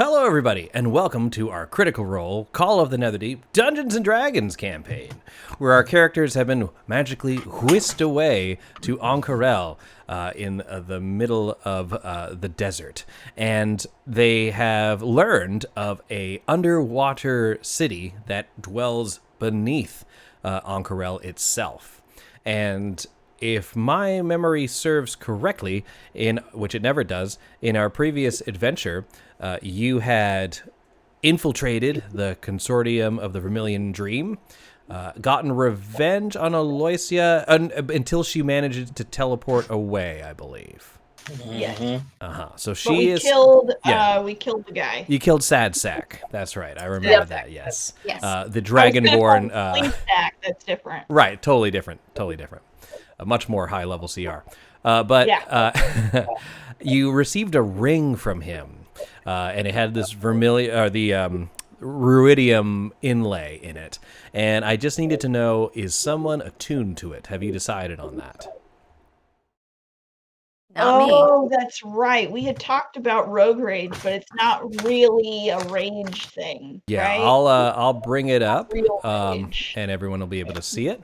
Hello, everybody, and welcome to our Critical Role Call of the Netherdeep Dungeons & Dragons campaign, where our characters have been magically whisked away to Ankarel in the middle of the desert, and they have learned of a underwater city that dwells beneath Ankarel itself. And if my memory serves correctly, which it never does, in our previous adventure, you had infiltrated the consortium of the Vermilion Dream, gotten revenge on Aloysia until she managed to teleport away, I believe. Yes. So But we killed the guy. You killed Sad Sack. That's right. I remember that. Yes. Yes. The Dragonborn. Sack. That's different. Right. Totally different. A much more high level CR. You received a ring from him. And it had this ruidium inlay in it. And I just needed to know, is someone attuned to it? Have you decided on that? Not me. Oh, that's right. We had talked about rogue rage, but it's not really a rage thing. Yeah, right? I'll bring it up, Rage. and everyone will be able to see it.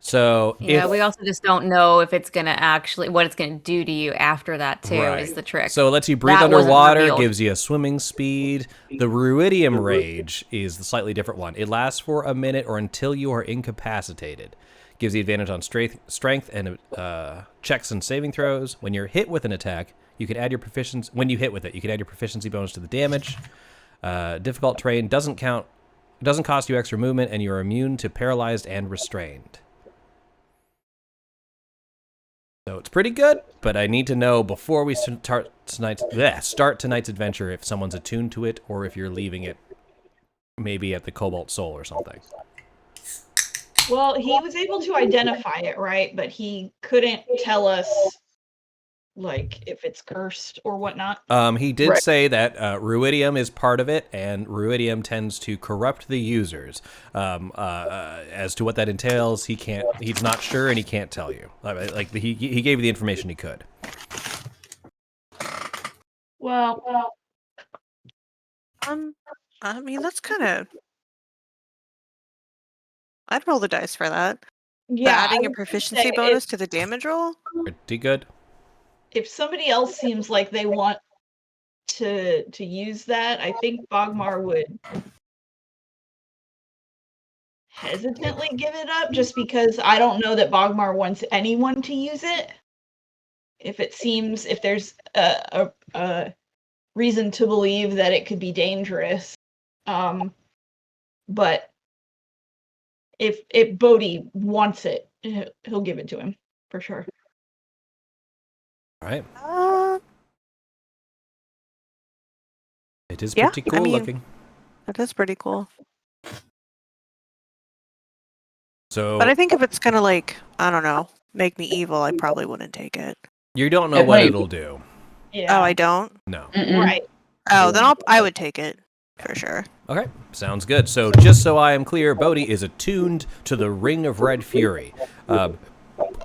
So yeah, we also just don't know if it's gonna what it's gonna do to you after that too. Right. Is the trick. So it lets you breathe That wasn't underwater, revealed. gives you a swimming speed. The Ruidium Rage is the slightly different one. It lasts for a minute or until you are incapacitated. Gives you advantage on strength and checks and saving throws. When you're hit with an attack, you can add your proficiency. When you hit with it, you can add your proficiency bonus to the damage. Difficult terrain doesn't cost you extra movement, and you're immune to paralyzed and restrained. So it's pretty good, but I need to know before we start tonight's adventure if someone's attuned to it or if you're leaving it maybe at the Cobalt Soul or something. Well, he was able to identify it, right? But he couldn't tell us, like, if it's cursed or whatnot. He did say that Ruidium is part of it, and Ruidium tends to corrupt the users. As to what that entails, he's not sure, and he can't tell you. Like he gave you the information he could. Well, I mean, that's kind of... I'd roll the dice for that. yeah. But adding I a was gonna proficiency say, bonus to the damage roll? Pretty good. If somebody else seems like they want to use that, I think Bogmar would hesitantly give it up, just because I don't know that Bogmar wants anyone to use it. If there's a reason to believe that it could be dangerous, but if Bodhi wants it, he'll give it to him for sure. All right. It is yeah, pretty cool looking. It is pretty cool. So, But I think if it's gonna, like, I don't know, make me evil, I probably wouldn't take it. you don't know what it'll do. Yeah. Oh, I don't? No. Right. Oh, then I would take it, for sure. Okay, sounds good. So just so I am clear, Bodhi is attuned to the Ring of Red Fury.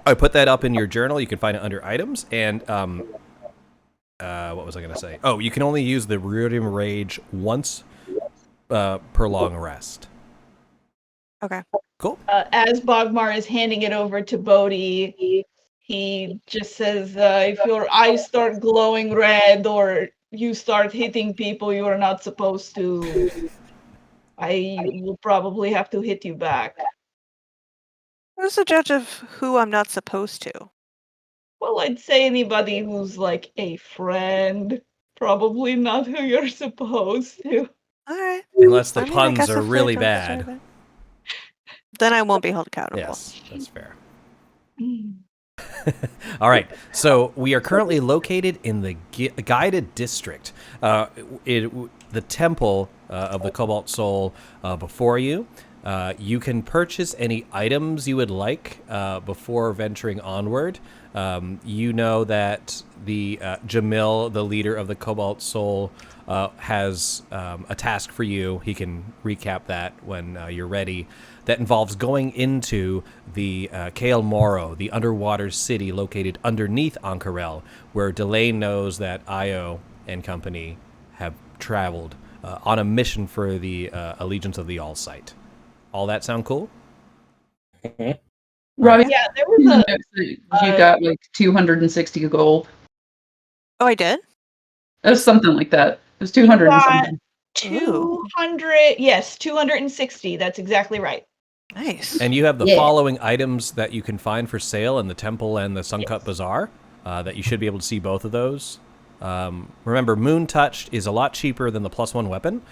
I put that up in your journal. You can find it under items. And what was I going to say? Oh, you can only use the Ruidium Rage once per long rest. Okay. Cool. As Bogmar is handing it over to Bodhi, he just says, if your eyes start glowing red or you start hitting people you are not supposed to, I will probably have to hit you back. Who's the judge of who I'm not supposed to? Well, I'd say anybody who's like a friend, probably not who you're supposed to. Alright. Unless the I mean, I puns guess are if really they don't deserve bad. it. Then I won't be held accountable. Yes, that's fair. All right, so we are currently located in the guided district. The temple of the Cobalt Soul before you. You can purchase any items you would like before venturing onward. You know that the Jamil, the leader of the Cobalt Soul, has a task for you. He can recap that when you're ready. That involves going into the Cael Morrow, the underwater city located underneath Ankarel, where Delane knows that Io and company have traveled on a mission for the Allegiance of the Allsight. All that sound cool? Robbie, Yeah, there was you got like 260 gold. Oh, I did? It was something like that. It was 200 and something. 200. Yes, 260. That's exactly right. Nice. And you have the Yeah. following items that you can find for sale in the temple and the Suncut Bazaar, that you should be able to see both of those. Remember, Moon Touched is a lot cheaper than the +1 weapon.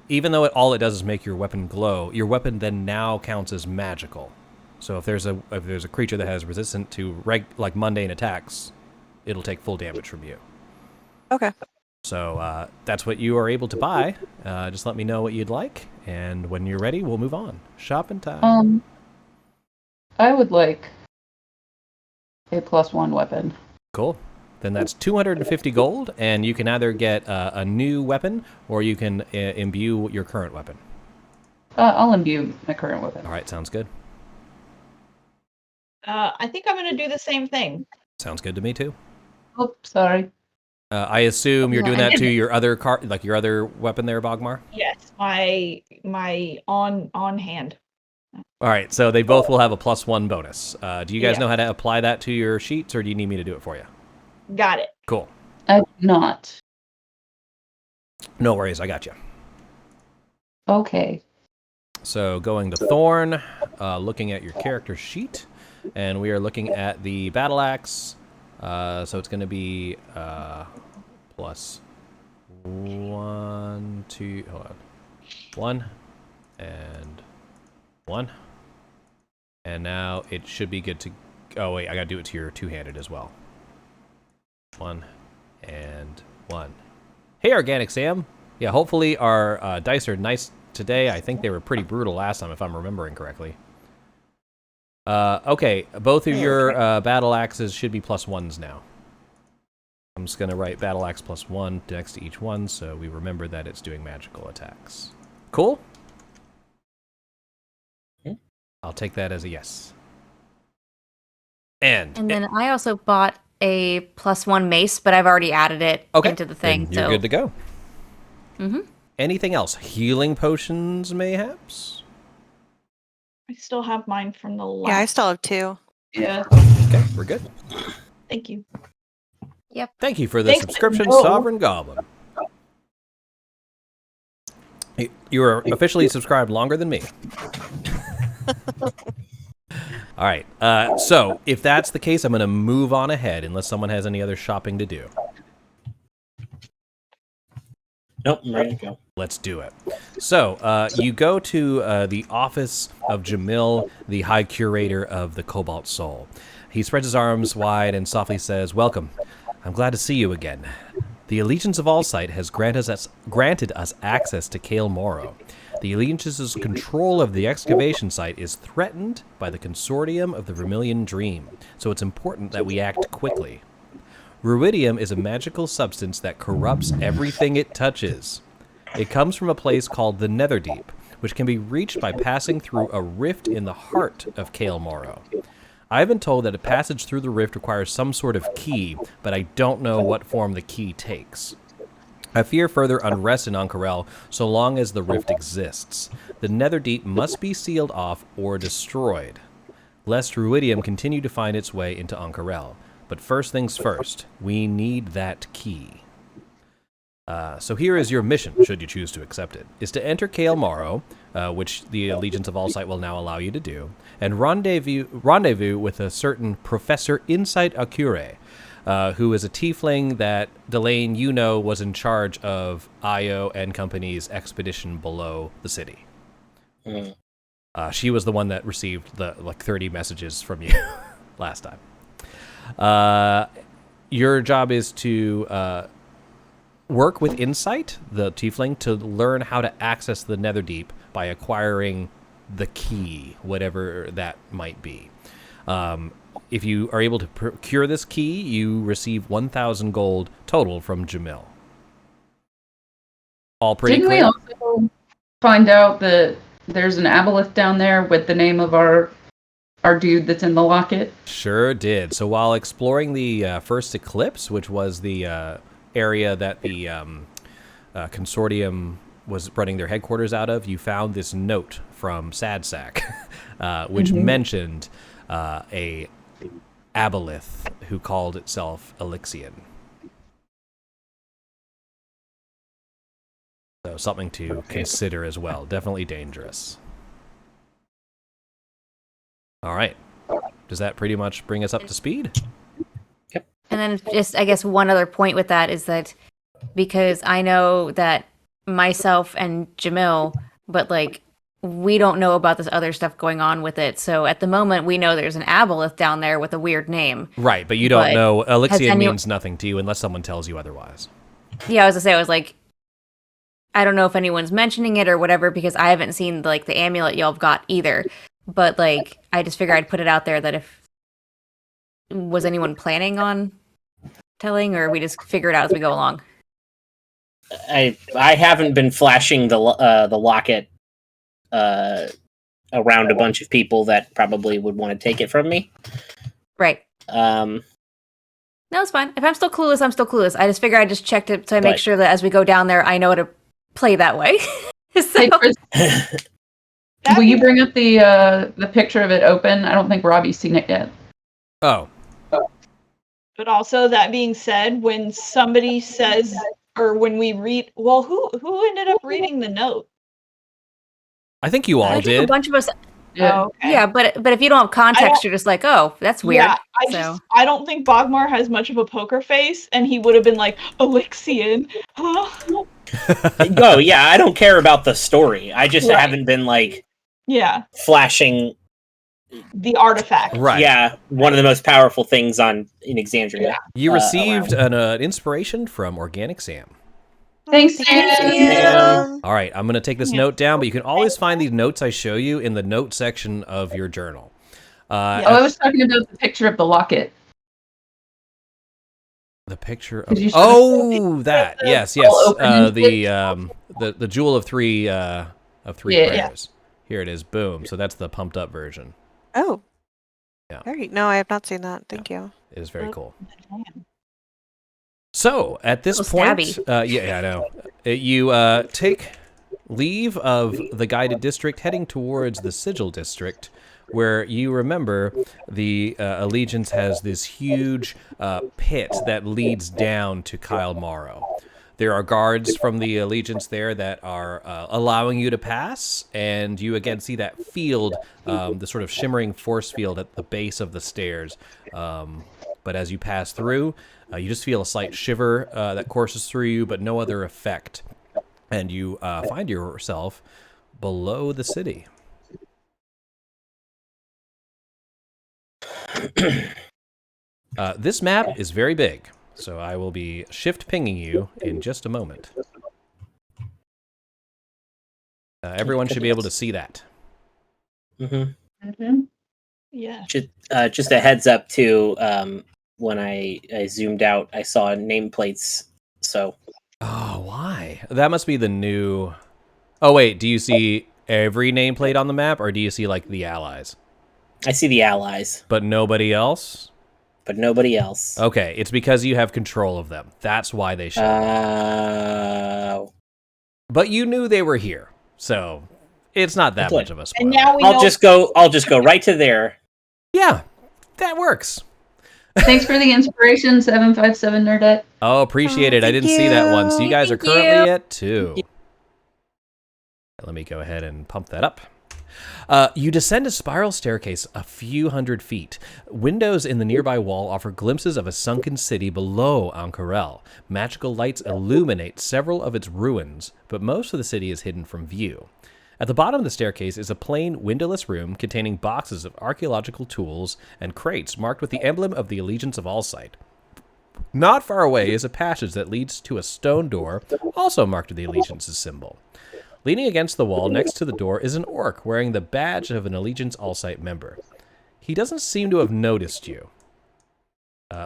Even though all it does is make your weapon glow, your weapon then now counts as magical. So if there's a creature that has resistant to like mundane attacks, it'll take full damage from you. Okay. So that's what you are able to buy. Just let me know what you'd like, and when you're ready, we'll move on. Shopping time. I would like a +1 weapon. Cool. Then that's 250 gold, and you can either get a new weapon, or you can imbue your current weapon. I'll imbue my current weapon. All right, sounds good. I think I'm going to do the same thing. Sounds good to me too. Oh, sorry. I assume you're doing that to your other your other weapon there, Bogmar? Yes, my on hand. All right, so they both will have a +1 bonus. Do you guys Yeah. know how to apply that to your sheets, or do you need me to do it for you? Got it. Cool. I do not. No worries, I got you. Okay. So going to Thorn, looking at your character sheet, and we are looking at the battle axe. So it's going to be +1, 2, hold on. 1 and 1. And now it should be good to... Oh, wait, I got to do it to your two-handed as well. 1 and 1. Hey, Organic Sam. Yeah, hopefully our dice are nice today. I think they were pretty brutal last time, if I'm remembering correctly. Okay, both of your battle axes should be +1s now. I'm just going to write battle axe +1 next to each one, so we remember that it's doing magical attacks. Cool? I'll take that as a yes. And then I also bought a +1 mace, but I've already added it into the thing. then you're so good to go. Anything else? Healing potions, mayhaps? I still have mine from the last. Yeah, I still have 2. Yeah. Okay, we're good. Thank you. Yep. Thank you for the Thanks, subscription, no. Sovereign Goblin. You are officially subscribed longer than me. All right. So if that's the case, I'm going to move on ahead unless someone has any other shopping to do. Nope, I'm ready to go. Let's do it. So you go to the office of Jamil, the High Curator of the Cobalt Soul. He spreads his arms wide and softly says, "Welcome. I'm glad to see you again. The Allegiance of Allsight has granted us access to Cael Morrow. The Allegiance's control of the excavation site is threatened by the Consortium of the Vermilion Dream, so it's important that we act quickly. Ruidium is a magical substance that corrupts everything it touches. It comes from a place called the Netherdeep, which can be reached by passing through a rift in the heart of Cael Morrow. I've been told that a passage through the rift requires some sort of key, but I don't know what form the key takes. I fear further unrest in Ank'Harel so long as the rift exists. The Netherdeep must be sealed off or destroyed, lest Ruidium continue to find its way into Ank'Harel. But first things first, we need that key. So here is your mission, should you choose to accept it, is to enter Cael Morrow, which the Allegiance of Allsight will now allow you to do, and rendezvous with a certain Professor Insight Akure, who is a tiefling that, Delane, you know, was in charge of Io and Company's expedition below the city. She was the one that received the 30 messages from you last time. Your job is to work with Insight, the tiefling, to learn how to access the Netherdeep by acquiring the key, whatever that might be. If you are able to procure this key, you receive 1,000 gold total from Jamil. All pretty Didn't clear? we also find out that there's an aboleth down there with the name of our dude that's in the locket? Sure did. So while exploring the first eclipse, which was the area that the consortium was running their headquarters out of, you found this note from Sadsack, which mentioned a aboleth who called itself Elixion. So something to consider as well. Definitely dangerous. All right. Does that pretty much bring us up to speed? And then just, I guess, one other point with that is that because I know that myself and Jamil, but like we don't know about this other stuff going on with it. So at the moment, we know there's an aboleth down there with a weird name. Right, but you don't know. Elixion any- means nothing to you unless someone tells you otherwise. Yeah, I was gonna say, I was like, I don't know if anyone's mentioning it or whatever because I haven't seen like the amulet y'all have got either. But like, I just figured I'd put it out there that if was anyone planning on telling, or we just figure it out as we go along. I haven't been flashing the locket around a bunch of people that probably would want to take it from me. Right. No, it's fine. If I'm still clueless, I'm still clueless. I just figure I just checked it so I make sure that as we go down there, I know how to play that way. So, Hey, Chris, will you bring up the picture of it open? I don't think Robbie's seen it yet. Oh. But also, that being said, when somebody says, or when we read, well, who ended up reading the note? I think you all I think did. a bunch of us. Yeah. Oh, okay. Yeah, but if you don't have context, you're just like, oh, that's weird. Yeah, So I don't think Bogmar has much of a poker face, and he would have been like, Elixion, huh? Oh, yeah, I don't care about the story. I just Right. haven't been, like, Yeah, flashing, the artifact. Right. yeah, one of the most powerful things in Exandria. Yeah. You received an inspiration from Organic Sam. Thanks, Thank Sam. you. All right, I'm going to take this note down, but you can always find these notes I show you in the note section of your journal. Oh, I was talking about the picture of the locket. The picture of... Could you show that. Yes. open The jewel of three Yeah. prayers. Here it is. Boom. So that's the pumped up version. Oh. Yeah. No, I have not seen that. Thank you. It is very cool. So at this point, I know. You take leave of the guided district, heading towards the Sigil district, where you remember the Allegiance has this huge pit that leads down to Cael Morrow. There are guards from the Allegiance there that are allowing you to pass, and you again see that field, the sort of shimmering force field at the base of the stairs. But as you pass through, you just feel a slight shiver that courses through you, but no other effect. And you find yourself below the city. This map is very big, so I will be shift pinging you in just a moment. Everyone should be able to see that. Mm-hmm. Yeah. Just a heads up, too, when I zoomed out, I saw nameplates, so... Oh, why? That must be the new... Oh, wait, do you see every nameplate on the map, or do you see, like, the allies? I see the allies. But nobody else? But nobody else. Okay, it's because you have control of them. That's why they show up. But you knew they were here, so it's not that much of a spoiler. And now I'll just go right to there. Yeah, that works. Thanks for the inspiration, 757 Nerdette. Oh, appreciate it. I thank didn't see that one. So you guys are Thank currently you. at 2. Let me go ahead and pump that up. You descend a spiral staircase a few hundred feet. Windows in the nearby wall offer glimpses of a sunken city below Ankarel. Magical lights illuminate several of its ruins, but most of the city is hidden from view. At the bottom of the staircase is a plain, windowless room containing boxes of archaeological tools and crates marked with the emblem of the Allegiance of Allsight. Not far away is a passage that leads to a stone door, also marked with the Allegiance's symbol. Leaning against the wall next to the door is an orc wearing the badge of an Allegiance Allsight member. He doesn't seem to have noticed you.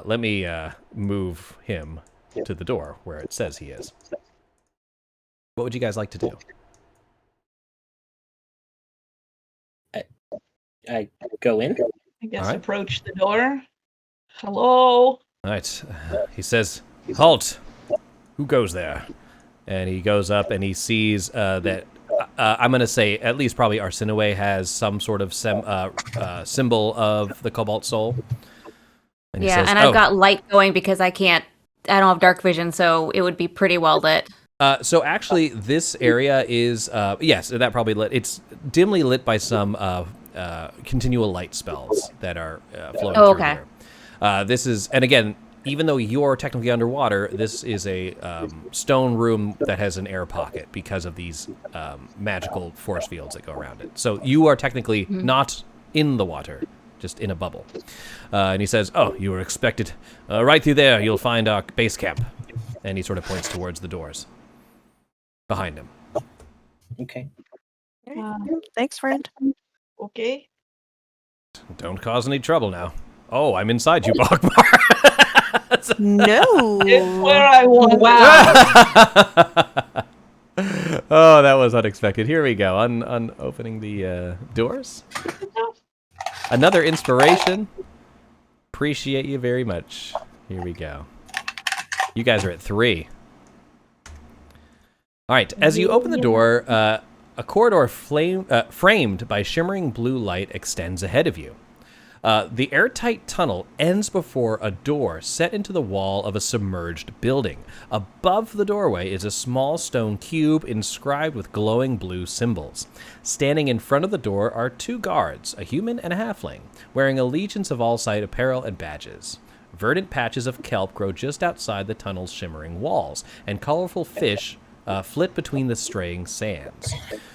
Let me move him to the door where it says he is. What would you guys like to do? I go in. I guess All right. approach the door. Hello. All right. He says, "Halt! Who goes there?" And he goes up and he sees that I'm going to say at least probably Arsinoe has some sort of symbol of the Cobalt Soul. And he Yeah, says, and I've got light going because I don't have dark vision, so it would be pretty well lit. So actually, this area is yes, that probably lit. It's dimly lit by some continual light spells that are flowing through there. This is, and again, even though you're technically underwater, this is a stone room that has an air pocket because of these magical force fields that go around it. So you are technically not in the water, just in a bubble. And he says, "Oh, you were expected. Right through there, you'll find our base camp." And he sort of points towards the doors behind him. Okay. Thanks, friend. Okay. Don't cause any trouble now. Oh, I'm inside you, Bogmar. No. It's where I want. Wow. Oh, that was unexpected. Here we go. Opening the doors. Another inspiration. Appreciate you very much. Here we go. You guys are at 3. All right. As you open the door, a corridor framed by shimmering blue light extends ahead of you. The airtight tunnel ends before a door set into the wall of a submerged building. Above the doorway is a small stone cube inscribed with glowing blue symbols. Standing in front of the door are 2 guards, a human and a halfling, wearing Allegiance of Allsight apparel and badges. Verdant patches of kelp grow just outside the tunnel's shimmering walls, and colorful fish flit between the straying sands.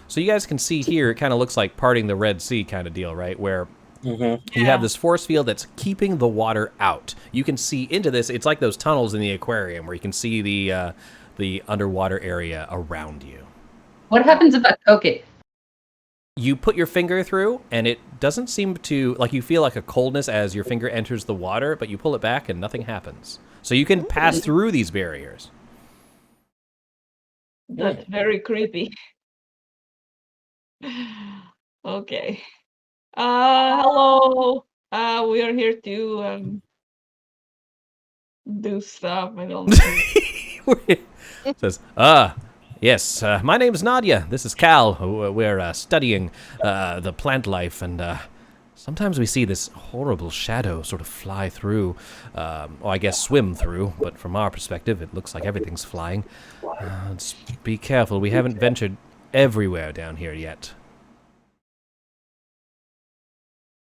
So you guys can see here, it kind of looks like parting the Red Sea kind of deal, right? Where you have this force field that's keeping the water out. You can see into this. It's like those tunnels in the aquarium where you can see the underwater area around you. What happens if I poke it? You put your finger through, and it doesn't seem to, like, you feel like a coldness as your finger enters the water, but you pull it back and nothing happens. So you can pass through these barriers. That's very creepy. Okay. Hello. We are here to do stuff. I don't know. It says, yes, my name's Nadia. This is Cael. We're studying the plant life, and sometimes we see this horrible shadow sort of fly through, or I guess swim through, but from our perspective, it looks like everything's flying. Just be careful. We haven't ventured everywhere down here yet.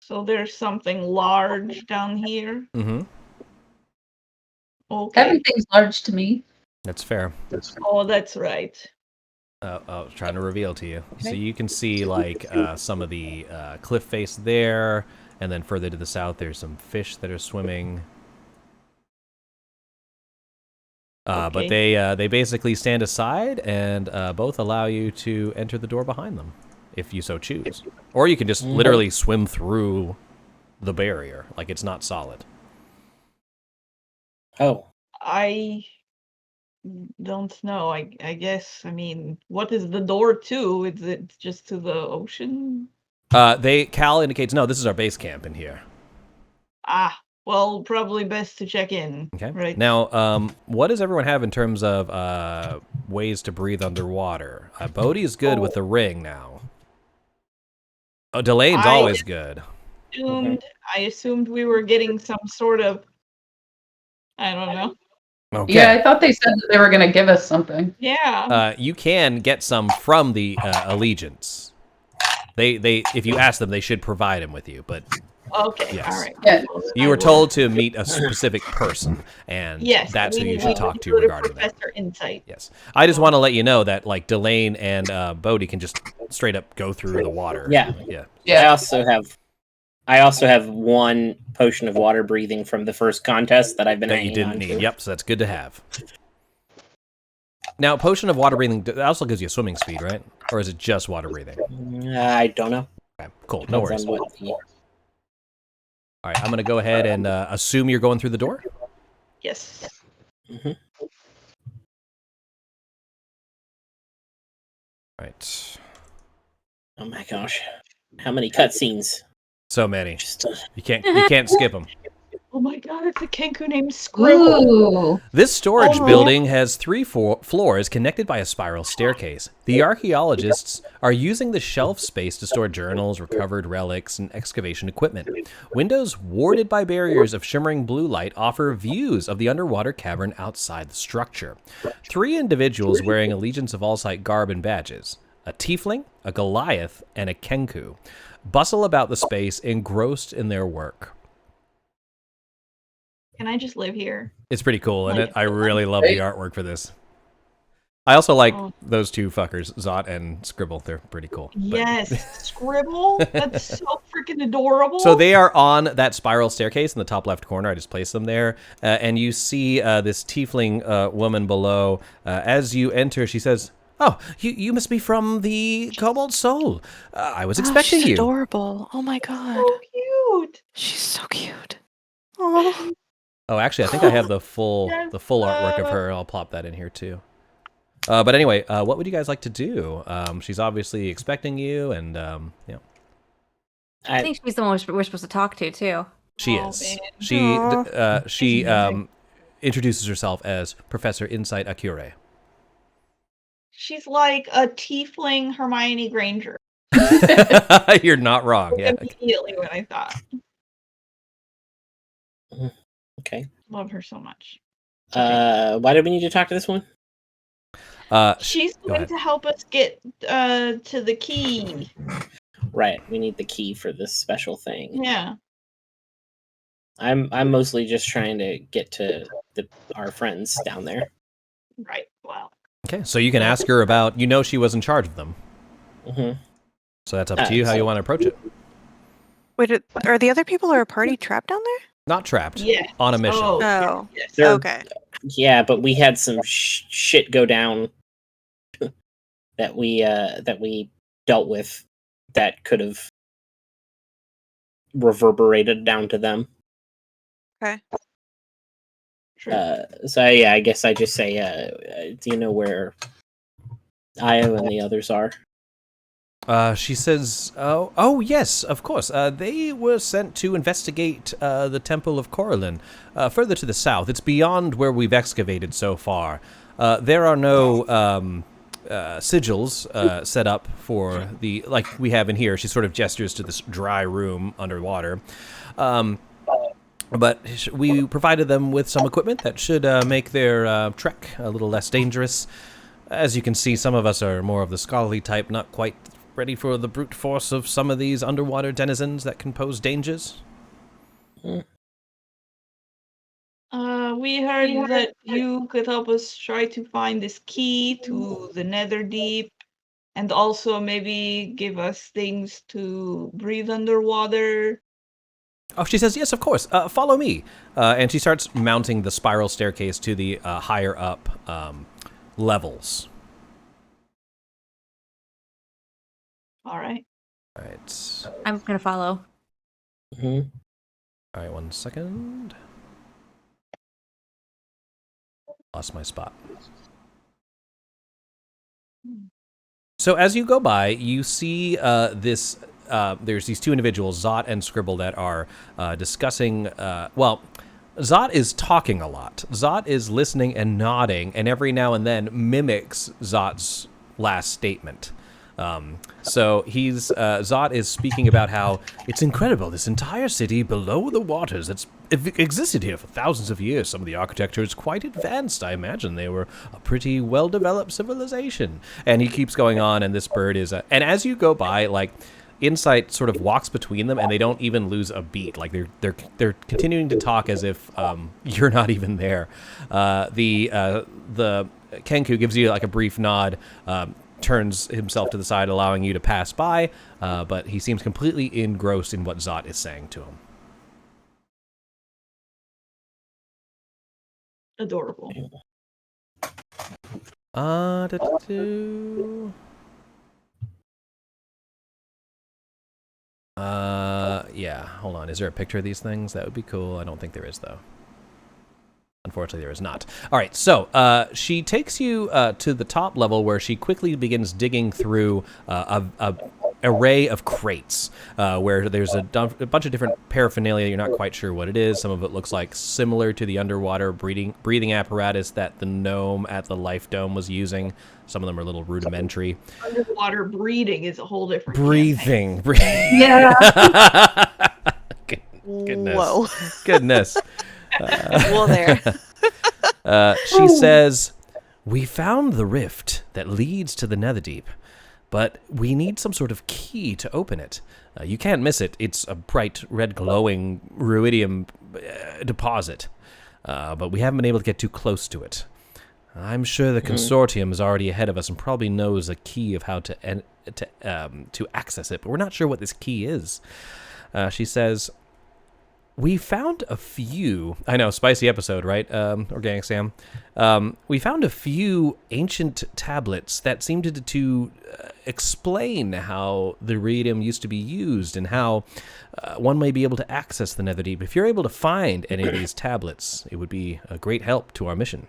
So there's something large down here. Mm-hmm. Okay. Everything's large to me. That's fair. Oh, that's right. I was trying to reveal to you. So you can see, like, some of the cliff face there, and then further to the south, there's some fish that are swimming. But they basically stand aside and both allow you to enter the door behind them, if you so choose. Or you can just literally swim through the barrier, like it's not solid. Oh. I don't know. I guess, I mean, what is the door to? Is it just to the ocean? Cael indicates, no, this is our base camp in here. Well, probably best to check in. Okay. Right. Now, what does everyone have in terms of ways to breathe underwater? Bodhi is good with the ring now. Delane's always good. I assumed we were getting some sort of, I don't know. Okay. Yeah, I thought they said that they were going to give us something. Yeah. You can get some from the Allegiance. They if you ask them, they should provide them with you. But okay, yes. all right. Yeah. You were told to meet a specific person, and Yes, that's who we you should need talk to go regarding that. Professor Insight. Yes, I just want to let you know that like Delane and Bodhi can just straight up go through the water. Yeah. Yeah. I also have 1 potion of water breathing from the first contest that I've been That you hanging didn't on need. to. Yep, so that's good to have. Now, potion of water breathing that also gives you swimming speed, right? Or is it just water breathing? I don't know. Okay, cool. No worries. Depends on what the- All right, I'm gonna go ahead and assume you're going through the door. Yes. Mhm. All right. Oh my gosh. How many cutscenes? So many. Just You can't skip them. Oh my god, it's a Kenku named Scribble. Ooh. This storage Oh. building has 3 floors connected by a spiral staircase. The archaeologists are using the shelf space to store journals, recovered relics, and excavation equipment. Windows warded by barriers of shimmering blue light offer views of the underwater cavern outside the structure. 3 individuals wearing Allegiance of Allsight garb and badges, a tiefling, a Goliath, and a Kenku, bustle about the space engrossed in their work. Can I just live here? It's pretty cool, isn't Like, it? I really love the artwork for this. I also like Oh. those 2 fuckers, Zot and Scribble. They're pretty cool. But- Yes, Scribble. That's so freaking adorable. So they are on that spiral staircase in the top left corner. I just placed them there. And you see this tiefling woman below. As you enter, she says, "Oh, you must be from the Cobalt Soul. I was expecting she's you." adorable. Oh my god. so cute. She's so cute. Oh. Oh, actually, I think I have the full artwork of her. I'll plop that in here too. But anyway, what would you guys like to do? She's obviously expecting you, and you know, I think she's the one we're supposed to talk to too. she Oh, is. man. She amazing. introduces herself as Professor Insight Akure. She's like a tiefling Hermione Granger. You're not wrong. Yeah. Immediately what I thought. Okay. Love her so much. Why did we need to talk to this one? She's go going ahead. to help us get to the key. Right, we need the key for this special thing. Yeah. I'm mostly just trying to get to our friends down there. Right. Wow. Okay, so you can ask her about. You know, she was in charge of them, Hmm. so that's up to you how you want to approach it. Wait, are the other people or a party trapped down there? Not trapped. Yeah. On a mission. Oh. Oh. Yes. They're- Okay. Yeah, but we had some shit go down that we dealt with that could have reverberated down to them. Okay. True. So yeah, I guess I just say, do you know where Io and the others are? She says, "Oh, yes, of course. They were sent to investigate the Temple of Coralin, further to the south. It's beyond where we've excavated so far. There are no sigils set up for the like we have in here." She sort of gestures to this dry room underwater. But we provided them with some equipment that should make their trek a little less dangerous. As you can see, some of us are more of the scholarly type, not quite ready for the brute force of some of these underwater denizens that can pose dangers. We heard that you could help us try to find this key to the Netherdeep, and also maybe give us things to breathe underwater. Oh, she says, yes, of course. Follow me. And she starts mounting the spiral staircase to the higher up levels. All right. All right. I'm gonna follow. Hmm. All right, 1 second. Lost my spot. So as you go by, you see this. There's these 2 individuals, Zot and Scribble, that are discussing. Well, Zot is talking a lot. Zot is listening and nodding, and every now and then mimics Zot's last statement. So Zot is speaking about how it's incredible, this entire city below the waters that's existed here for thousands of years. Some of the architecture is quite advanced. I imagine they were a pretty well-developed civilization. And he keeps going on, and this bird is... and as you go by, like, Insight sort of walks between them, and they don't even lose a beat. Like, they're continuing to talk as if you're not even there. The Kenku gives you, like, a brief nod, turns himself to the side, allowing you to pass by, but he seems completely engrossed in what Zot is saying to him. Adorable. Yeah, hold on. Is there a picture of these things? That would be cool. I don't think there is, though. Unfortunately, there is not. All right, so she takes you to the top level where she quickly begins digging through a array of crates where there's a bunch of different paraphernalia. You're not quite sure what it is. Some of it looks like similar to the underwater breathing apparatus that the gnome at the Life Dome was using. Some of them are a little rudimentary. Underwater breeding is a whole different Breathing. Yeah. Goodness. Whoa. Goodness. Well, there. She says, "We found the rift that leads to the Netherdeep, but we need some sort of key to open it. You can't miss it. It's a bright red glowing ruidium deposit, but we haven't been able to get too close to it. I'm sure the consortium is already ahead of us and probably knows a key of how to access it, but we're not sure what this key is." She says, "We found a few..." I know, spicy episode, right, Organic Sam? We found a few ancient tablets that seemed to explain how the Iridium used to be used and how one may be able to access the Netherdeep. If you're able to find any of these tablets, it would be a great help to our mission.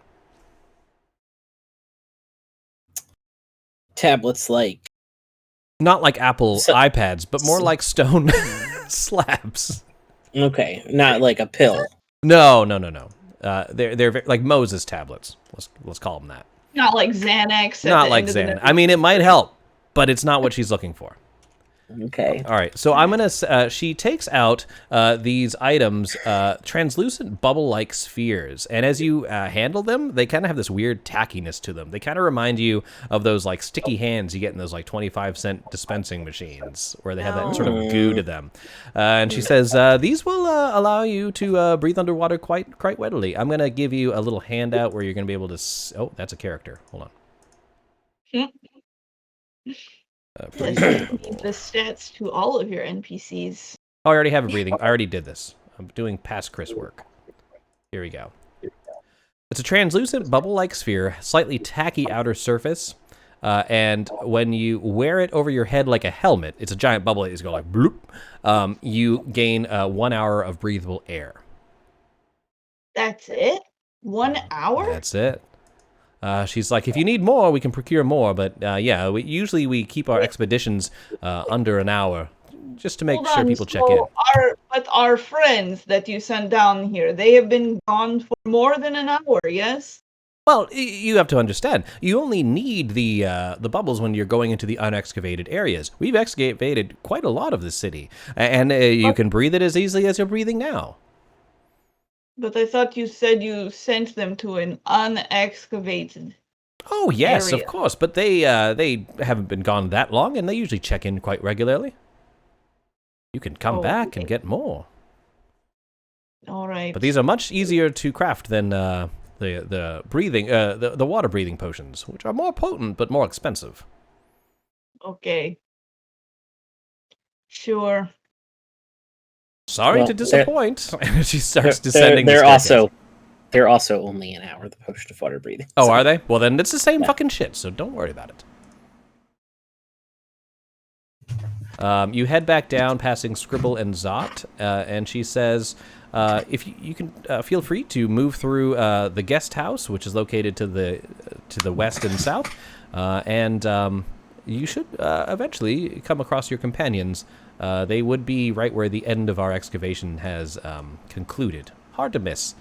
Tablets like... Not like Apple iPads, but more like stone slabs. Okay, not like a pill. No. They're like Moses tablets. Let's call them that. Not like Xanax. Not like Xanax. I mean, it might help, but it's not what she's looking for. Okay. All right. So I'm gonna. She takes out these items, translucent bubble-like spheres, and as you handle them, they kind of have this weird tackiness to them. They kind of remind you of those like sticky hands you get in those like 25-cent dispensing machines, where they have that sort of goo to them. And she says these will allow you to breathe underwater quite readily. I'm gonna give you a little handout where you're gonna be able to. Oh, that's a character. Hold on. The stats to all of your NPCs. Oh, I already have a breathing. I already did this. I'm doing past Chris work. Here we go. It's a translucent bubble-like sphere, slightly tacky outer surface, and when you wear it over your head like a helmet, it's a giant bubble that is going like bloop. You gain 1 hour of breathable air. That's it? 1 hour? That's it. She's like, if you need more, we can procure more, but yeah, usually we keep our expeditions under an hour, just to make sure people check in. But our friends that you sent down here, they have been gone for more than an hour, yes? Well, you have to understand, you only need the bubbles when you're going into the unexcavated areas. We've excavated quite a lot of the city, and you can breathe it as easily as you're breathing now. But I thought you said you sent them to an unexcavated Oh, yes, area. of course, but they haven't been gone that long, and they usually check in quite regularly. You can come back and get more. All right. But these are much easier to craft than the water breathing potions, which are more potent but more expensive. Okay. Sure. Sorry to disappoint. She starts descending. They're also only an hour, the potion of water breathing. Oh, are they? Well, then it's the same fucking shit, so don't worry about it. You head back down, passing Scribble and Zot, and she says, if you can feel free to move through the guest house, which is located to the west and south, and you should eventually come across your companions. They would be right where the end of our excavation has concluded. Hard to miss.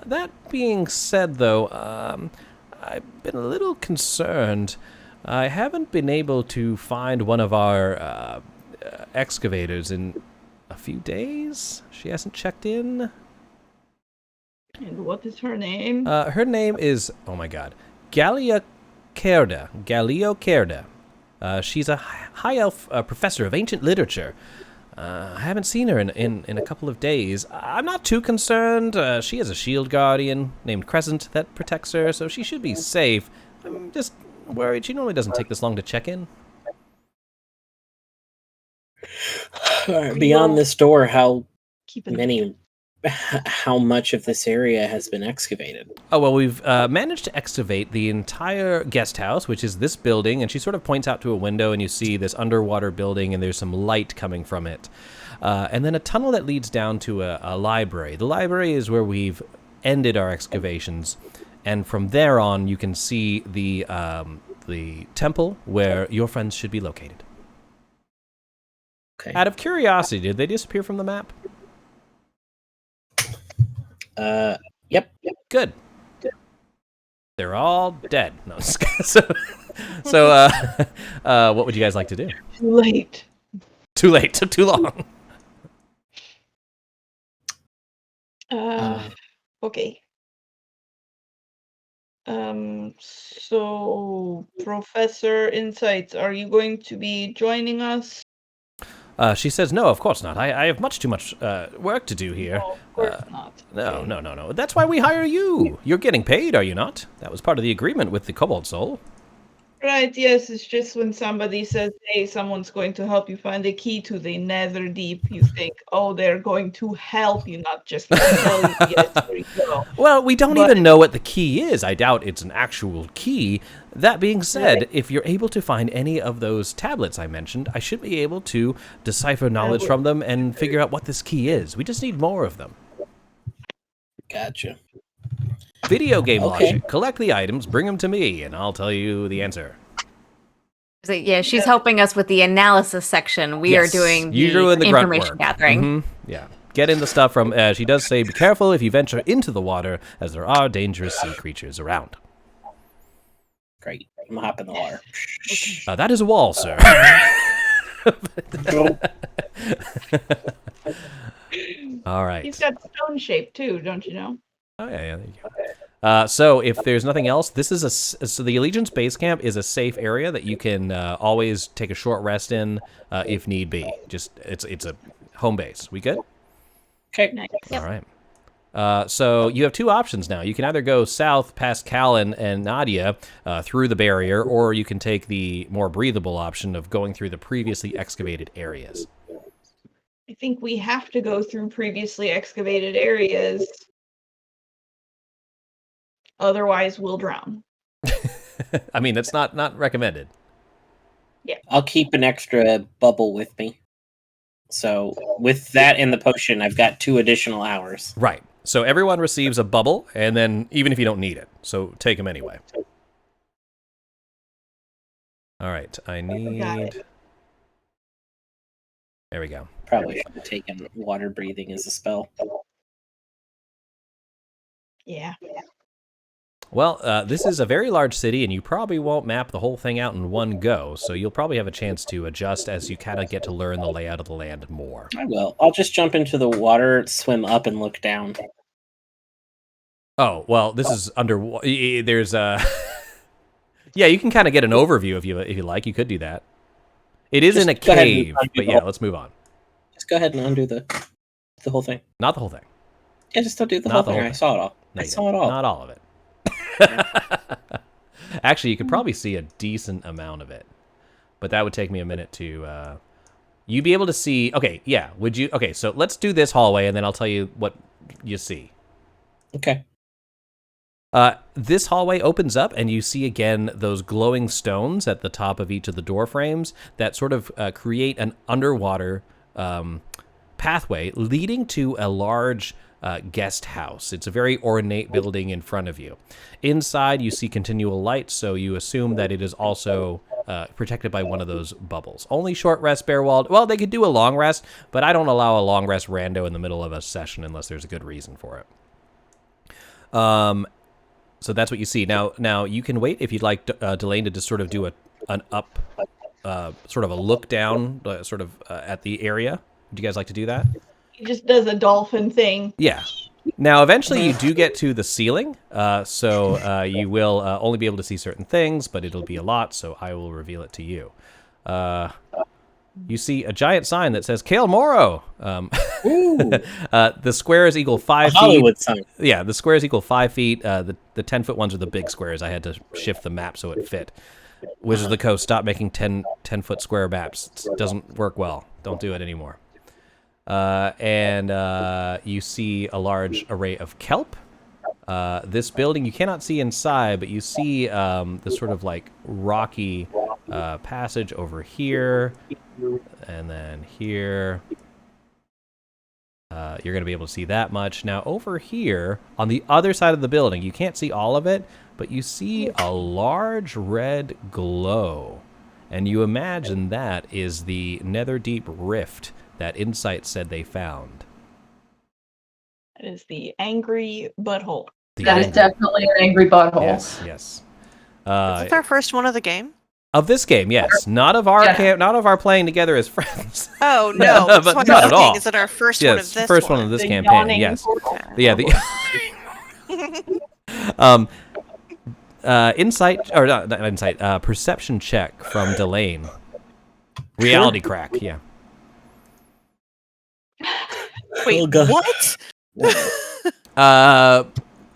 That being said, though, I've been a little concerned. I haven't been able to find one of our excavators in a few days. She hasn't checked in. And what is her name? Her name is, oh my god, Galia Kerda. Galia Kerda. She's a high elf professor of ancient literature. I haven't seen her in a couple of days. I'm not too concerned. She has a shield guardian named Crescent that protects her, so she should be safe. I'm just worried. She normally doesn't take this long to check in. Beyond this door, how Keep how much of this area has been excavated? Oh, well, we've managed to excavate the entire guest house, which is this building, and she sort of points out to a window, and you see this underwater building, and there's some light coming from it. And then a tunnel that leads down to a library. The library is where we've ended our excavations, and from there on, you can see the temple where your friends should be located. Okay. Out of curiosity, did they disappear from the map? Yep. Good. They're all dead. No, so what would you guys like to do? Too late. Too late. Took too long. Okay. So Professor Insights, are you going to be joining us? She says, no, of course not. I have too much work to do here. No, of course not. No. That's why we hire you. You're getting paid, are you not? That was part of the agreement with the Cobalt Soul. Right, yes, it's just when somebody says, hey, someone's going to help you find the key to the Netherdeep, you think, oh, they're going to help you, not just tell you, yes, there you go. Well, we don't even know what the key is. I doubt it's an actual key. That being said, if you're able to find any of those tablets I mentioned, I should be able to decipher knowledge from them and figure out what this key is. We just need more of them. Gotcha. Video game logic. Collect the items, bring them to me, and I'll tell you the answer. So, yeah, she's helping us with the analysis section. We are doing the information gathering. Mm-hmm. Yeah. Get in the stuff from, she does say, be careful if you venture into the water, as there are dangerous sea creatures around. Great. I'm gonna hop in the water. That is a wall, sir. All right. He's got stone shape, too, don't you know? Oh, yeah, there you go. So if there's nothing else, this is so the Allegiance base camp is a safe area that you can always take a short rest in if need be. Just it's a home base. We good? Okay. Nice. All right. So you have two options now. You can either go south past Cael and Nadia through the barrier, or you can take the more breathable option of going through the previously excavated areas. I think we have to go through previously excavated areas. Otherwise, we'll drown. I mean, that's not recommended. Yeah. I'll keep an extra bubble with me. So with that and the potion, I've got 2 additional hours. Right. So everyone receives a bubble, and then even if you don't need it, so take them anyway. All right. I need. There we go. Probably should have taken water breathing as a spell. Yeah. Well, this is a very large city, and you probably won't map the whole thing out in one go, so you'll probably have a chance to adjust as you kind of get to learn the layout of the land more. I will. I'll just jump into the water, swim up, and look down. Oh, well, this is under... There's a... Yeah, you can kind of get an overview if you like. You could do that. It is Just in a go ahead and cave, undo but the yeah, whole- let's move on. Just go ahead and undo the whole thing. Not the whole thing. Yeah, just don't do the Not whole the thing. whole I thing. saw it all. No, I you saw don't. it all. Not all of it. Actually, you could probably see a decent amount of it, but that would take me a minute to. You'd be able to see. Okay, yeah. Would you? Okay, so let's do this hallway, and then I'll tell you what you see. Okay. This hallway opens up, and you see again those glowing stones at the top of each of the door frames that sort of create an underwater pathway leading to a large guest house. It's a very ornate building in front of you. Inside, you see continual light, so you assume that it is also protected by one of those bubbles. Only short rest, Bearwald. Well, they could do a long rest, but I don't allow a long rest rando in the middle of a session unless there's a good reason for it. So that's what you see. Now you can wait if you'd like Delane to just sort of do an up, sort of a look down, sort of at the area. Would you guys like to do that? He just does a dolphin thing. Yeah. Now, eventually you do get to the ceiling, so you will only be able to see certain things, but it'll be a lot, so I will reveal it to you. You see a giant sign that says Cael Morrow. The squares equal 5 feet. Hollywood sign. Yeah, the squares equal 5 feet. The 10-foot ones are the big squares. I had to shift the map so it fit. Wizards of the Coast, stop making 10-foot square maps. It doesn't work well. Don't do it anymore. And you see a large array of kelp. This building, you cannot see inside, but you see this sort of like rocky passage over here, and then here. You're going to be able to see that much. Now, over here, on the other side of the building, you can't see all of it, but you see a large red glow. and you imagine that is the Netherdeep rift that Insight said they found. That is the angry butthole. That is definitely an angry butthole. Yes. Is this our first one of the game? Of this game, yes. Not of our Yeah. not of our playing together as friends. Oh no, But that's what not I'm at all. asking. Is it our first one of Yes, this first one? one of this The campaign. yawning Yes. portal. Yeah. Insight or not insight. Perception check from Delane. Reality crack. Yeah. Wait, Oh, God. what?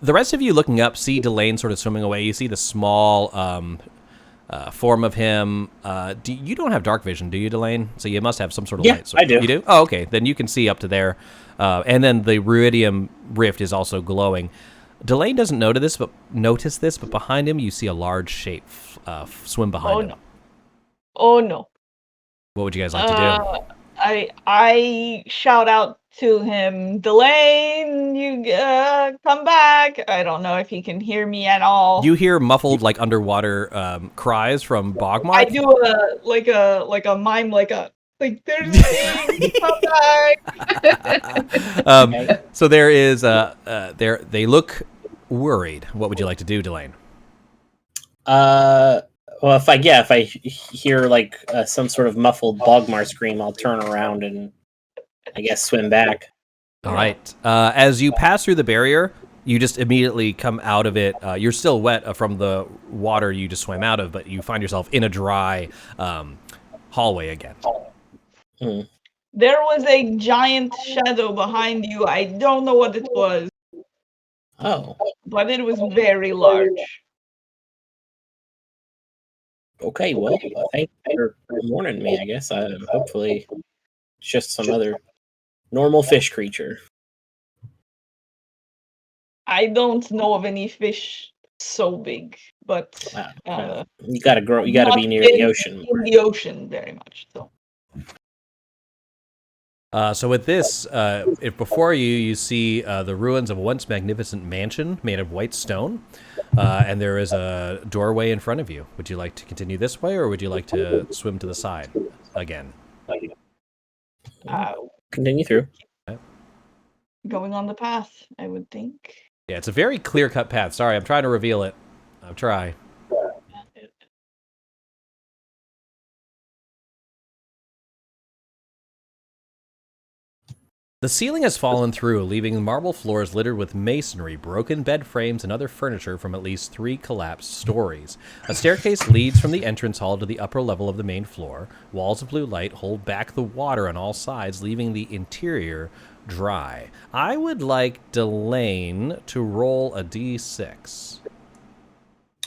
The rest of you looking up see Delane sort of swimming away. You see the small form of him. You don't have dark vision, do you, Delane? So you must have some sort of light. So I do. You do? Oh, okay. Then you can see up to there. And then the ruidium rift is also glowing. Delane doesn't notice this, but behind him you see a large shape swim behind him. Oh no. What would you guys like to do? I shout out to him, Delane, you come back. I don't know if he can hear me at all. You hear muffled, like underwater cries from Bogmark. I do a mime, like there's a thing, come back. So there is they look worried. What would you like to do, Delane? Well, if I hear like some sort of muffled Bogmar scream, I'll turn around and I guess swim back. All right. As you pass through the barrier, you just immediately come out of it. You're still wet from the water you just swam out of, but you find yourself in a dry hallway again. There was a giant shadow behind you. I don't know what it was, Oh, but it was very large. okay. Well, thank you for warning me. I guess hopefully it's just some other normal fish creature. I don't know of any fish so big, but You gotta grow. You gotta be near the ocean. In the ocean, very much so. So with this, if before you see the ruins of a once magnificent mansion made of white stone, and there is a doorway in front of you. Would you like to continue this way, or would you like to swim to the side again? Continue through. Going on the path, I would think. Yeah, it's a very clear-cut path. Sorry, I'm trying to reveal it. I'll try. The ceiling has fallen through, leaving marble floors littered with masonry, broken bed frames, and other furniture from at least 3 collapsed stories. A staircase leads from the entrance hall to the upper level of the main floor. Walls of blue light hold back the water on all sides, leaving the interior dry. I would like Delane to roll a d6.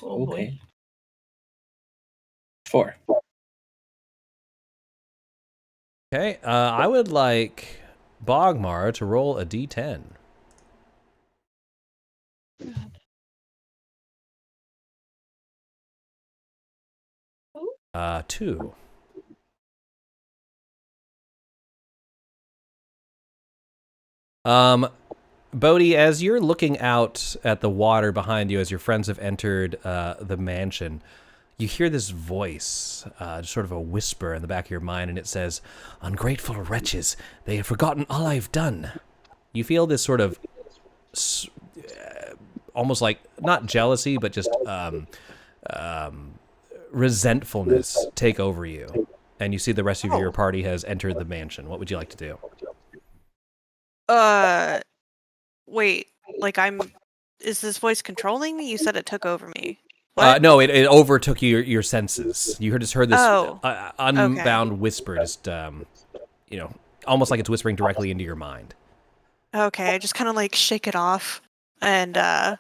Oh boy. Okay. 4. Okay, I would like Bogmar to roll a d10. Ooh. 2. Bodhi, as you're looking out at the water behind you, as your friends have entered the mansion, you hear this voice, sort of a whisper in the back of your mind, and it says, "Ungrateful wretches, they have forgotten all I've done." You feel this sort of almost like, not jealousy, but just resentfulness take over you. And you see the rest of your party has entered the mansion. What would you like to do? Wait, like is this voice controlling me? You said it took over me. No, it overtook your senses. You just heard this unbound okay. whisper, just almost like it's whispering directly into your mind. Okay, I just kind of like shake it off and ugh,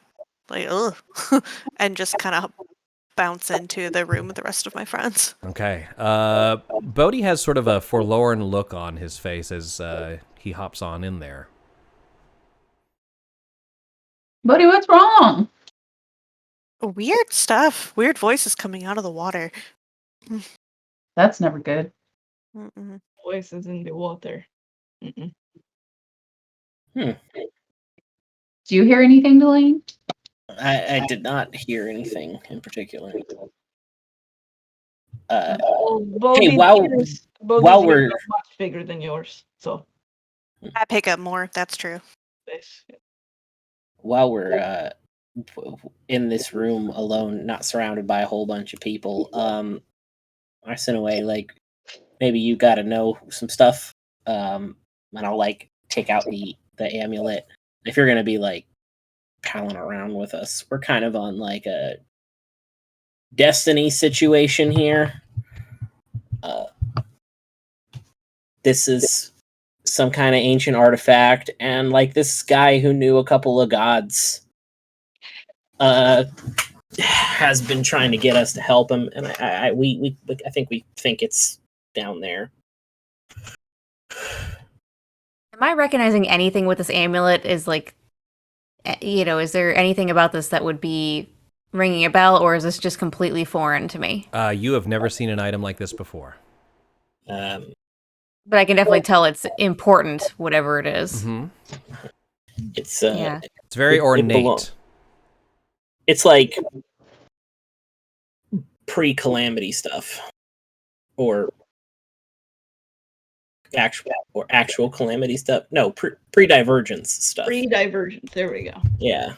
and just kind of bounce into the room with the rest of my friends. Okay. Bodhi has sort of a forlorn look on his face as he hops on in there. Buddy, what's wrong? Weird stuff. Weird voices coming out of the water. That's never good. Mm-mm. Voices in the water. Mm-mm. Do you hear anything, Delane? I did not hear anything in particular. Well, Hey, Bodhi's while ears we're are much bigger than yours, so I pick up more. That's true. this. while we're in this room alone, not surrounded by a whole bunch of people, I sent away like maybe you got to know some stuff, and I'll like take out the amulet. If you're gonna be like palling around with us, we're kind of on like a destiny situation here. This is some kind of ancient artifact, and like this guy who knew a couple of gods has been trying to get us to help him, and I think we think it's down there. Am I recognizing anything with this amulet? Is like, is there anything about this that would be ringing a bell, or is this just completely foreign to me? You have never seen an item like this before. But I can definitely tell it's important, whatever it is. Mm-hmm. It's It's very ornate. It's like pre-calamity stuff, or actual calamity stuff. No, pre-divergence stuff. Pre-divergence. There we go. Yeah,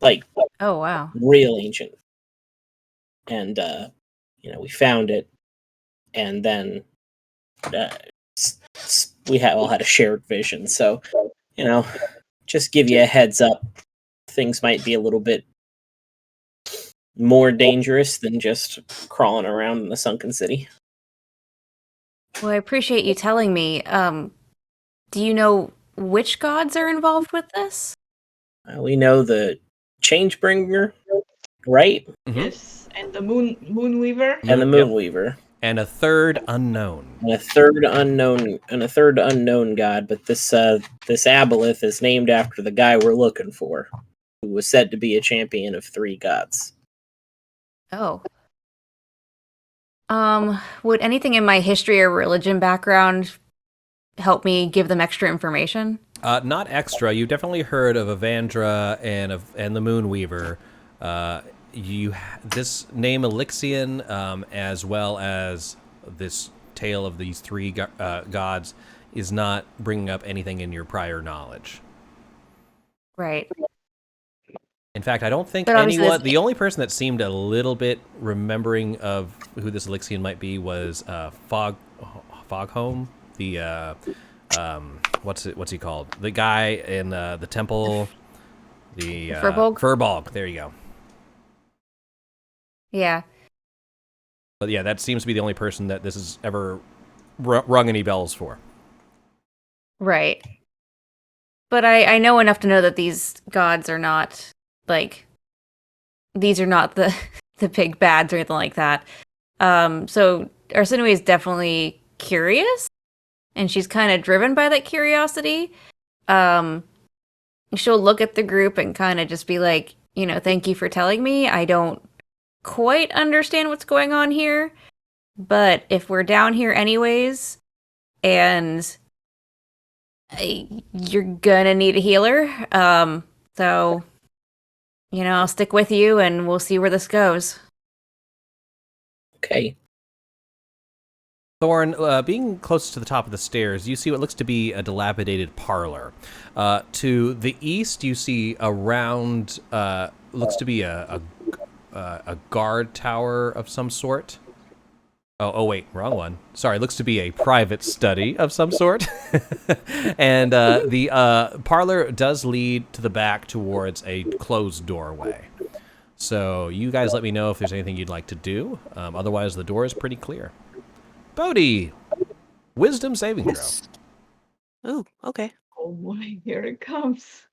like Oh wow. real ancient. And we found it, and then we all had a shared vision. So, just give you a heads up. Things might be a little bit more dangerous than just crawling around in the sunken city. Well, I appreciate you telling me. Do you know which gods are involved with this? We know the Changebringer, right? Mm-hmm. Yes, and the Moonweaver. And the Moonweaver. And a third unknown. And a third unknown god, but this aboleth is named after the guy we're looking for, who was said to be a champion of 3 gods. Oh. Would anything in my history or religion background help me give them extra information? Not extra. You've definitely heard of Evandra and the Moonweaver. This name Elixion, as well as this tale of these 3 gods, is not bringing up anything in your prior knowledge. Right. In fact, I don't think But obviously anyone. The only person that seemed a little bit remembering of who this Elixion might be was Foghome. The what's he called? The guy in the temple. The Furbolg? Furbolg. There you go. Yeah. But yeah, that seems to be the only person that this has ever rung any bells for. Right. But I know enough to know that these gods are not, these are not the big bads or anything like that. So Arsenue is definitely curious, and she's kind of driven by that curiosity. She'll look at the group and kind of just be like, thank you for telling me. I don't quite understand what's going on here, but if we're down here anyways, and you're gonna need a healer, so I'll stick with you and we'll see where this goes. Okay. Thorn, being close to the top of the stairs, you see what looks to be a dilapidated parlor. To the east, you see a round, looks to be a guard tower of some sort. Oh, wait, wrong one. Sorry, looks to be a private study of some sort. And the parlor does lead to the back towards a closed doorway. So you guys let me know if there's anything you'd like to do. Otherwise, the door is pretty clear. Bodhi, wisdom saving throw. Ooh, okay. Oh boy, here it comes.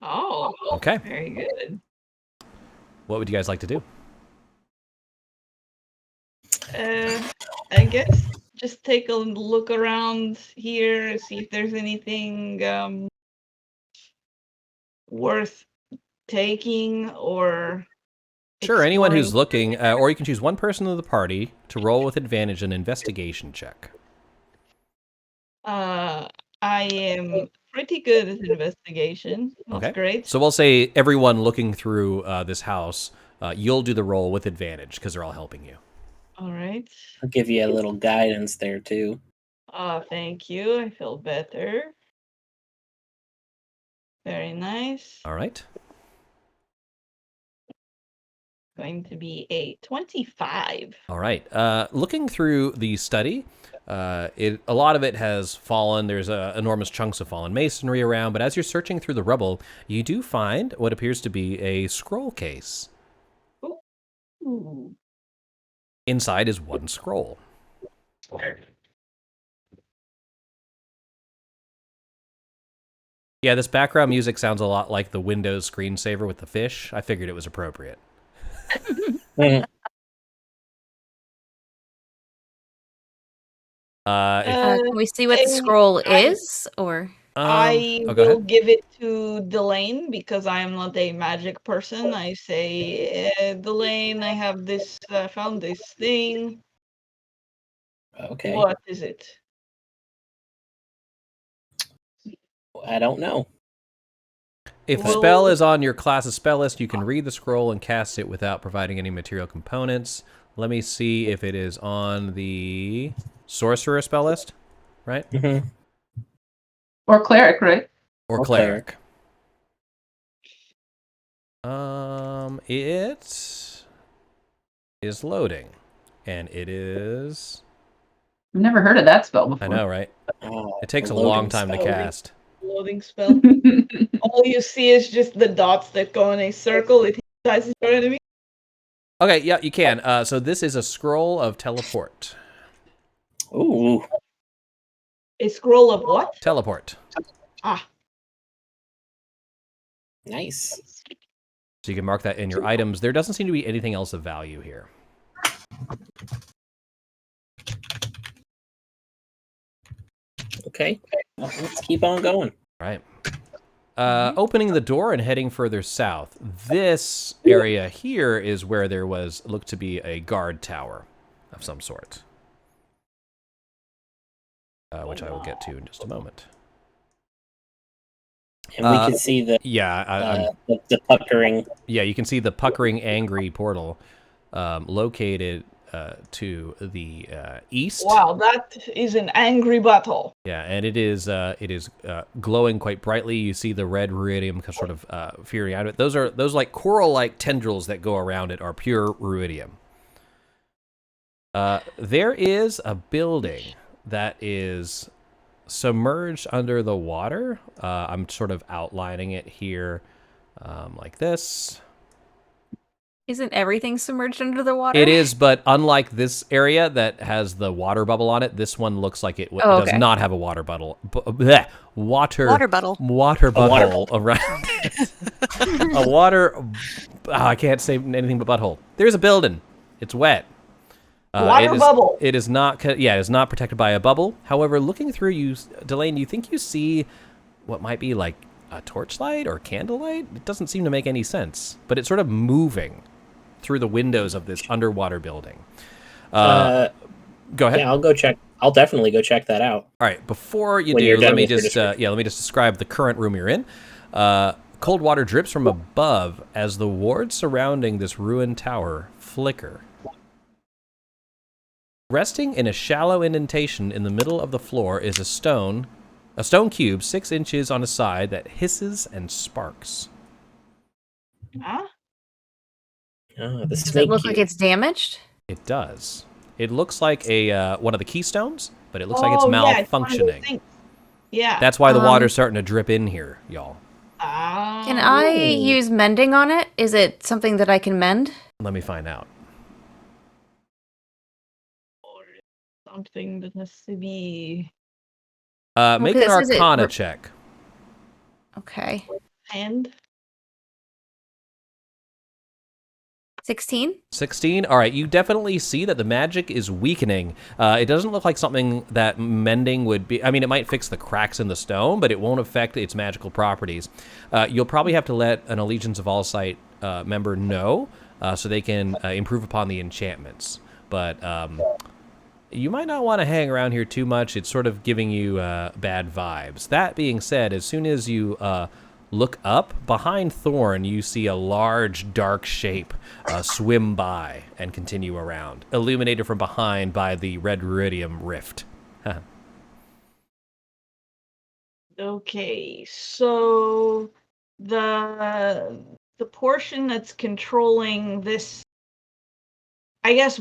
Oh, Okay. very good. What would you guys like to do? I guess just take a look around here, see if there's anything worth taking or. Sure, anyone who's exploring. looking, or you can choose one person of the party to roll with advantage an investigation check. I am pretty good at investigation. That's Okay. great. So we'll say everyone looking through this house, you'll do the roll with advantage because they're all helping you. All right. I'll give you a little guidance there too. Thank you. I feel better. Very nice. All right. Going to be a 25. All right. Looking through the study, a lot of it has fallen. There's enormous chunks of fallen masonry around. But as you're searching through the rubble, you do find what appears to be a scroll case. Ooh. Inside is one scroll. Yeah, this background music sounds a lot like the Windows screensaver with the fish. I figured it was appropriate. Mhm. Can we see what the scroll is, or? I Go will ahead. give it to Delane because I am not a magic person. I say, Delane, I have this, found this thing. Okay. What is it? I don't know. If the Well- spell is on your class's spell list, you can read the scroll and cast it without providing any material components. Let me see if it is on the sorcerer spell list, right? Mhm. Or cleric, right? Or Or cleric. It is loading, and it is. I've never heard of that spell before. I know, right? Oh, It takes the a long loading time to spell. cast. Loading spell. All you see is just the dots that go in a circle. It hypnotizes your enemy. Okay, yeah, you can. So this is a scroll of teleport. Ooh. A scroll of what? Teleport. Ah, Nice. So you can mark that in your items. There doesn't seem to be anything else of value here. Okay. Well, let's keep on going. Right. Opening the door and heading further south. This area here is where there looked to be a guard tower of some sort, which I will get to in just a moment. And we can see the Yeah, the puckering. yeah, you can see the puckering, angry portal located to the east. wow, that is an angry battle. Yeah, and it is glowing quite brightly. You see the red ruidium sort of fury out of it. Those like coral-like tendrils that go around it are pure ruidium. There is a building that is submerged under the water. I'm sort of outlining it here like this. Isn't everything submerged under the water? It is, but unlike this area that has the water bubble on it, this one looks like it Oh, does okay. not have a water bubble. Water bottle. bubble around it. A water. I can't say anything but butthole. There's a building. It's wet. Water bubble. It is not. Yeah, it is not protected by a bubble. However, looking through you, Delane, you think you see what might be like a torchlight or candlelight? It doesn't seem to make any sense, but it's sort of moving through the windows of this underwater building. Go ahead. Yeah, I'll go check. I'll definitely go check that out. All right. Before you When you're do, done let me with your just description. let me just describe the current room you're in. Cold water drips from above as the wards surrounding this ruined tower flicker. Resting in a shallow indentation in the middle of the floor is a stone cube 6 inches on a side that hisses and sparks. Huh? The Does snake it look cube. like it's damaged? It does. It looks like a one of the keystones, but it looks like it's Oh, yeah, it's one of those malfunctioning. things. Yeah. That's why the water's starting to drip in here, y'all. Can I Ooh. use mending on it? Is it something that I can mend? Let me find out. Something that has to be Make Okay, an this is it. Arcana check. Okay. hand. 16? 16. All right, you definitely see that the magic is weakening. It doesn't look like something that mending would be. I mean, it might fix the cracks in the stone, but it won't affect its magical properties. You'll probably have to let an Allegiance of Allsight member know so they can improve upon the enchantments. But you might not want to hang around here too much. It's sort of giving you bad vibes. That being said, as soon as you look up, behind Thorn, you see a large, dark shape swim by and continue around, illuminated from behind by the red ruidium rift. Okay, so the portion that's controlling this, I guess,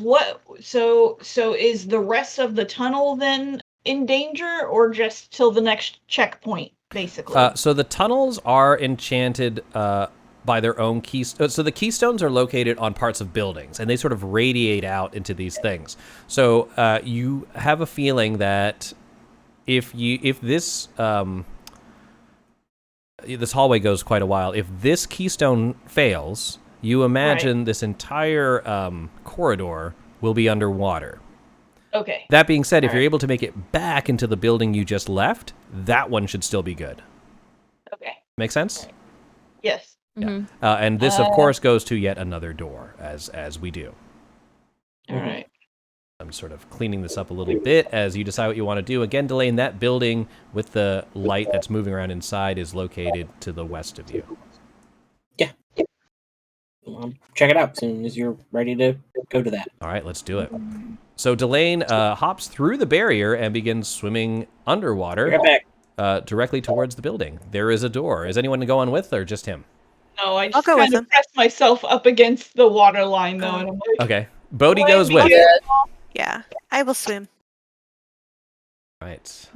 so is the rest of the tunnel then in danger, or just till the next checkpoint, basically? So the tunnels are enchanted by their own keystones. So the keystones are located on parts of buildings, and they sort of radiate out into these things. So you have a feeling that if this this hallway goes quite a while, if this keystone fails, you imagine this entire corridor will be underwater. Okay. That being said, if you're able to make it back into the building you just left, that one should still be good. Okay. Make sense? Yes. Yeah. And this, of course, goes to yet another door, as we do. All right. I'm sort of cleaning this up a little bit as you decide what you want to do. Again, Delane, that building with the light that's moving around inside is located to the west of you. Yeah. Check it out as soon as you're ready to go to that. All right, let's do it. So Delane hops through the barrier and begins swimming underwater directly towards the building. There is a door. Is anyone going with, or just him? No, I I'll just go with kind of him. pressed myself up against the water line, though, and I'm like, Okay. Bodhi "Why goes me?" with. Yeah, I will swim. All right.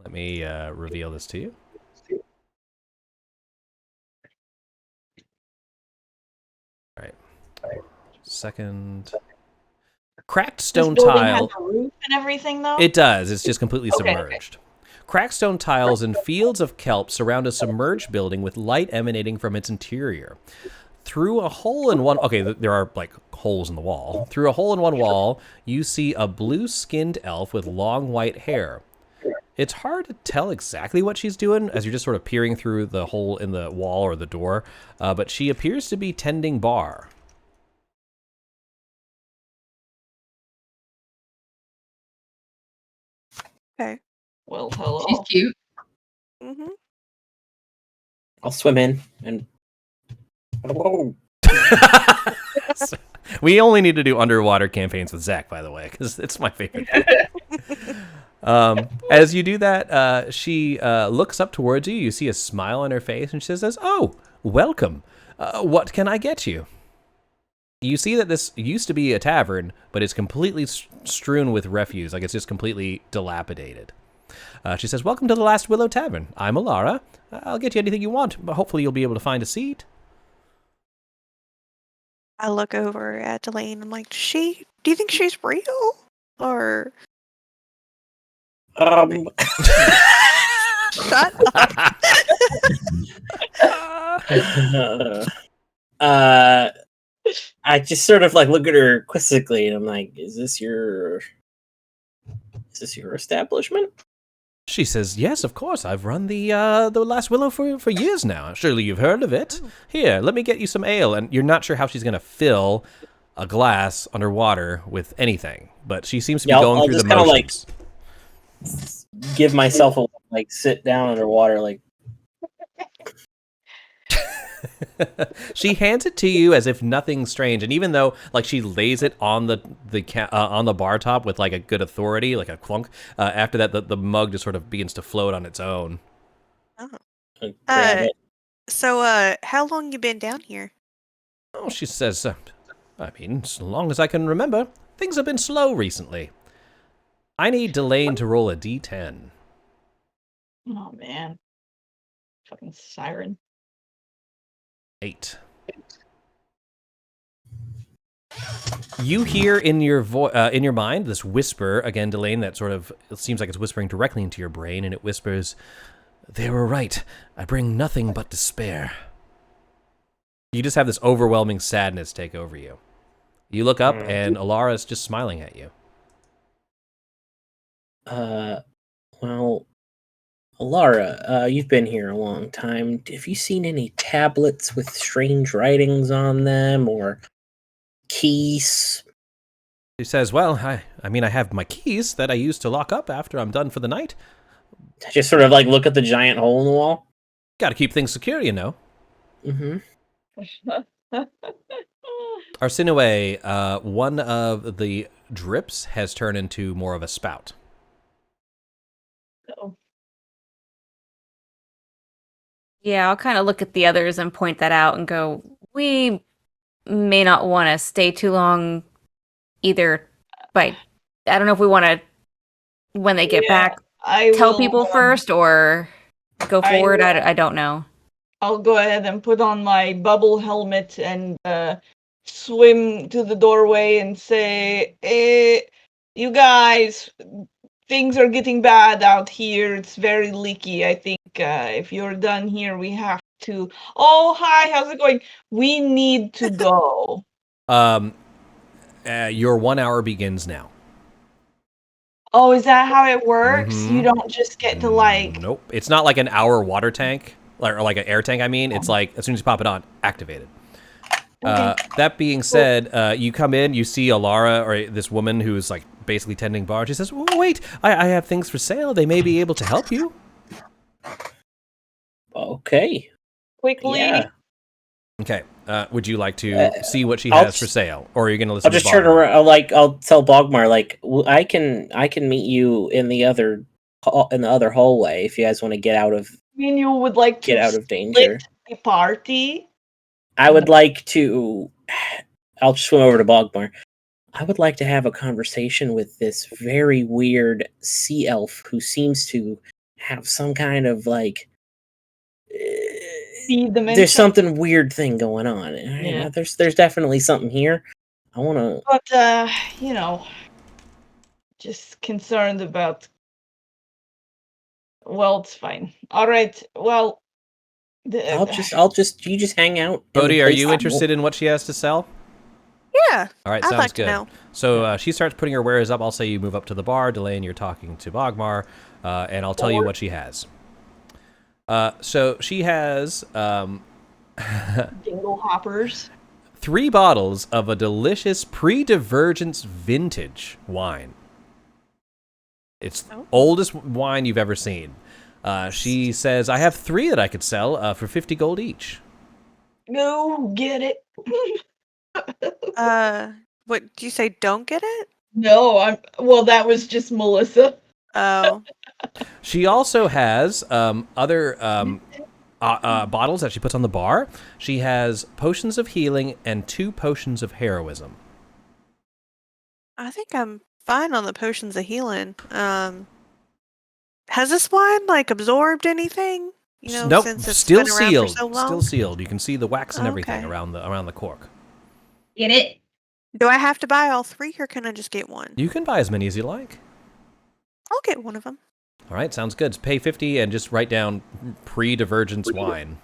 Let me reveal this to you. All right. Second. Cracked stone This building tile. has a roof and everything, though? It does. It's just completely Okay. submerged. Cracked stone tiles and fields of kelp surround a submerged building with light emanating from its interior. Through a hole in one... Okay, there are, like, holes in the wall. Through a hole in one wall, you see a blue-skinned elf with long white hair. It's hard to tell exactly what she's doing as you're just sort of peering through the hole in the wall or the door, but she appears to be tending bar. Okay. Well, hello. She's cute. Mm-hmm. I'll swim in and... Whoa. We only need to do underwater campaigns with Zach, by the way, because it's my favorite thing. As you do that, she looks up towards you. You see a smile on her face, and she says, "Oh, welcome. What can I get you?" You see that this used to be a tavern, but it's completely strewn with refuse. Like, it's just completely dilapidated. She says, "Welcome to the Last Willow Tavern. I'm Alara. I'll get you anything you want, but hopefully you'll be able to find a seat." I look over at Delane. I'm like, do you think she's real? Or shut up. I just sort of like look at her quizzically, and I'm like, "Is this your establishment?" She says, "Yes, of course. I've run the Last Willow for years now. Surely you've heard of it. Here, let me get you some ale." And you're not sure how she's going to fill a glass underwater with anything, but she seems to be going through the motions. Like, give myself a like sit down underwater, like. She hands it to you as if nothing strange, and even though like she lays it on the bar top with like a good authority, like a clunk, after that the mug just sort of begins to float on its own. Grab it. So, how long you been down here? Oh, she says, I mean, as long as I can remember, things have been slow recently. I need Delane to roll a d10. Oh, man. Fucking siren. 8. You hear in your mind this whisper again, Delane. That sort of it seems like it's whispering directly into your brain, and it whispers, "They were right. I bring nothing but despair." You just have this overwhelming sadness take over you. You look up, and Alara is just smiling at you. Well, Alara, you've been here a long time. Have you seen any tablets with strange writings on them, or keys She says, well, I mean, I have my keys that I use to lock up after I'm done for the night. I just sort of like look at the giant hole in the wall. Got to keep things secure, you know. Mm-hmm. Arsinoe, one of the drips has turned into more of a spout. Oh. Yeah, I'll kind of look at the others and point that out and go, we may not want to stay too long either. But I don't know if we want to, when they get back, tell people first or go forward. I don't know. I'll go ahead and put on my bubble helmet and swim to the doorway and say, you guys, things are getting bad out here. It's very leaky. I think if you're done here, we have to... Oh, hi, how's it going? We need to go. Your 1 hour begins now. Oh, is that how it works? Mhm. You don't just get to, like... Nope. It's not like an hour water tank, or like an air tank, I mean. It's like, as soon as you pop it on, activated. Okay. That being said, you come in, you see Alara, or this woman who's like basically tending bar. She says, wait, I have things for sale. They may be able to help you. Okay. Quickly. Yeah. Okay. Would you like to see what she I'll has for sale, or are you going to listen? I'll just to turn Bogmar? around. I'll tell Bogmar, like, I can meet you in the other hallway if you guys want to get out of I mean, you would like to get out of danger. split the party? I would like to. I'll swim over to Bogmar. I would like to have a conversation with this very weird sea elf who seems to have some kind of like. Dimension. There's something weird thing going on. Yeah. There's definitely something here. I want to. But you know, just concerned about. Well, it's fine. All right. Well, You just hang out. Bodhi, are you interested in what she has to sell? Yeah. All right, I'd sounds like good. to know. So she starts putting her wares up. I'll say you move up to the bar. Delane, you're talking to Bogmar, and I'll tell you what she has. So she has Dingle hoppers. 3 bottles of a delicious pre-divergence vintage wine. It's the oldest wine you've ever seen. She says, I have 3 that I could sell for 50 gold each. Go get it. What do you say? Don't get it? No, well, that was just Melissa. Oh. She also has other bottles that she puts on the bar. She has potions of healing and 2 potions of heroism. I think I'm fine on the potions of healing. Has this wine like absorbed anything? You know, Nope, since it's still been around sealed. for so long. Still sealed. You can see the wax and everything Okay. around the cork. Get it? Do I have to buy all 3, or can I just get one? You can buy as many as you like. I'll get one of them. All right, sounds good. Pay 50 and just write down pre-divergence wine.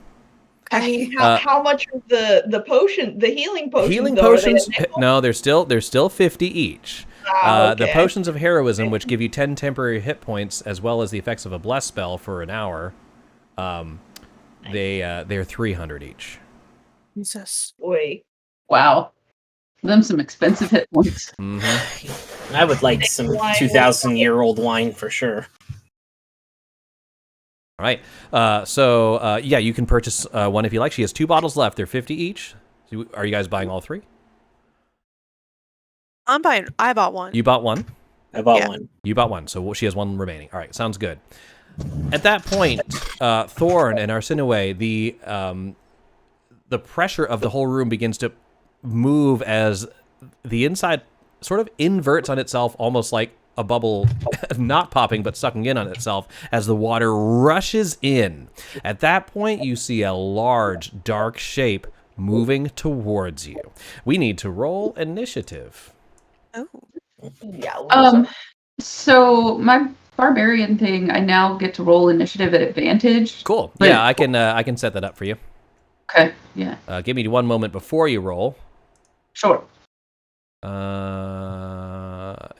I mean, how much of the potion, the healing potions? Healing though, potions? Are they a nickel? No, they're still 50 each. Okay. The potions of heroism, which give you 10 temporary hit points, as well as the effects of a bless spell for an hour, they're 300 each. Jesus. Wait. Wow. Them some expensive hit points. Mm-hmm. I would like some 2,000-year-old wine for sure. All right. So yeah, you can purchase one if you like. She has 2 bottles left. They're 50 each. So are you guys buying all 3? I'm buying. I bought one. You bought one. I bought Yeah. one. You bought one, so she has 1 remaining. All right, sounds good. At that point, Thorn and Arsinoe, the pressure of the whole room begins to move as the inside sort of inverts on itself, almost like a bubble not popping but sucking in on itself as the water rushes in. At that point, you see a large, dark shape moving towards you. We need to roll initiative. Oh. Yeah. So my barbarian thing, I now get to roll initiative at advantage. Cool. But- Yeah, I can set that up for you. Okay, yeah, Give me 1 moment before you roll. sure.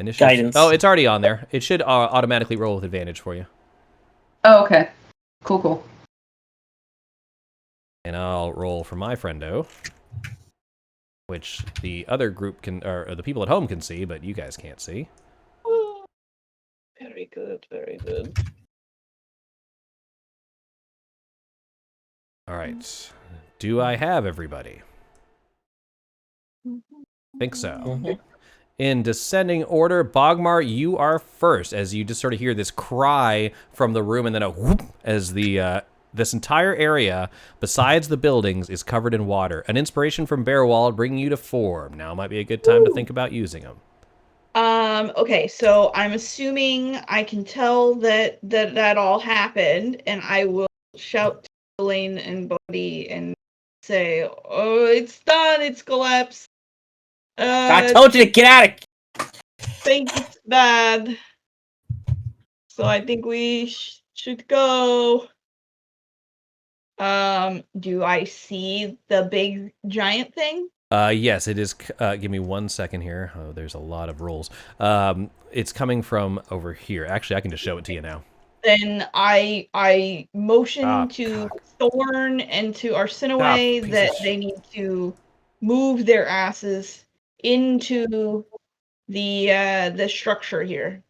Initiative. Guidance. Oh, it's already on there. It should automatically roll with advantage for you. Oh, okay. Cool. And I'll roll for my friendo. which the other group can, or the people at home can see, but you guys can't see. Oh, very good, very good. All right. Do I have everybody? Think so. Mhm. In descending order, Bogmar, you are first, as you just sort of hear this cry from the room, and then a whoop as the this entire area, besides the buildings, is covered in water. An inspiration from Bearwald bringing you to form. Now might be a good time to think about using them. Okay, so I'm assuming I can tell that all happened, and I will shout to Elaine and Bodhi and say, "Oh, it's done. It's collapsed. I told you to get out of. Think it's bad. So I think we should go." Do I see the big giant thing? Yes, it is. Give me 1 second here. Oh, there's a lot of rolls. It's coming from over here. Actually, I can just show it to you now. Then I motion Ah, to cock. Thorn and to Arsinoe piece that of they need to move their asses into the structure here.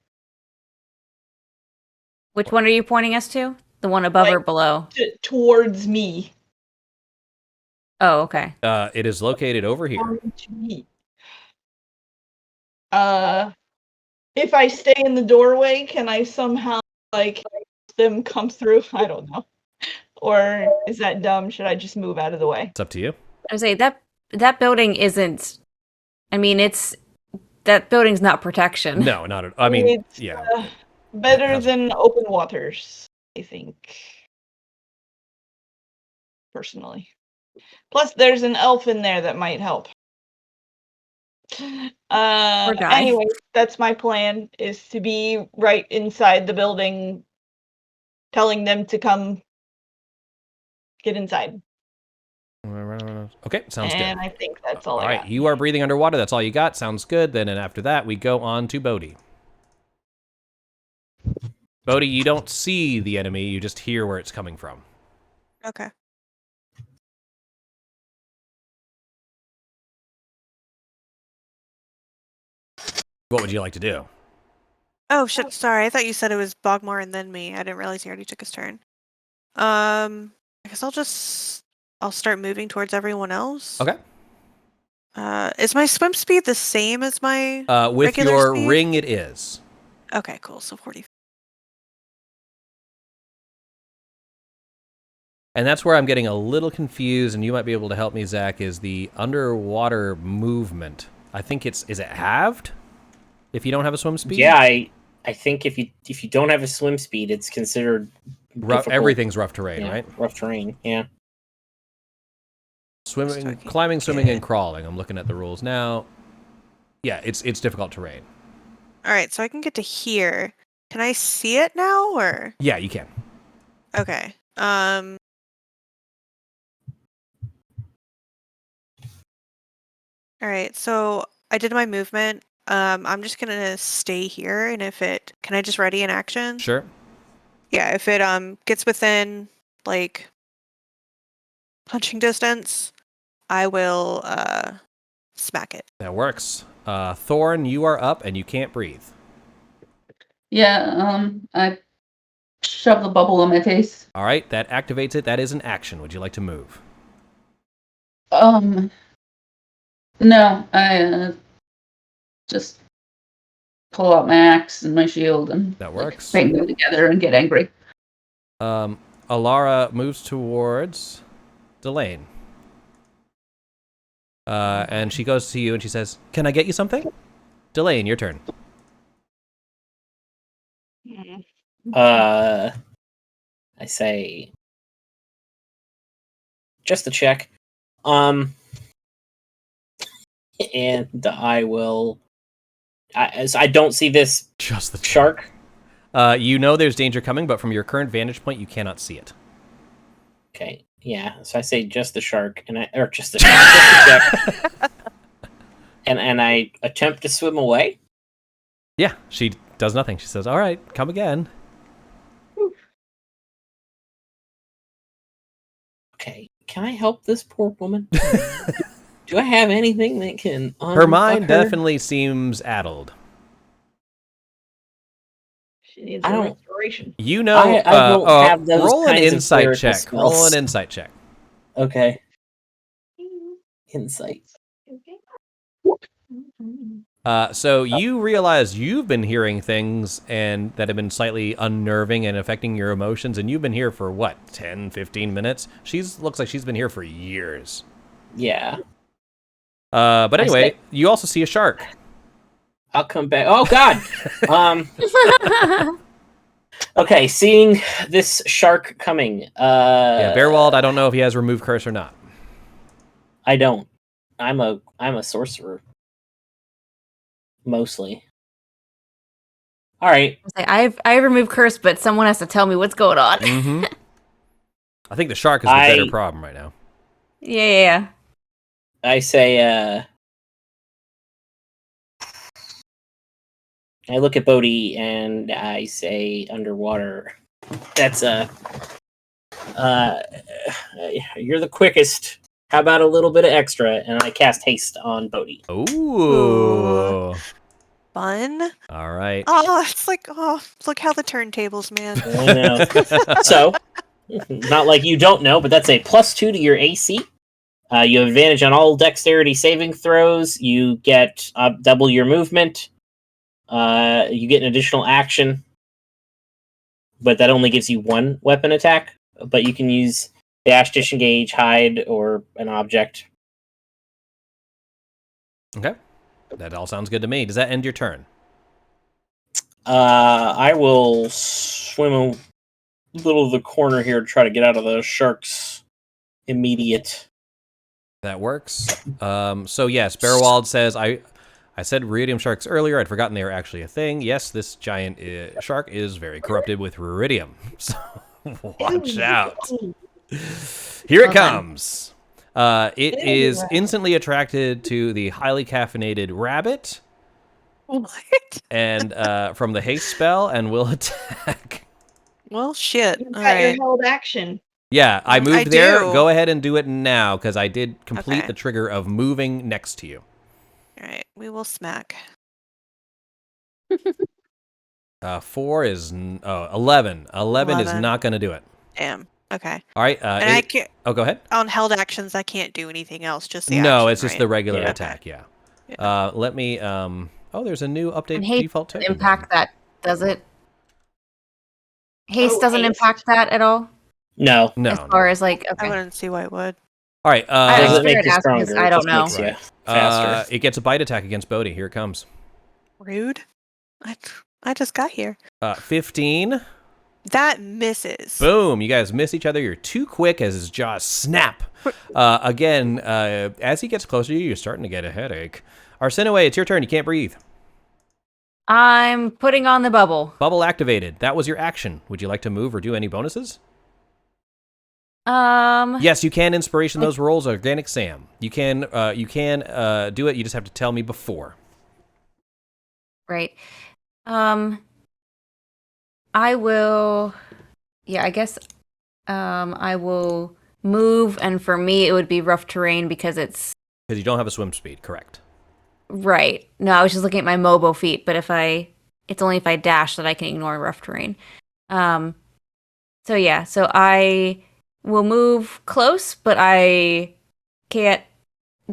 Which one are you pointing us to? The one above or Like- below? Towards me. Oh, okay. It is located over here. To me. If I stay in the doorway, can I somehow like them come through? I don't know. Or is that dumb? Should I just move out of the way? It's up to you. I would say that building isn't. I mean, that building's not protection. No, not at. I mean, It's, yeah. Better How's- than open waters, I think. Personally. Plus, there's an elf in there that might help. Poor guy. Anyway, that's my plan, is to be right inside the building, telling them to come get inside. Okay, sounds And good. I think that's all All I right, got. you are breathing underwater. That's all you got. Sounds good. Then, and after that, we go on to Bodhi. Bodhi, you don't see the enemy. You just hear where it's coming from. Okay. What would you like to do? Oh shit! Sorry, I thought you said it was Bogmar and then me. I didn't realize he already took his turn. I guess I'll start moving towards everyone else. Okay. Is my swim speed the same as my With regular your speed? ring, it is. Okay, cool. So 40. And that's where I'm getting a little confused, and you might be able to help me, Zach, is the underwater movement. I think is it halved if you don't have a swim speed? Yeah, I think if you don't have a swim speed, it's considered Rough, difficult. everything's rough terrain, Yeah, right? rough terrain. Yeah. Swimming, Okay. climbing, swimming, and crawling. I'm looking at the rules now. Yeah, it's difficult terrain. All right, so I can get to here. Can I see it now, or Yeah, you can. okay? All right, so I did my movement. I'm just gonna stay here, and can I just ready an action? Sure. Yeah, if it gets within like punching distance, I will smack it. That works. Thorn, you are up, and you can't breathe. Yeah, I shove the bubble in my face. All right, that activates it. That is an action. Would you like to move? No, I just pull out my axe and my shield and That works. bang them together and get angry. Alara moves towards Delane. And she goes to you and she says, "Can I get you something?" Delane, your turn. I say just a check. And I will. As I don't see this Just the shark. You know there's danger coming, but from your current vantage point, you cannot see it. Okay, yeah. So I say just the shark, or just the shark, just the check, and I attempt to swim away. Yeah, she does nothing. She says, "All right, come again." Okay, can I help this poor woman? Do I have anything that can Her mind unfuck her? definitely seems addled. She needs I a don't- restoration. You know, I don't have those roll an kinds of insight clerical check. Roll spells. an insight check. Okay. Insight. So you realize you've been hearing things and that have been slightly unnerving and affecting your emotions, and you've been here for what, 10, 15 minutes? Looks like she's been here for years. Yeah. But anyway, you also see a shark. I'll come back. Oh God. Okay, seeing this shark coming. Yeah, Bearwald, I don't know if he has remove curse or not. I don't. I'm a sorcerer. Mostly. All right. I removed curse, but someone has to tell me what's going on. Mm-hmm. I think the shark is the better problem right now. Yeah. I say, I look at Bodhi and I say underwater. That's you're the quickest. How about a little bit of extra? And I cast haste on Bodhi. Ooh. Fun. All right. Oh, it's like, oh, look how the turntables, man. I know. So, not like you don't know, but that's a +2 to your AC. You have advantage on all dexterity saving throws. You get double your movement. You get an additional action, but that only gives you one weapon attack. But you can use dash, disengage, hide, or an object. Okay. That all sounds good to me. Does that end your turn? I will swim a little to the corner here to try to get out of the shark's immediate. That works. So yes, Bearwald says, I said Ruidium sharks earlier. I'd forgotten they were actually a thing. Yes, this giant shark is very corrupted with Ruidium. So watch out. Here it comes. It is instantly attracted to the highly caffeinated rabbit. What? And from the haste spell, and will attack. Well, shit. You've All got your right. held action. Yeah, I moved I there. do. Go ahead and do it now, because I did complete Okay. the trigger of moving next to you. All right. We will smack. 4 is 11. 11 is 11. not going to do it. Damn. Okay. All right. And I can't. Oh, go ahead. On held actions, I can't do anything else. Just the No, action, it's just right? the regular Yeah. attack. Yeah. Yeah. Let me. Oh, there's a new update And haste default doesn't token. impact that, does it? Haste doesn't haste. impact that at all? No. No. As far as like, I okay. wouldn't see why it would. All right. I Does just it make figured you I'd ask because stronger? I It don't just know. makes you faster. It gets a bite attack against Bodhi. Here it comes. Rude. I just got here. 15. That misses. Boom! You guys miss each other. You're too quick as his jaws snap. Again, as he gets closer to you, you're starting to get a headache. Arsinoe, it's your turn. You can't breathe. I'm putting on the bubble. Bubble activated. That was your action. Would you like to move or do any bonuses? Yes, you can inspiration those rolls. Organic Sam. You can do it. You just have to tell me before. Right. I will. Yeah, I guess. I will move, and for me, it would be rough terrain because it's Because you don't have a swim speed, correct? right. No, I was just looking at my Mobo feat, but it's only if I dash that I can ignore rough terrain. So yeah, so I will move close, but I can't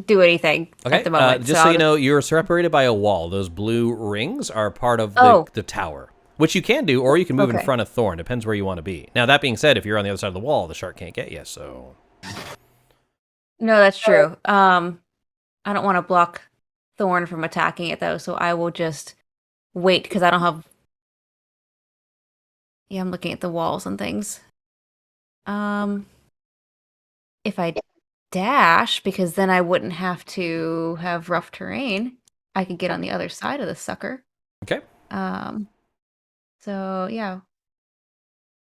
do anything Okay. at the moment. Just so you know, you're separated by a wall. Those blue rings are part of the tower, which you can do, or you can move in Okay. front of Thorn. Depends where you want to be. Now, that being said, if you're on the other side of the wall, the shark can't get you. So. No, that's true. I don't want to block Thorn from attacking it though, so I will just wait because I don't have. Yeah, I'm looking at the walls and things. If I dash, because then I wouldn't have to have rough terrain, I could get on the other side of the sucker. Okay. So yeah.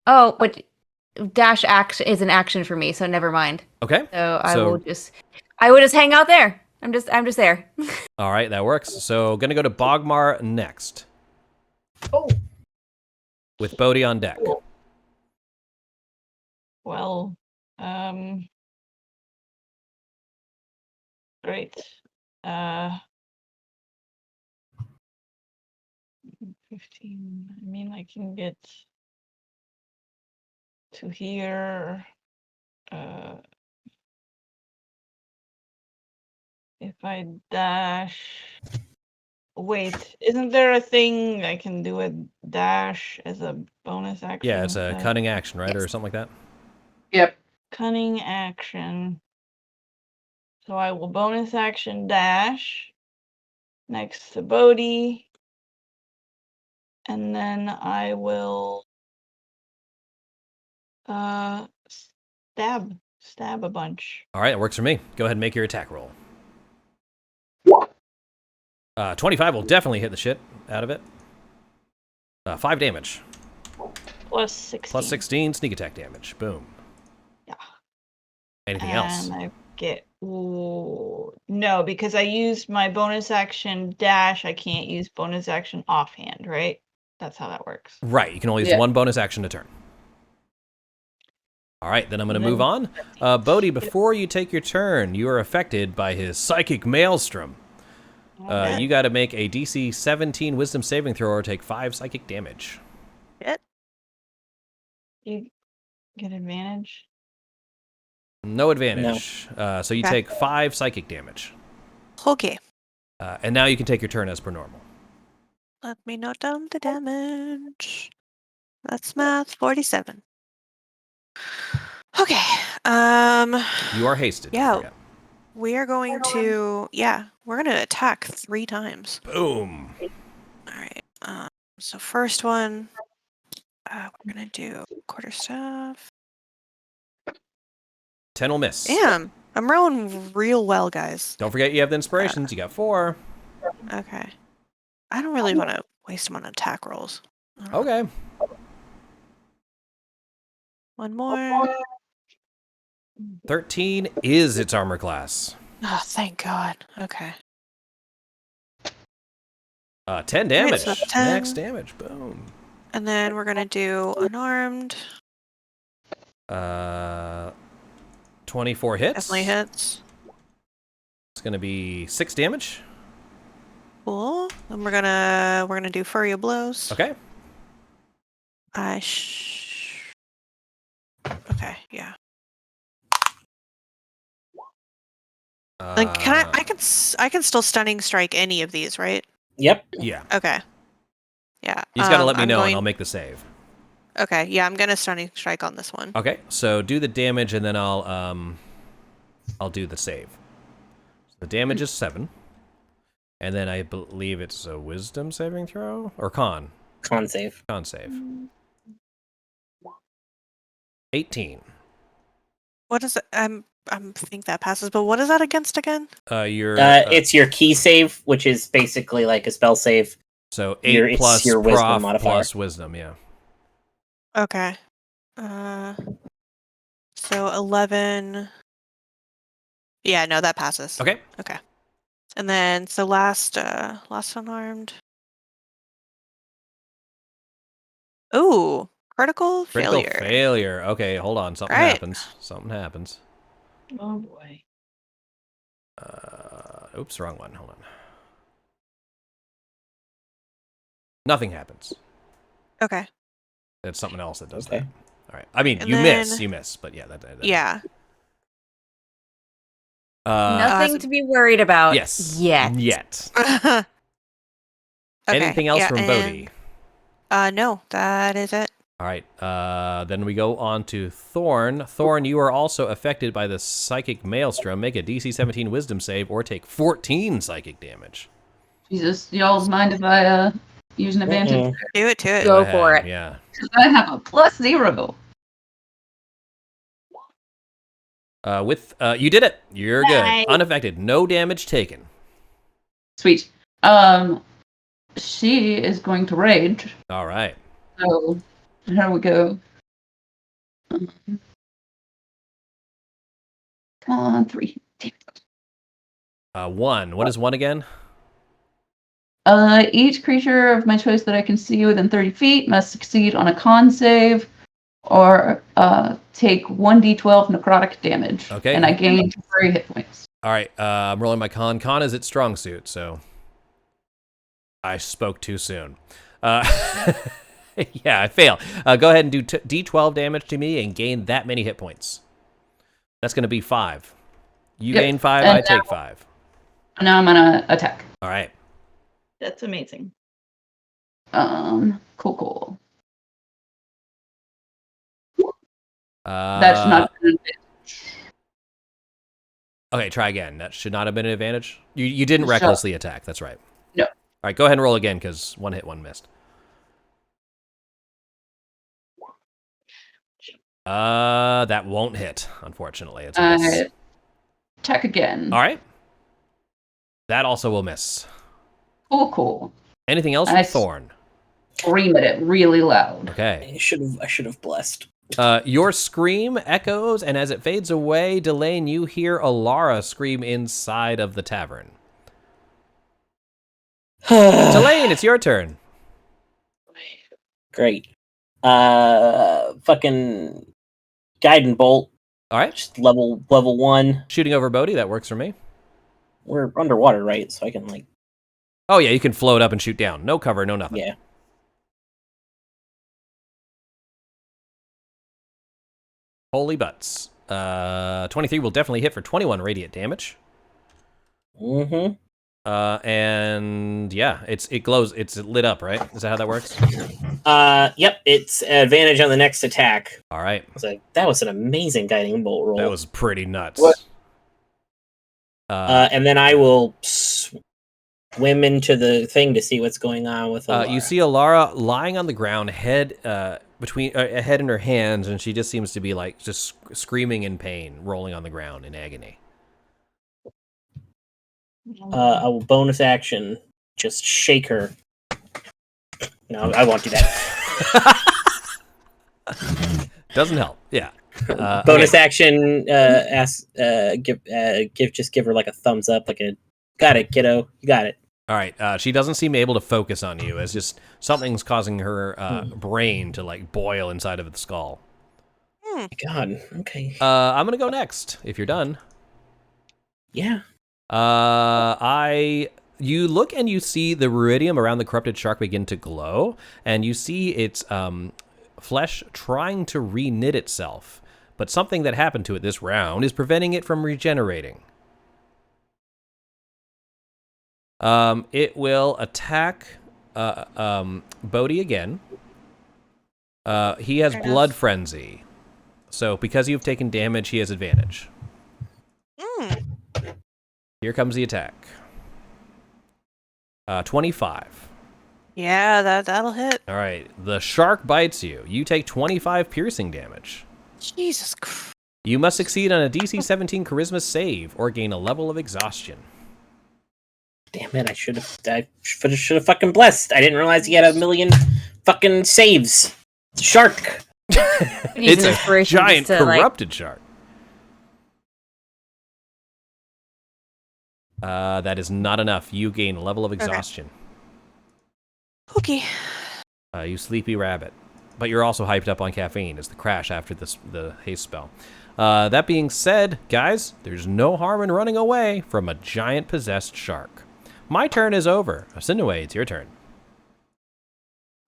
Oh, but dash action is an action for me, so never mind. Okay. So I will just hang out there. I'm just there. All right, that works. So, gonna go to Bogmar next. Oh, With Bodhi on deck. well, do Great. 15. I mean, I can get to here. If I dash. Wait, isn't there a thing I can do a dash as a bonus action? Yeah, it's a cunning action, right, or something like that. Yep. Cunning action. So I will bonus action dash next to Bodhi. And then I will stab a bunch. All right, it works for me. Go ahead and make your attack roll. 25 will definitely hit the shit out of it. 5 damage. Plus 16. Plus 16 sneak attack damage. Boom. Yeah. Anything and else? I get no, because I used my bonus action dash. I can't use bonus action offhand, right? That's how that works. Right, you can only use one bonus action a turn. All right, then I'm going to move on. Bodhi, before you take your turn, you are affected by his psychic maelstrom. You got to make a DC 17 Wisdom saving throw or take 5 psychic damage. Shit. You get advantage? No advantage. So you take 5 psychic damage. Okay. And now you can take your turn as per normal. Let me note down the damage. That's math. 47. Okay. You are hasted. Yeah. We are going to, we're going to attack 3 times. Boom. All right. So first one, we're going to do quarterstaff. 10 will miss. Damn. I'm rolling real well, guys. Don't forget you have the inspirations. You got 4. Okay. I don't really want to waste them on attack rolls. Okay. One more. 13 is its armor class. Oh, thank God. Okay. 10 damage. Right, so 10. Max damage. Boom. And then we're going to do unarmed. 24 hits. Definitely hits. It's going to be 6 damage. Cool. Then we're gonna do Flurry of Blows. Okay. Okay, yeah. Like, I can still stunning strike any of these, right? Yep. Yeah. Okay. Yeah. You just got to let me know and I'll make the save. Okay, yeah, I'm gonna stunning strike on this one. Okay, so do the damage and then I'll do the save. So the damage is 7. And then I believe it's a wisdom saving throw? Or con? Con save. Con save. 18. What is it? I think that passes, but what is that against again? It's your key save, which is basically like a spell save. So 8 plus your wisdom prof plus wisdom, yeah. Okay. So 11. Yeah, no, that passes. Okay. Okay. And then, so last unarmed. Ooh, critical failure. Critical failure. Okay, hold on. Something happens. Something happens. Oh boy. Oops, wrong one. Hold on. Nothing happens. Okay. It's something else that does that. All right. I mean, And you then- miss, but yeah, that Yeah. Nothing to be worried about. Yes. Yet. Okay, Anything else yeah, from Bodhi? No, that is it. All right. Then we go on to Thorn. Thorn, you are also affected by the psychic maelstrom. Make a DC 17 Wisdom save or take 14 psychic damage. Jesus, y'all mind if I use an advantage? Do it to it. Go for it. Yeah. Because I have a +0. You did it. You're Nice. good. Unaffected. No damage taken. Sweet. She is going to rage. All right. So here we go. Come on, 3. Damn it. 1. What is 1 again? Each creature of my choice that I can see within 30 feet must succeed on a con save or take 1d12 necrotic damage. Okay. And I gain 3 hit points. All right, I'm rolling my con. Con is its strong suit, so I spoke too soon. Yeah, I fail. Go ahead and do D12 damage to me and gain that many hit points. That's going to be 5. You gain 5, And I take 5. Now I'm gonna attack. All right. That's amazing. Cool. Uh, That's not Okay, try again. That should not have been an advantage. You didn't Sure. recklessly attack. That's right. No. All right, go ahead and roll again because one hit, one missed. That won't hit, unfortunately. It's a miss. Attack again. All right. That also will miss. Cool. Anything else from Thorn? Scream at it really loud. Okay. I should have blessed. Your scream echoes, and as it fades away, Delane, you hear Alara scream inside of the tavern. Delane, it's your turn. Great. Fucking guiding bolt. All right. Just level 1. Shooting over Bodhi, that works for me. We're underwater, right? So I can like. Oh, yeah, you can float up and shoot down. No cover, no nothing. Yeah. Holy butts. 23 will definitely hit for 21 radiant damage. Mm-hmm. And yeah, it glows. It's lit up, right? Is that how that works? Yep. It's advantage on the next attack. All right. I was like, that was an amazing guiding bolt roll. That was pretty nuts. What? And then I will swim into the thing to see what's going on with Alara. You see Alara lying on the ground, head head in her hands, and she just seems to be like just screaming in pain, rolling on the ground in agony. I will bonus action, just shake her. No, I won't do that. Doesn't help. Yeah. Bonus action, give her like a thumbs up, like a got it, kiddo, you got it. All right. She doesn't seem able to focus on you. It's just something's causing her brain to like boil inside of the skull. God. Okay. I'm gonna go next. If you're done. Yeah. You look and you see the ruidium around the corrupted shark begin to glow, and you see its flesh trying to reknit itself. But something that happened to it this round is preventing it from regenerating. It will attack Bodhi again. He has blood frenzy. So because you've taken damage, he has advantage. Here comes the attack. 25. Yeah, that'll hit. All right. The shark bites you. You take 25 piercing damage. Jesus Christ. You must succeed on a DC 17 charisma save or gain a level of exhaustion. Damn it! I should have fucking blessed. I didn't realize he had a million fucking saves. It's a shark. It's a giant corrupted shark. That is not enough. You gain a level of exhaustion. Okay. You sleepy rabbit. But you're also hyped up on caffeine as the crash after the haste spell. That being said, guys, there's no harm in running away from a giant possessed shark. My turn is over. Sinue, it's your turn.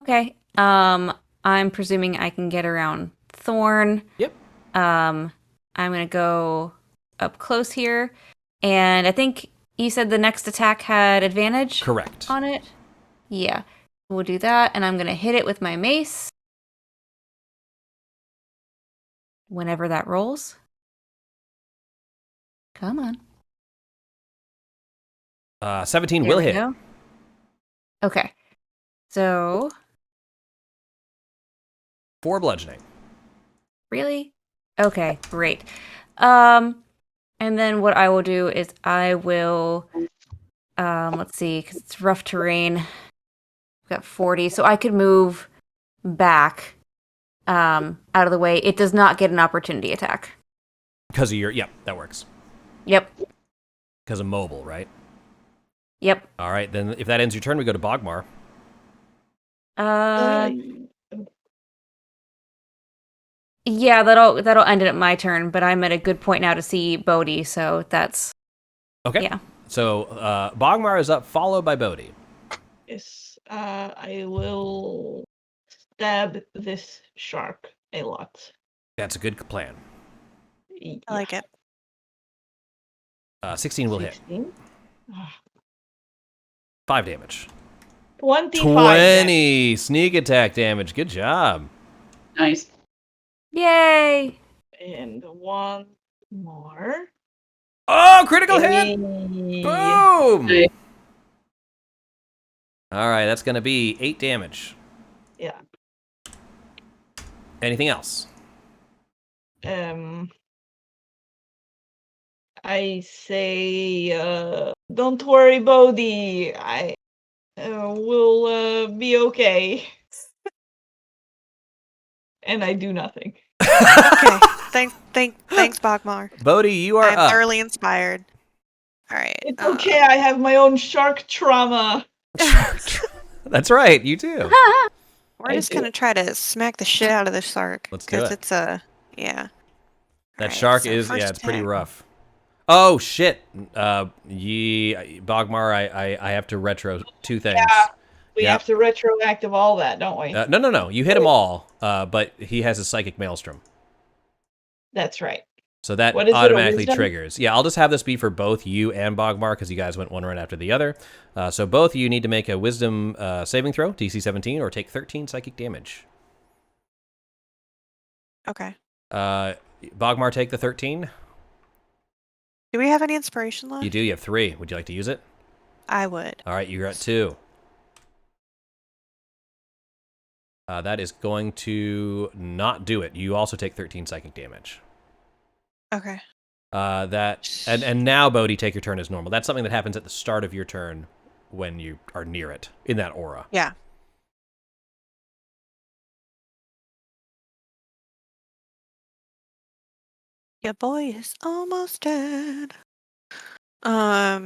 Okay. I'm presuming I can get around Thorn. Yep. I'm gonna go up close here, and I think you said the next attack had advantage. Correct. On it. Yeah. We'll do that, and I'm gonna hit it with my mace. Whenever that rolls. Come on. 17 There will we hit. go. Okay. So 4 bludgeoning. really? Okay, great. And then what I will do is I will let's see, because it's rough terrain. I've got 40, so I could move back out of the way. It does not get an opportunity attack. Because of yep, that works. Yep. Because of mobile, right? Yep. All right, then if that ends your turn, we go to Bogmar. Yeah, that'll end it at my turn, but I'm at a good point now to see Bodhi, so that's Okay. Yeah. So Bogmar is up, followed by Bodhi. Yes, I will stab this shark a lot. That's a good plan. Yeah. I like it. 16 will hit. 16. Ah, 5 damage. 25 damage. 20 sneak attack damage. Good job. Nice. Yay! And one more. Oh, critical hit! Hey. Boom! Nice. All right, that's going to be 8 damage. Yeah. Anything else? I say, don't worry, Bodhi. I will be okay. And I do nothing. Okay. Thanks, Bogmar. Bodhi, you are I'm up. thoroughly inspired. All right. It's okay. I have my own shark trauma. That's right, you do. We're I just do. gonna try to smack the shit out of this shark. Let's do it. Because it's a yeah. That Alright, shark so is, first it's pretty attack. rough. Oh, shit. Bogmar, I have to retro 2 things. Yeah. We Yep. have to retroactive all that, don't we? No. You hit them all, but he has a Psychic Maelstrom. That's right. So that What is it, a automatically wisdom? triggers. Yeah, I'll just have this be for both you and Bogmar because you guys went one right after the other. So both of you need to make a Wisdom saving throw, DC 17, or take 13 psychic damage. Okay. Bogmar, take the 13. Do we have any inspiration left? You do. You have 3. Would you like to use it? I would. All right, you're at 2. That is going to not do it. You also take 13 psychic damage. Okay. And now, Bodhi, take your turn as normal. That's something that happens at the start of your turn when you are near it in that aura. Yeah. Your boy is almost dead. Yeah.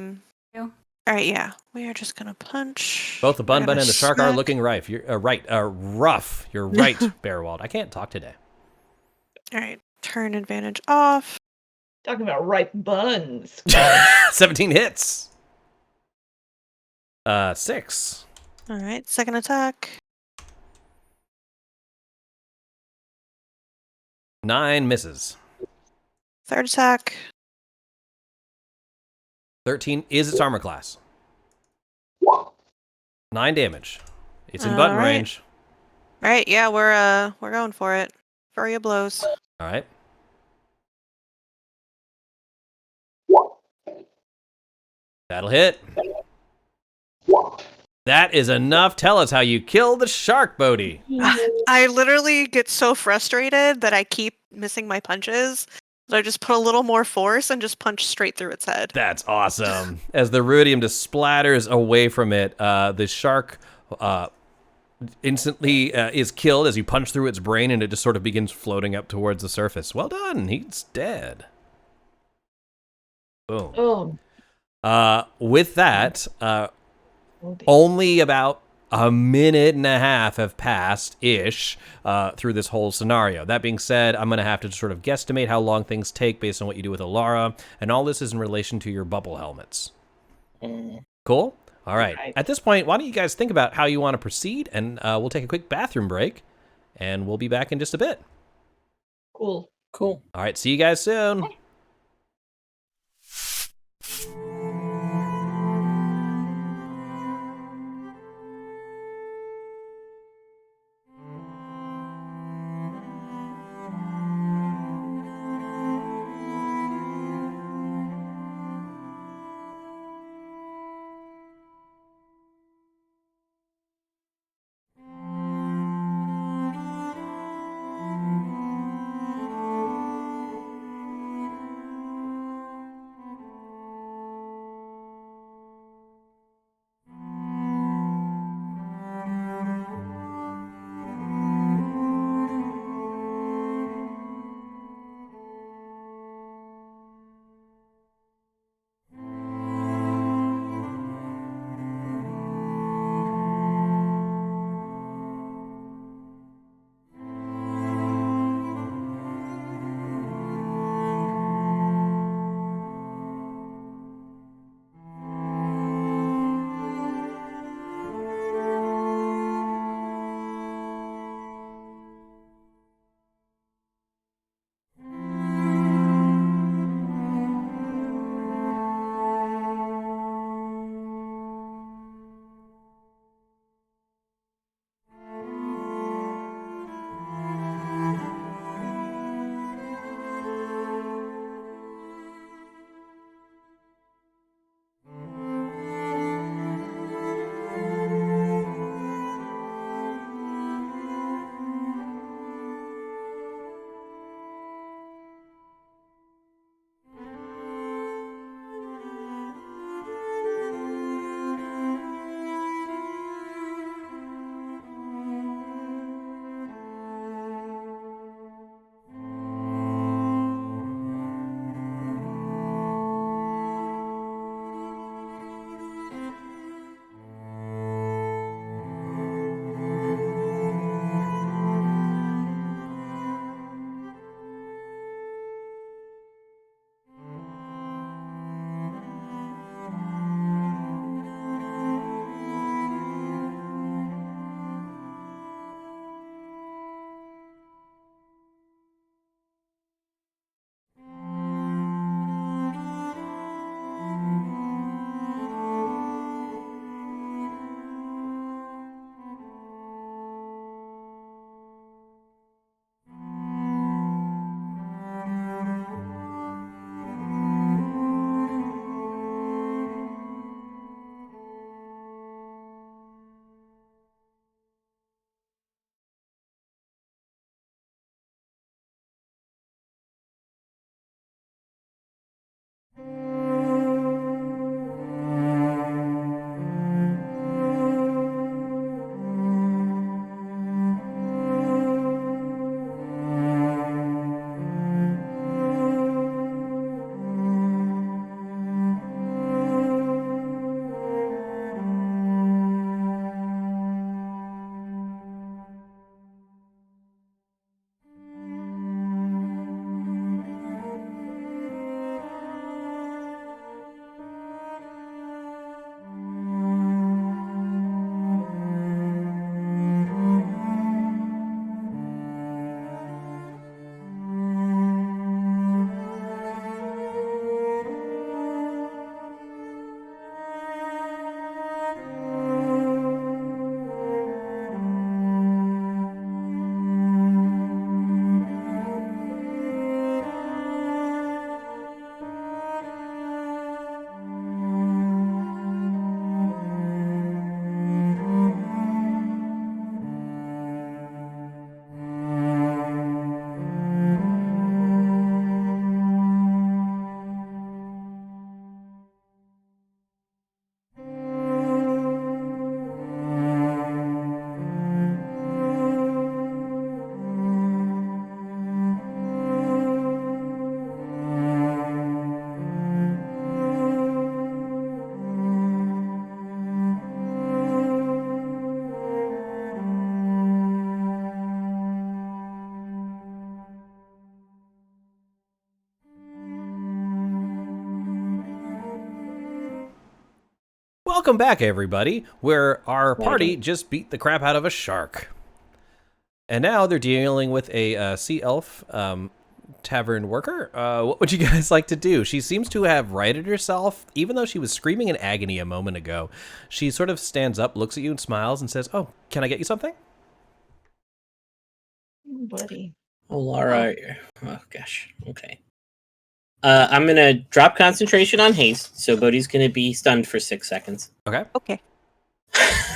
All right. Yeah. We are just gonna punch. Both the We're Bun gonna and the Shark are smack. looking rife. You're rough. You're right, Bearwald. I can't talk today. All right. Turn advantage off. Talking about ripe buns. 17 hits. 6. All right. Second attack. 9 misses. Third attack. 13 is its armor class. 9 damage. It's in All button right. range. All right. Yeah. We're going for it. Flurry of blows. All right. That'll hit. That is enough. Tell us how you killed the shark, Bodhi. I literally get so frustrated that I keep missing my punches. So I just put a little more force and just punch straight through its head. That's awesome. As the ruidium just splatters away from it, the shark instantly is killed as you punch through its brain, and it just sort of begins floating up towards the surface. Well done. He's dead. Boom. Oh, With that, Bodhi. only about a minute and a half have passed-ish through this whole scenario. That being said, I'm going to have to sort of guesstimate how long things take based on what you do with Alara, and all this is in relation to your bubble helmets. Cool? All right. Right. At this point, why don't you guys think about how you want to proceed, and we'll take a quick bathroom break, and we'll be back in just a bit. Cool. Cool. All right, see you guys soon. welcome back, everybody, where our party Welcome. just beat the crap out of a shark. And now they're dealing with a sea elf tavern worker. What would you guys like to do? She seems to have righted herself, even though she was screaming in agony a moment ago. She sort of stands up, looks at you, and smiles, and says, "Oh, can I get you something?" Buddy. Oh, Laura. Oh, gosh. Okay. I'm going to drop concentration on haste, so Bodhi's going to be stunned for 6 seconds. Okay. Okay.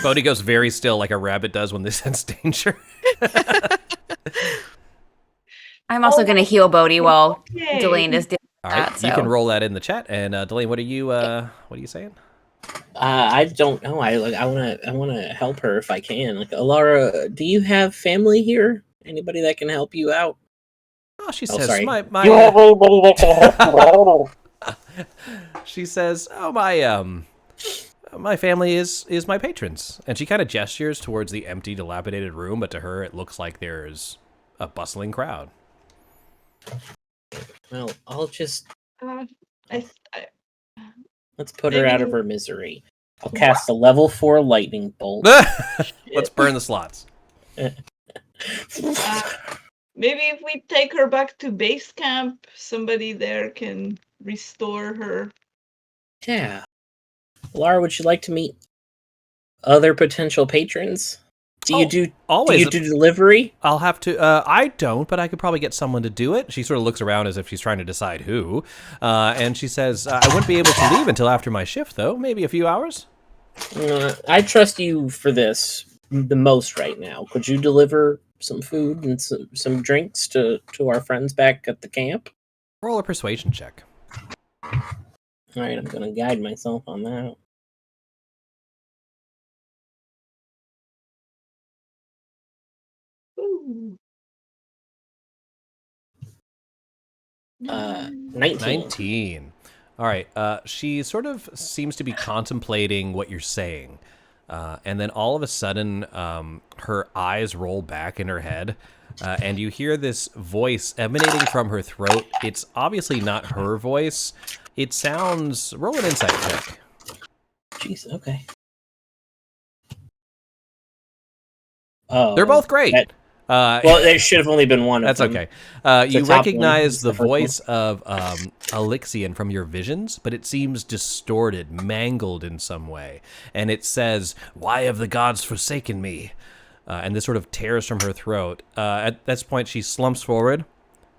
Bodhi goes very still like a rabbit does when they sense danger. I'm also going to heal Bodhi while Okay. Delane is dealing All with right, that. you So. can roll that in the chat. And Delane, what are you saying? I don't know. I want to help her if I can. Like, Alara, do you have family here? Anybody that can help you out? Oh, she Oh, says, sorry. my You have anybody that can help you out? she says, "Oh, my family is my patrons." And she kind of gestures towards the empty, dilapidated room, but to her, it looks like there's a bustling crowd. Well, I'll just I let's put her out of Maybe- her misery. I'll cast a level 4 lightning bolt. Let's burn the slots. maybe if we take her back to base camp, somebody there can restore her. Yeah. Laura, would you like to meet other potential patrons? Do you do Always. delivery? I'll have to. I don't, but I could probably get someone to do it. She sort of looks around as if she's trying to decide who, and she says, "I wouldn't be able to leave until after my shift, though. Maybe a few hours." I trust you for this the most right now. Could you deliver some food and some drinks to our friends back at the camp? Roll a persuasion check. All right, I'm going to guide myself on that. Ooh. 19. 19. All right. She sort of seems to be contemplating what you're saying. And then all of a sudden, her eyes roll back in her head. And you hear this voice emanating from her throat. It's obviously not her voice. It sounds... Roll an insight check. Jeez, okay. Oh, They're both great. Well, there should have only been one of That's them. okay. The You top recognize one. the voice of Elixian from your visions, but it seems distorted, mangled in some way. And it says, "Why have the gods forsaken me?" And this sort of tears from her throat. At this point, she slumps forward,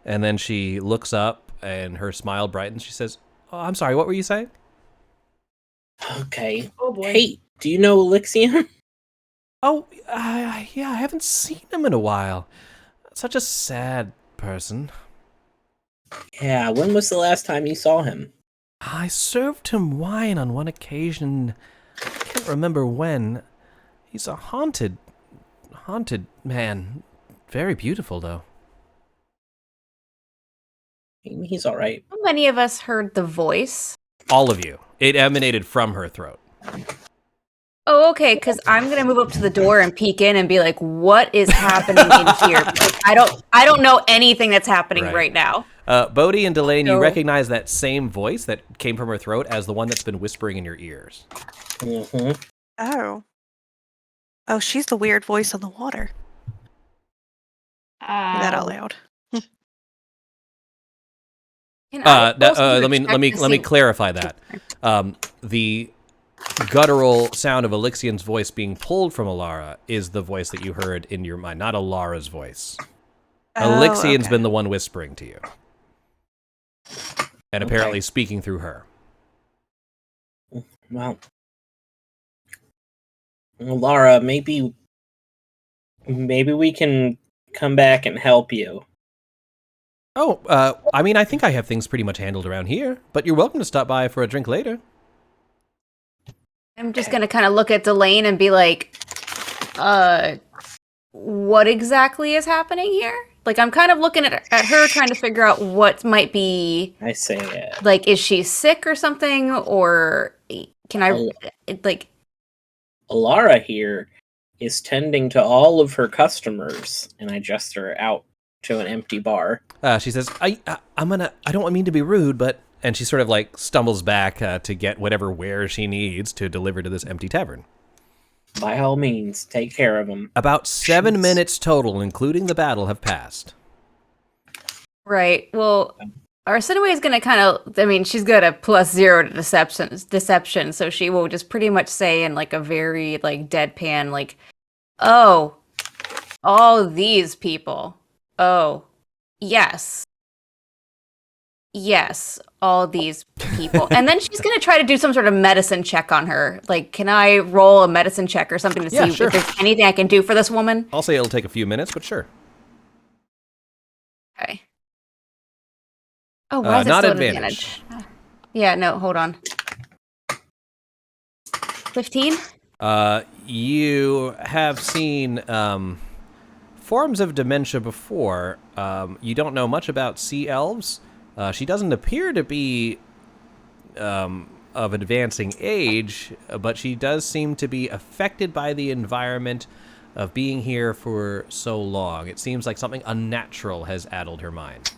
and then she looks up, and her smile brightens. She says, "Oh, I'm sorry, what were you saying?" Okay. Oh boy. Hey, do you know Elixian? "Oh, yeah, I haven't seen him in a while. Such a sad person. Yeah, when was the last time you saw him? I served him wine on one occasion. I can't remember when. He's a haunted man. Very beautiful, though." He's all right. How many of us heard the voice? All of you. It emanated from her throat. Oh, okay, because I'm gonna move up to the door and peek in and be like, "What is happening in here?" Like, I don't know anything that's happening right now. Bodhi and Delane, you So- recognize that same voice that came from her throat as the one that's been whispering in your ears. Mm-hmm. Oh, she's the weird voice on the water. Say that out loud. Can I also Let me check to see- clarify that. The guttural sound of Elixian's voice being pulled from Alara is the voice that you heard in your mind, not Alara's voice. Elixian's okay. been the one whispering to you. And apparently speaking through her. Well, Laura, maybe we can come back and help you. Oh, I mean, I think I have things pretty much handled around here, but you're welcome to stop by for a drink later. I'm just gonna kind of look at Delane and be like, what exactly is happening here? Like, I'm kind of looking at her, trying to figure out what might be, I say, like, is she sick or something? Or can I, like... Alara here is tending to all of her customers, and I gesture out to an empty bar. She says, I don't mean to be rude, but And she sort of like stumbles back to get whatever wares she needs to deliver to this empty tavern. By all means, take care of them. About 7 minutes total, including the battle, have passed. Right. Well, Arsenaway is going to kind of, I mean, she's got a +0 to deception, so she will just pretty much say in like a very like deadpan, like, oh, all these people. Oh, yes. Yes, all these people. And then she's going to try to do some sort of medicine check on her. Like, can I roll a medicine check or something to see sure. if there's anything I can do for this woman? I'll say it'll take a few minutes, but sure. Okay. Oh, why is it not still advantage. advantage? Yeah, no, hold on. 15? You have seen forms of dementia before. You don't know much about sea elves. She doesn't appear to be of advancing age, but she does seem to be affected by the environment of being here for so long. It seems like something unnatural has addled her mind.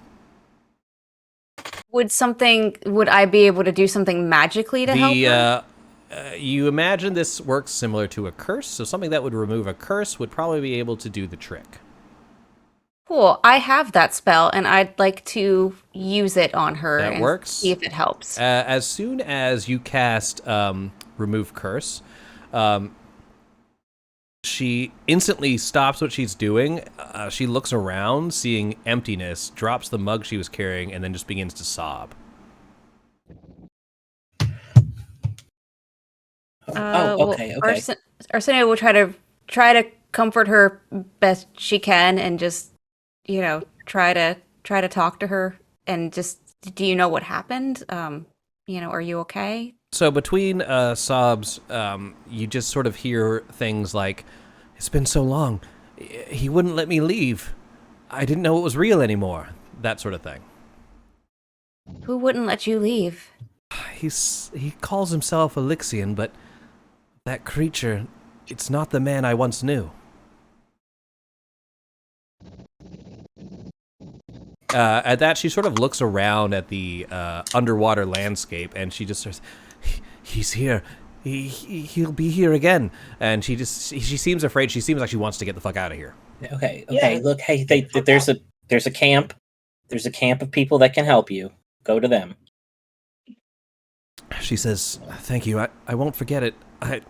Would I be able to do something magically to help her? You imagine this works similar to a curse, so something that would remove a curse would probably be able to do the trick. Cool. I have that spell, and I'd like to use it on her. That and works. See if it helps. As soon as you cast Remove Curse, she instantly stops what she's doing. She looks around, seeing emptiness, drops the mug she was carrying, and then just begins to sob. Okay. Arsenio will try to comfort her best she can, and just try to talk to her, and just, do you know what happened? Are you okay? So between sobs, you just sort of hear things like, "It's been so long. He wouldn't let me leave. I didn't know it was real anymore." That sort of thing. Who wouldn't let you leave? He calls himself Elixian, but that creature, it's not the man I once knew. At that, she sort of looks around at the underwater landscape, and she just says, "He's here. He'll be here again." And she seems afraid. She seems like she wants to get the fuck out of here. Okay. Yeah. Look, hey, there's a camp. There's a camp of people that can help you. Go to them. She says, "Thank you. I won't forget it. I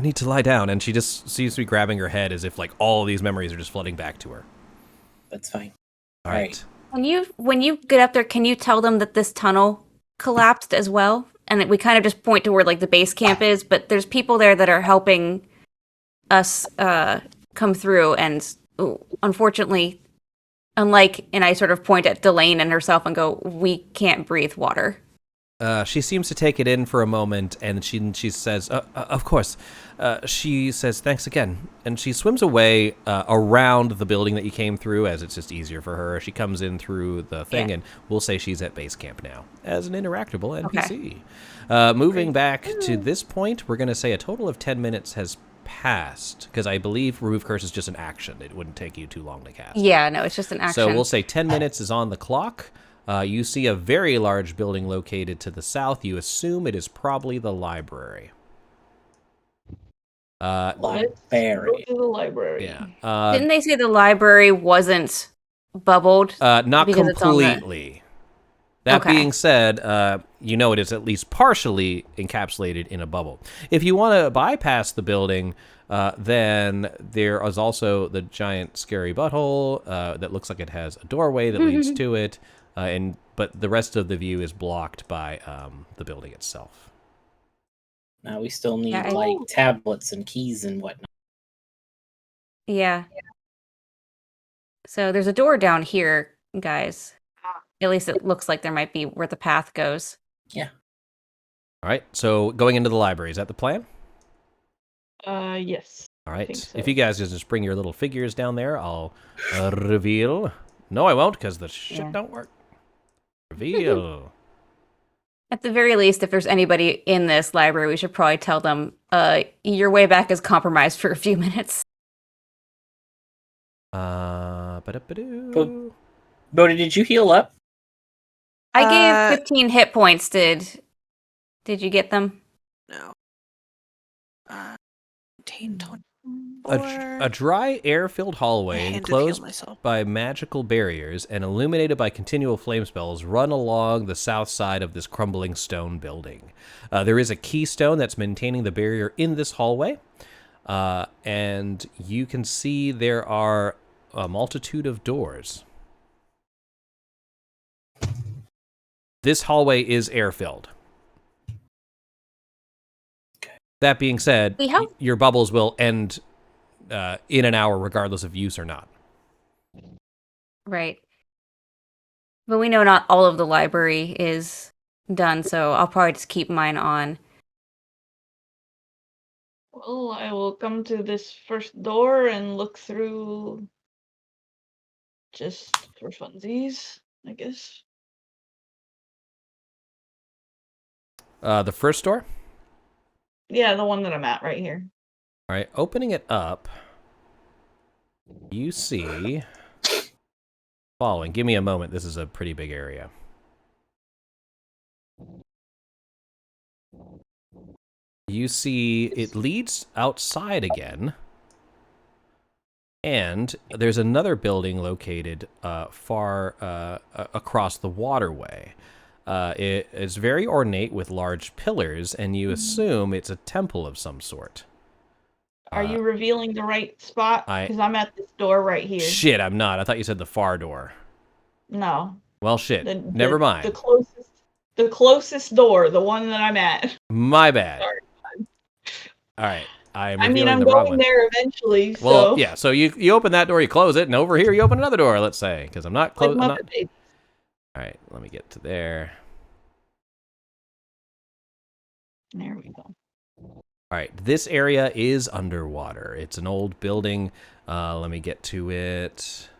need to lie down." And she just seems to be grabbing her head as if like all these memories are just flooding back to her. That's fine. All right. When you get up there, can you tell them that this tunnel collapsed as well? And we kind of just point to where like the base camp is, but there's people there that are helping us come through, and unfortunately, and I sort of point at Delane and herself and go, "We can't breathe water." She seems to take it in for a moment, and she says, "Of course." She says, "Thanks again," and she swims away around the building that you came through, as it's just easier for her. She comes in through the thing, and we'll say she's at base camp now as an interactable NPC. Moving back to this point, we're going to say a total of 10 minutes has passed, because I believe Remove Curse is just an action. It wouldn't take you too long to cast. Yeah, no, it's just an action. So we'll say 10 minutes is on the clock. You see a very large building located to the south. You assume it is probably the library. Let's go to the library. Yeah. Didn't they say the library wasn't bubbled? Not because it's on the- completely. That Okay. being said, it is at least partially encapsulated in a bubble. If you want to bypass the building, then there is also the giant scary butthole that looks like it has a doorway that leads to it, but the rest of the view is blocked by the building itself. Now we still need Yeah, tablets and keys and whatnot. Yeah. So there's a door down here, guys. At least it looks like there might be where the path goes. Yeah. All right, so going into the library, is that the plan? Yes. All right, think so. if you guys just bring your little figures down there, I'll reveal. No, I won't, because the shit don't work. Reveal. At the very least, if there's anybody in this library, we should probably tell them, your way back is compromised for a few minutes. Ba-da-ba-doo. Bodhi, did you heal up? I gave 15 hit points. Did you get them? No. 18, 24. A dry, air-filled hallway My hand did heal enclosed myself. by magical barriers and illuminated by continual flame spells run along the south side of this crumbling stone building. There is a keystone that's maintaining the barrier in this hallway, and you can see there are a multitude of doors. This hallway is air-filled. That being said, your bubbles will end in an hour regardless of use or not. Right. But we know not all of the library is done, so I'll probably just keep mine on. Well, I will come to this first door and look through just for funsies, I guess. The first door? Yeah, the one that I'm at right here. All right, opening it up, you see following. Give me a moment. This is a pretty big area. You see it leads outside again, and there's another building located far across the waterway. It is very ornate with large pillars, and you assume it's a temple of some sort. Are you revealing the right spot? Because I'm at this door right here. Shit, I'm not. I thought you said the far door. No. Well, shit. Never mind. The closest door, the one that I'm at. My bad. Sorry. All right. I'm going wrong one. there eventually. Well, yeah. So you open that door, you close it, and over here you open another door. Let's say, because I'm not close. Like All right. Let me get to there. There we go. All right. This area is underwater. It's an old building. Let me get to it.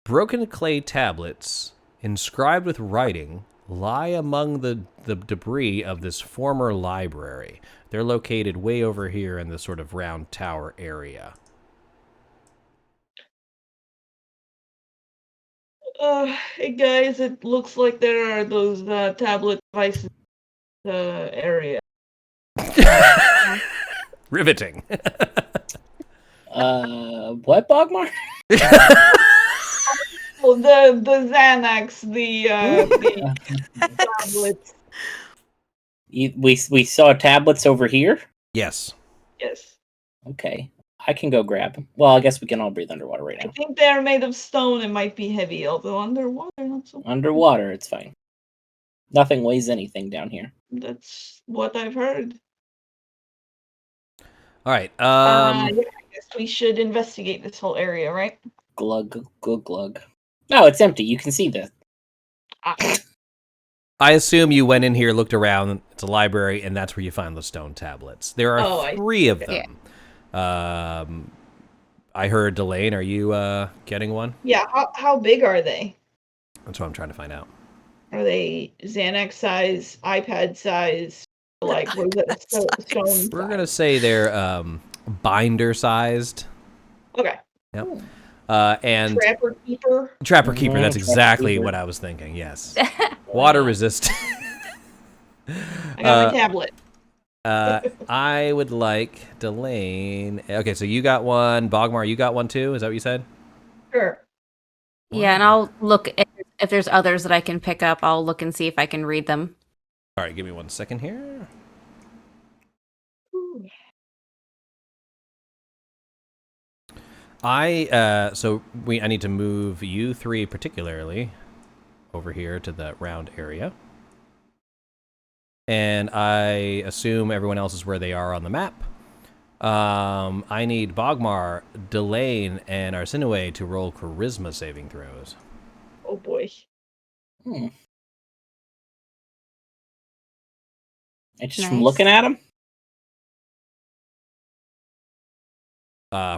Broken clay tablets inscribed with writing lie among the debris of this former library. They're located way over here in the sort of round tower area. Hey guys, it looks like there are those tablet devices area. Riveting. What, Bogmar? Well, the Xanax, the tablets. We saw tablets over here? Yes. Yes. Okay. I can go grab them. Well, I guess we can all breathe underwater right I now. think they're made of stone and might be heavy, although underwater not so much. Underwater, it's fine. Nothing weighs anything down here. That's what I've heard. All right. Yeah, I guess we should investigate this whole area, right? Glug, glug, glug. No, it's empty. You can see this. I assume you went in here, looked around. It's a library, and that's where you find the stone tablets. There are 3 of them. Yeah. I heard Delane. Are you getting one? Yeah. How big are they? That's what I'm trying to find out. Are they Xanax size, iPad size? Like, what is it? Stone We're gonna say they're binder sized. Okay. Yep. And Trapper Keeper. That's exactly what I was thinking. Yes. Water resistant. I got my tablet. I would like Delane. Okay, so you got one. Bogmar, you got one too? Is that what you said? Sure. Yeah, and I'll look if there's others that I can pick up. I'll look and see if I can read them. All right, give me 1 second here. I need to move you 3 particularly over here to the round area. And I assume everyone else is where they are on the map. I need Bogmar, Delane, and Arsinoe to roll charisma saving throws. Oh boy. And just from looking at them?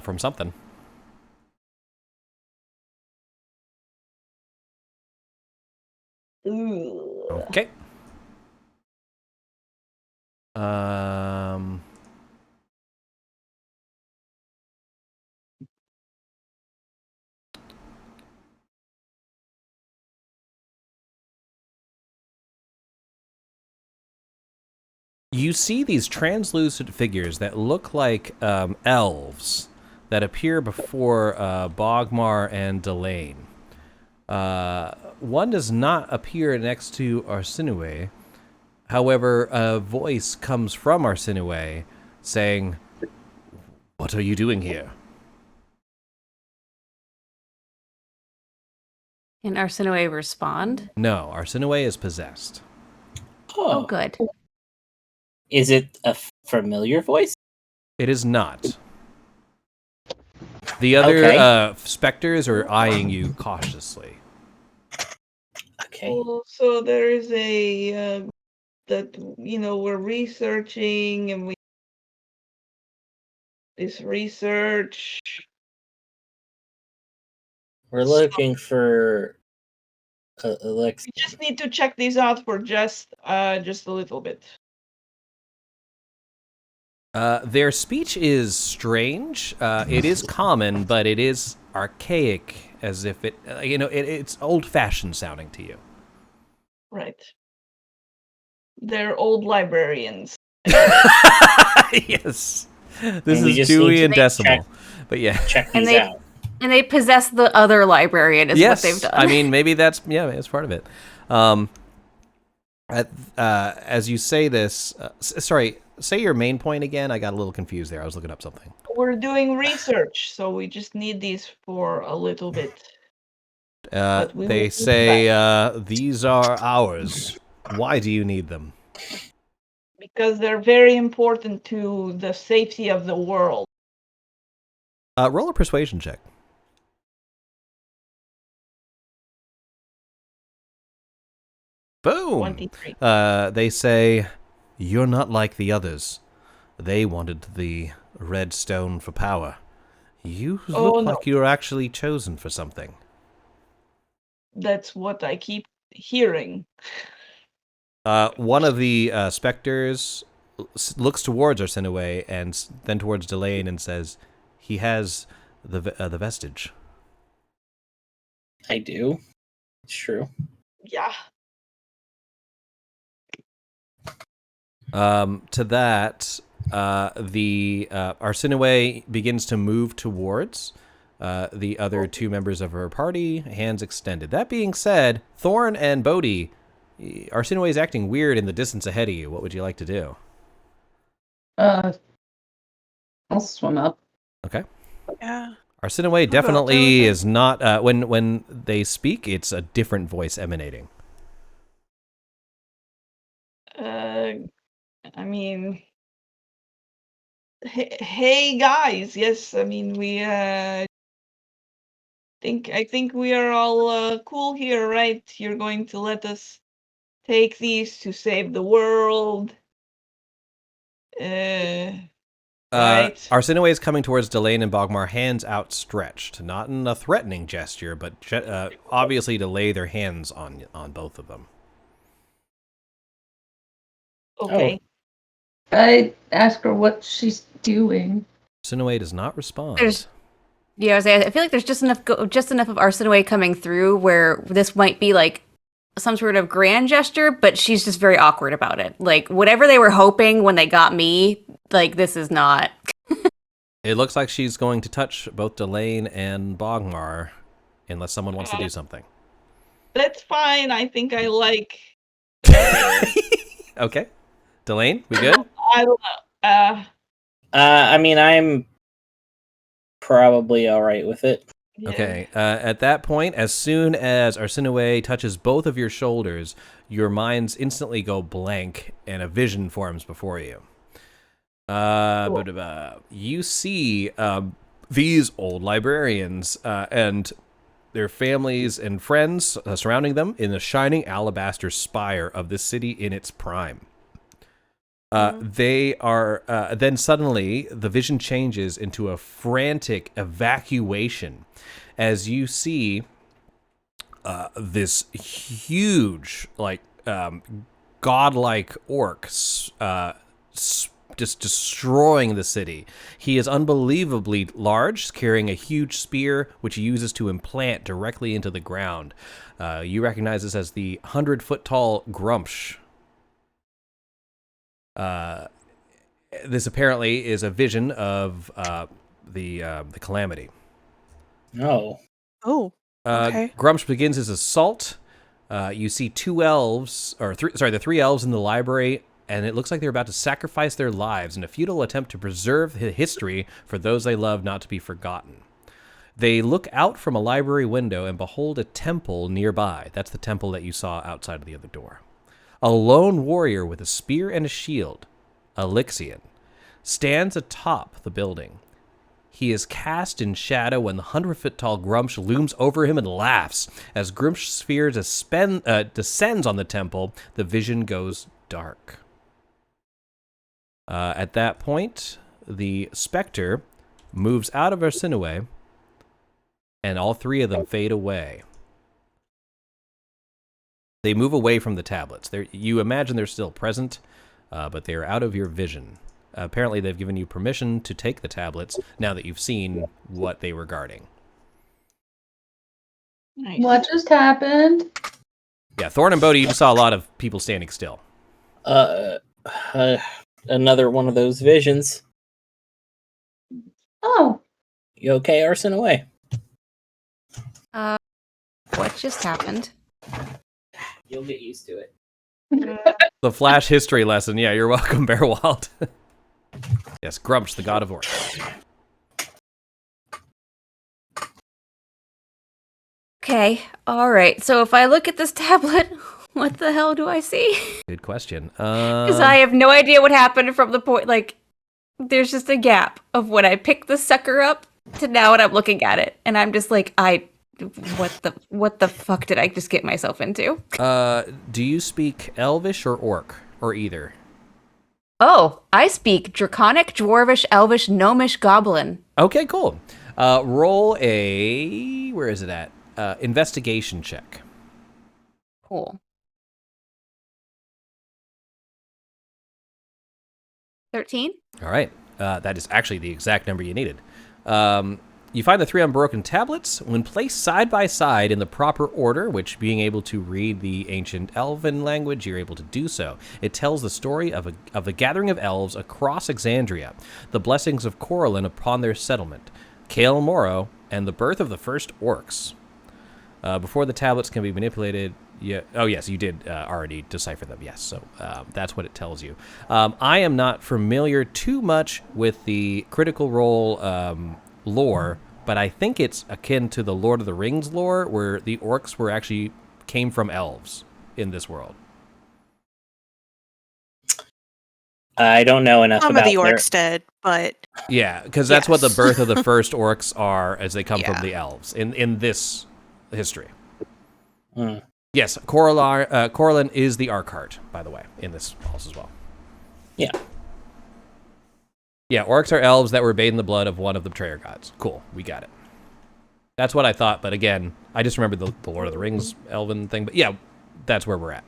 From something. Ooh. Okay. you see these translucent figures that look like elves that appear before Bogmar and Delane. One does not appear next to Arsinue. However, a voice comes from Arsinue saying, "What are you doing here?" Can Arsinue respond? No, Arsinue is possessed. Oh, good. Is it a familiar voice? It is not. The other Okay. specters are eyeing you cautiously. Okay. So there is a that we're researching, and this research. We're looking for Alex. We just need to check these out for just a little bit. Their speech is strange. It is common, but it is archaic, as if it's old-fashioned sounding to you. Right. They're old librarians. Yes. This we is just Dewey need to and Decimal. check- But yeah. Check And these out. And they possess the other librarian is Yes. what they've done. I mean, maybe that's part of it. As you say this, sorry, say your main point again. I got a little confused there. I was looking up something. We're doing research, so we just need these for a little bit. But we will They be say, these are ours. Why do you need them? Because they're very important to the safety of the world. Roll a persuasion check. Boom! 23. They say, you're not like the others. They wanted the red stone for power. You look no. like you're actually chosen for something. That's what I keep hearing. One of the specters looks towards Arsinue and then towards Delane and says, he has the vestige. I do. It's true. Yeah. To that, the Arsinue begins to move towards the other two members of her party, hands extended. That being said, Thorn and Bodhi, Arsinue is acting weird in the distance ahead of you. What would you like to do? I'll swim up. Okay. Yeah. Arsinue definitely is not. When they speak, it's a different voice emanating. I mean, hey guys, yes, I mean I think we are all cool here, right? You're going to let us take these to save the world. Right? Arsinue is coming towards Delane and Bogmar, hands outstretched, not in a threatening gesture, but obviously to lay their hands on both of them. Okay. I ask her what she's doing. Arsinue does not respond. I feel like there's just enough of Arsinue coming through where this might be like some sort of grand gesture, but she's just very awkward about it. Like whatever they were hoping when they got me, like this is not. It looks like she's going to touch both Delane and Bogmar, unless someone wants to do something. That's fine. I think I like. Okay. Delane, we good? I don't know. I mean, I'm probably all right with it. Yeah. Okay. At that point, as soon as Arsinue touches both of your shoulders, your minds instantly go blank and a vision forms before you. You see these old librarians and their families and friends surrounding them in the shining alabaster spire of this city in its prime. They are then suddenly the vision changes into a frantic evacuation as you see this huge, godlike orc just destroying the city. He is unbelievably large, carrying a huge spear, which he uses to implant directly into the ground. You recognize this as the 100-foot-tall Grumpsh. This apparently is a vision of the calamity. No. Oh. Okay. Grumsh begins his assault. You see the three elves in the library, and it looks like they're about to sacrifice their lives in a futile attempt to preserve history for those they love not to be forgotten. They look out from a library window and behold a temple nearby. That's the temple that you saw outside of the other door. A lone warrior with a spear and a shield, Elixian, stands atop the building. He is cast in shadow when the 100-foot-tall Grumsh looms over him and laughs. As Grumsh's sphere descends on the temple, the vision goes dark. At that point, the specter moves out of Arsinoe, and all three of them fade away. They move away from the tablets. You imagine they're still present, but they are out of your vision. Apparently, they've given you permission to take the tablets now that you've seen what they were guarding. Nice. What just happened? Yeah, Thorn and Bodhi, you just saw a lot of people standing still. Another one of those visions. Oh, You okay, Arson away? What just happened? You'll get used to it. The Flash history lesson. Yeah, you're welcome, Bearwald. Yes, Grumsh, the god of orcs. Okay, all right. So if I look at this tablet, what the hell do I see? Good question. Because I have no idea what happened from the point, like, there's just a gap of when I picked the sucker up to now when I'm looking at it. And I'm just like, what the fuck did I just get myself into? Do you speak Elvish or Orc, or either? Oh, I speak Draconic, Dwarvish, Elvish, Gnomish, Goblin. Okay, cool. Roll a... Where is it at? Investigation check. Cool. 13? All right. That is actually the exact number you needed. You find the three Unbroken Tablets. When placed side by side in the proper order, which being able to read the ancient Elven language, you're able to do so. It tells the story of a gathering of elves across Exandria, the blessings of Coralin upon their settlement, Cael Morrow, and the birth of the first orcs. Before the tablets can be manipulated... Yeah. Oh, yes, you did already decipher them. Yes, so that's what it tells you. I am not familiar too much with the Critical Role lore, but I think it's akin to the Lord of the Rings lore, where the orcs came from elves in this world. I don't know enough Some about of the orcs did, but Yeah, because that's what the Yes. birth of the first orcs are, as they come Yeah. from the elves in this history. Hmm. Yes, Coralin is the Archheart, by the way, in this also as well. Yeah. Yeah, orcs are elves that were bathed in the blood of one of the betrayer gods. Cool, we got it. That's what I thought, but again, I just remembered the Lord of the Rings elven thing. But yeah, that's where we're at.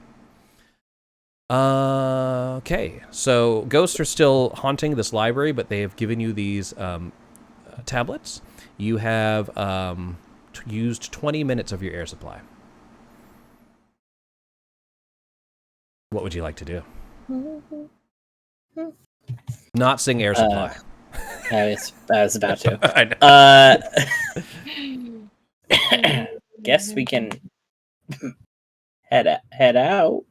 Okay, so ghosts are still haunting this library, but they have given you these tablets. You have used 20 minutes of your air supply. What would you like to do? Not sing air supply. I was about to. I know. Guess we can head out.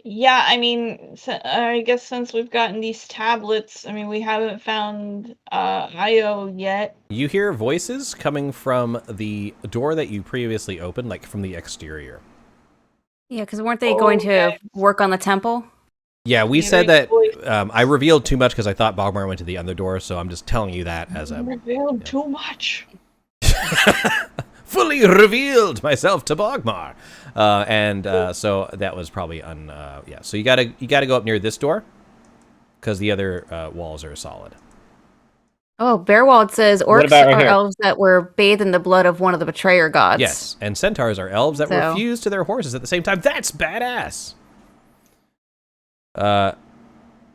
Yeah, I mean, I guess since we've gotten these tablets, I mean, we haven't found Io yet. You hear voices coming from the door that you previously opened, like from the exterior. Yeah, because weren't they going to work on the temple? Yeah, we Yeah, said that voice. I revealed too much because I thought Bogmar went to the other door, so I'm just telling you that as a... Revealed too much. Fully revealed myself to Bogmar. So that was probably yeah. So you gotta go up near this door because the other walls are solid. Oh, Bearwald says orcs about right are here? elves that were bathed in the blood of one of the betrayer gods. Yes, and centaurs are elves that So- were fused to their horses at the same time. That's badass.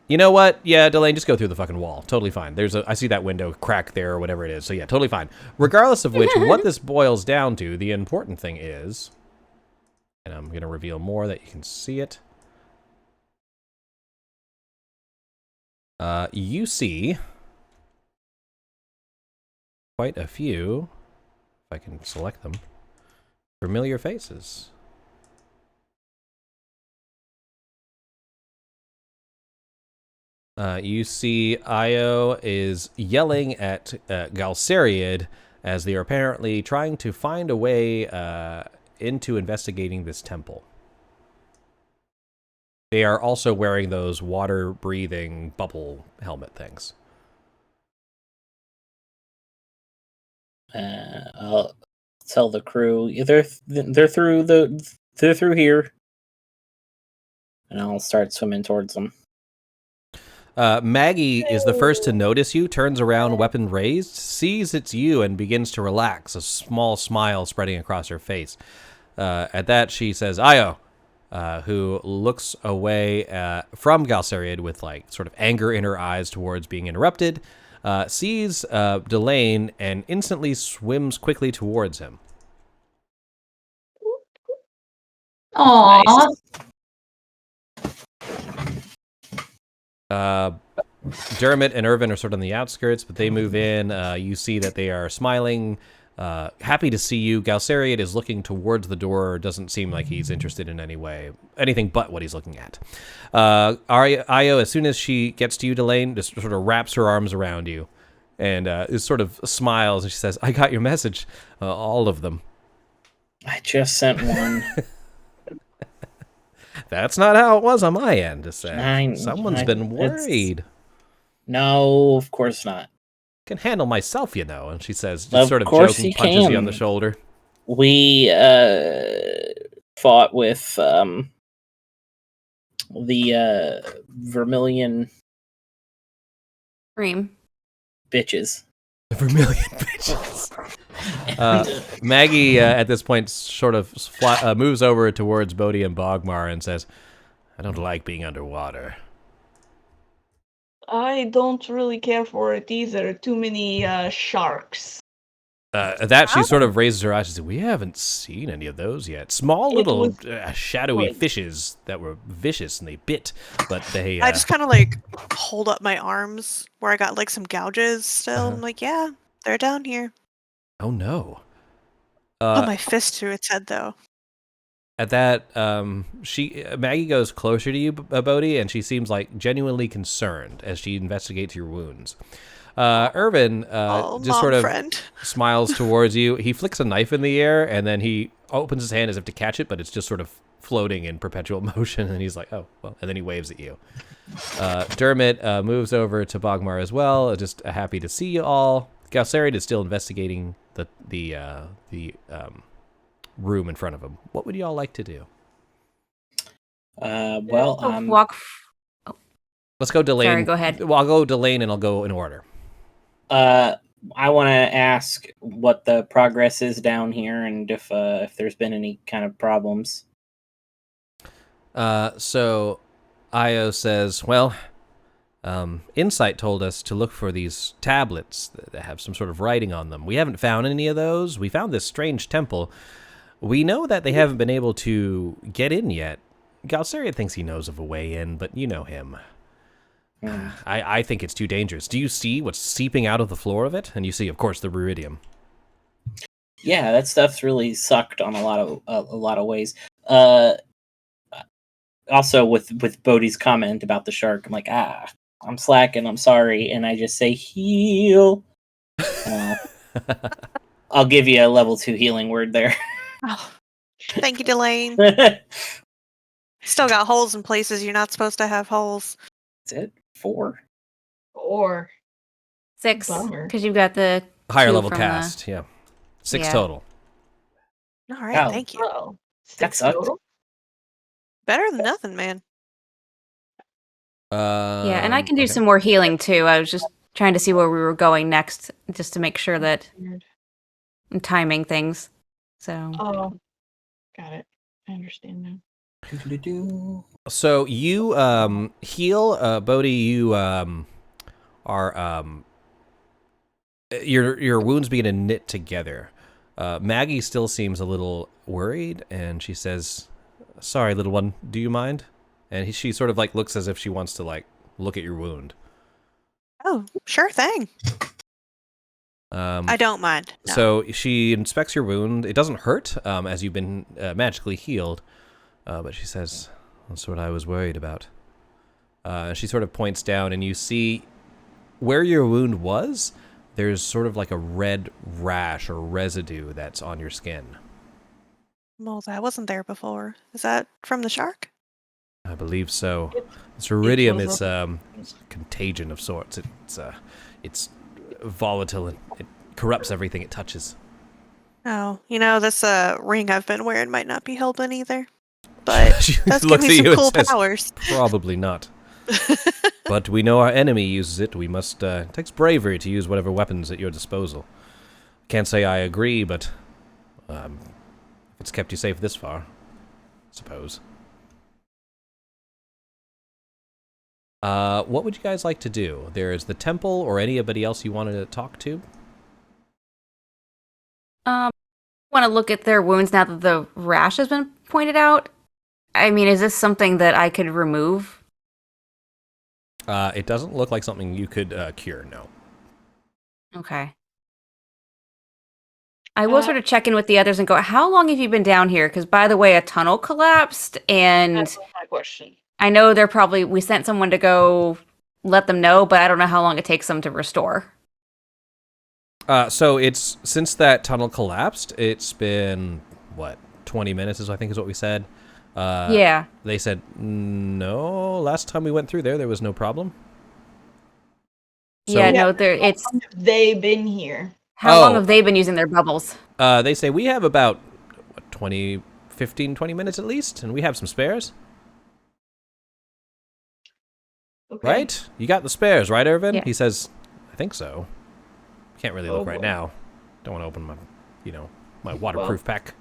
You know what? Yeah, Delane, just go through the fucking wall. Totally fine. I see that window crack there or whatever it is. So yeah, totally fine. Regardless of which, what this boils down to, the important thing is, and I'm going to reveal more that you can see it. You see quite a few, if I can select them, familiar faces. You see Io is yelling at Galsariad as they are apparently trying to find a way into investigating this temple. They are also wearing those water-breathing bubble helmet things. I'll tell the crew they're through here, and I'll start swimming towards them. Maggie is the first to notice you, turns around, weapon raised, sees it's you, and begins to relax, a small smile spreading across her face. At that, she says, Io, who looks away from Galsariad with like sort of anger in her eyes towards being interrupted, sees Delane and instantly swims quickly towards him. Aww. Dermot and Irvin are sort of on the outskirts, but they move in. You see that they are smiling, happy to see you. Galsariad is looking towards the door, doesn't seem like he's interested in any way, anything but what he's looking at. Io, as soon as she gets to you, Delane, just sort of wraps her arms around you and is sort of smiles, and she says, I got your message, all of them. I just sent one. That's not how it was on my end, to say. Someone's been worried. No, of course not. Can handle myself, you know. And she says, just Of sort of course joking, you punches can. you on the shoulder. We fought with the Vermilion Cream. bitches. The Vermilion bitches. Maggie, at this point, sort of moves over towards Bodhi and Bogmar and says, I don't like being underwater. I don't really care for it either. Too many sharks. At that, she sort of raises her eyes and says, we haven't seen any of those yet. Small little shadowy good. fishes that were vicious and they bit, but they... I just kind of like hold up my arms where I got like some gouges still. I'm like, yeah, they're down here. Oh, no. Put my fist through its head though. At that, Maggie goes closer to you, Bodhi, and she seems like genuinely concerned as she investigates your wounds. Irvin just sort of smiles towards you. He flicks a knife in the air, and then he opens his hand as if to catch it, but it's just sort of floating in perpetual motion, and he's like, oh, well, and then he waves at you. Dermot moves over to Bogmar as well, just happy to see you all. Galsariad is still investigating the room in front of him. What would you all like to do? Walk. Let's go Delane. Sorry, go ahead. Well, I'll go Delane and I'll go in order. I want to ask what the progress is down here and if there's been any kind of problems. So Io says, well, Insight told us to look for these tablets that have some sort of writing on them. We haven't found any of those. We found this strange temple. We know that they haven't been able to get in yet. Galsariad thinks he knows of a way in, but you know him. I think it's too dangerous. Do you see what's seeping out of the floor of it? And you see, of course, the ruidium. Yeah, that stuff's really sucked on a lot of ways. Also, with Bodhi's comment about the shark, I'm like, I'm slacking. I'm sorry, and I just say heal. I'll give you a level 2 healing word there. Oh, thank you, Delane. Still got holes in places you're not supposed to have holes. Is it 4? Or 6, Bummer. because you've got the Higher 2 level from cast, yeah. 6 Yeah. total. All right, Oh. thank you. Oh, That 6 sucked. total? Better than nothing, man. Yeah, and I can do Okay. some more healing too. I was just trying to see where we were going next, just to make sure that Weird. I'm timing things. So Oh, got it. I understand now. So you heal, Bodhi. You are your wounds begin to knit together. Maggie still seems a little worried, and she says, "Sorry, little one. Do you mind?" And she sort of like looks as if she wants to like look at your wound. Oh, sure thing. I don't mind. No. So she inspects your wound. It doesn't hurt, as you've been magically healed. But she says, "That's what I was worried about." She sort of points down, and you see where your wound was. There's sort of like a red rash or residue that's on your skin. Well, that wasn't there before. Is that from the shark? I believe so. It's iridium. was It's contagion of sorts. It's volatile and it corrupts everything it touches. Oh, this ring I've been wearing might not be helping either. But She that's looks giving at me you some and cool says, powers. Probably not. But we know our enemy uses it. We must. It takes bravery to use whatever weapons at your disposal. Can't say I agree, but if it's kept you safe this far, I suppose. What would you guys like to do? There is the temple, or anybody else you wanted to talk to. Want to look at their wounds now that the rash has been pointed out? I mean, is this something that I could remove? It doesn't look like something you could cure. No. Okay. I will sort of check in with the others and go, how long have you been down here? Because, by the way, a tunnel collapsed, and That's my question. I know we sent someone to go let them know, but I don't know how long it takes them to restore. So it's since that tunnel collapsed, it's been 20 minutes I think is what we said. Yeah. They said no. Last time we went through there was no problem. So, Yeah, no, it's. How long have they been here? How long have they been using their bubbles? They say we have about 20 minutes at least, and we have some spares. Okay. Right? You got the spares, right, Irvin? Yeah. He says, I think so. Can't really look right boy. now. Don't want to open my waterproof pack.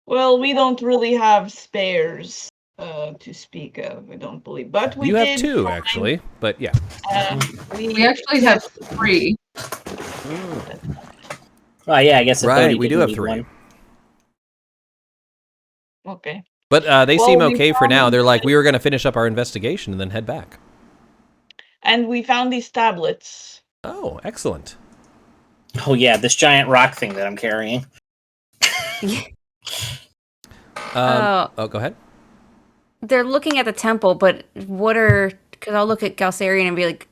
Well, we don't really have spares to speak of, I don't believe. But we You have did 2, find, actually, but yeah. We actually have 3. Oh yeah, I guess. If Right, Bodhi we do didn't have need 3. one. Okay. But they Well, seem we okay for now. found- They're like, we were going to finish up our investigation and then head back. And we found these tablets. Oh, excellent. Oh yeah, this giant rock thing that I'm carrying. Oh, go ahead. They're looking at the temple, but because I'll look at Galsarian and be like,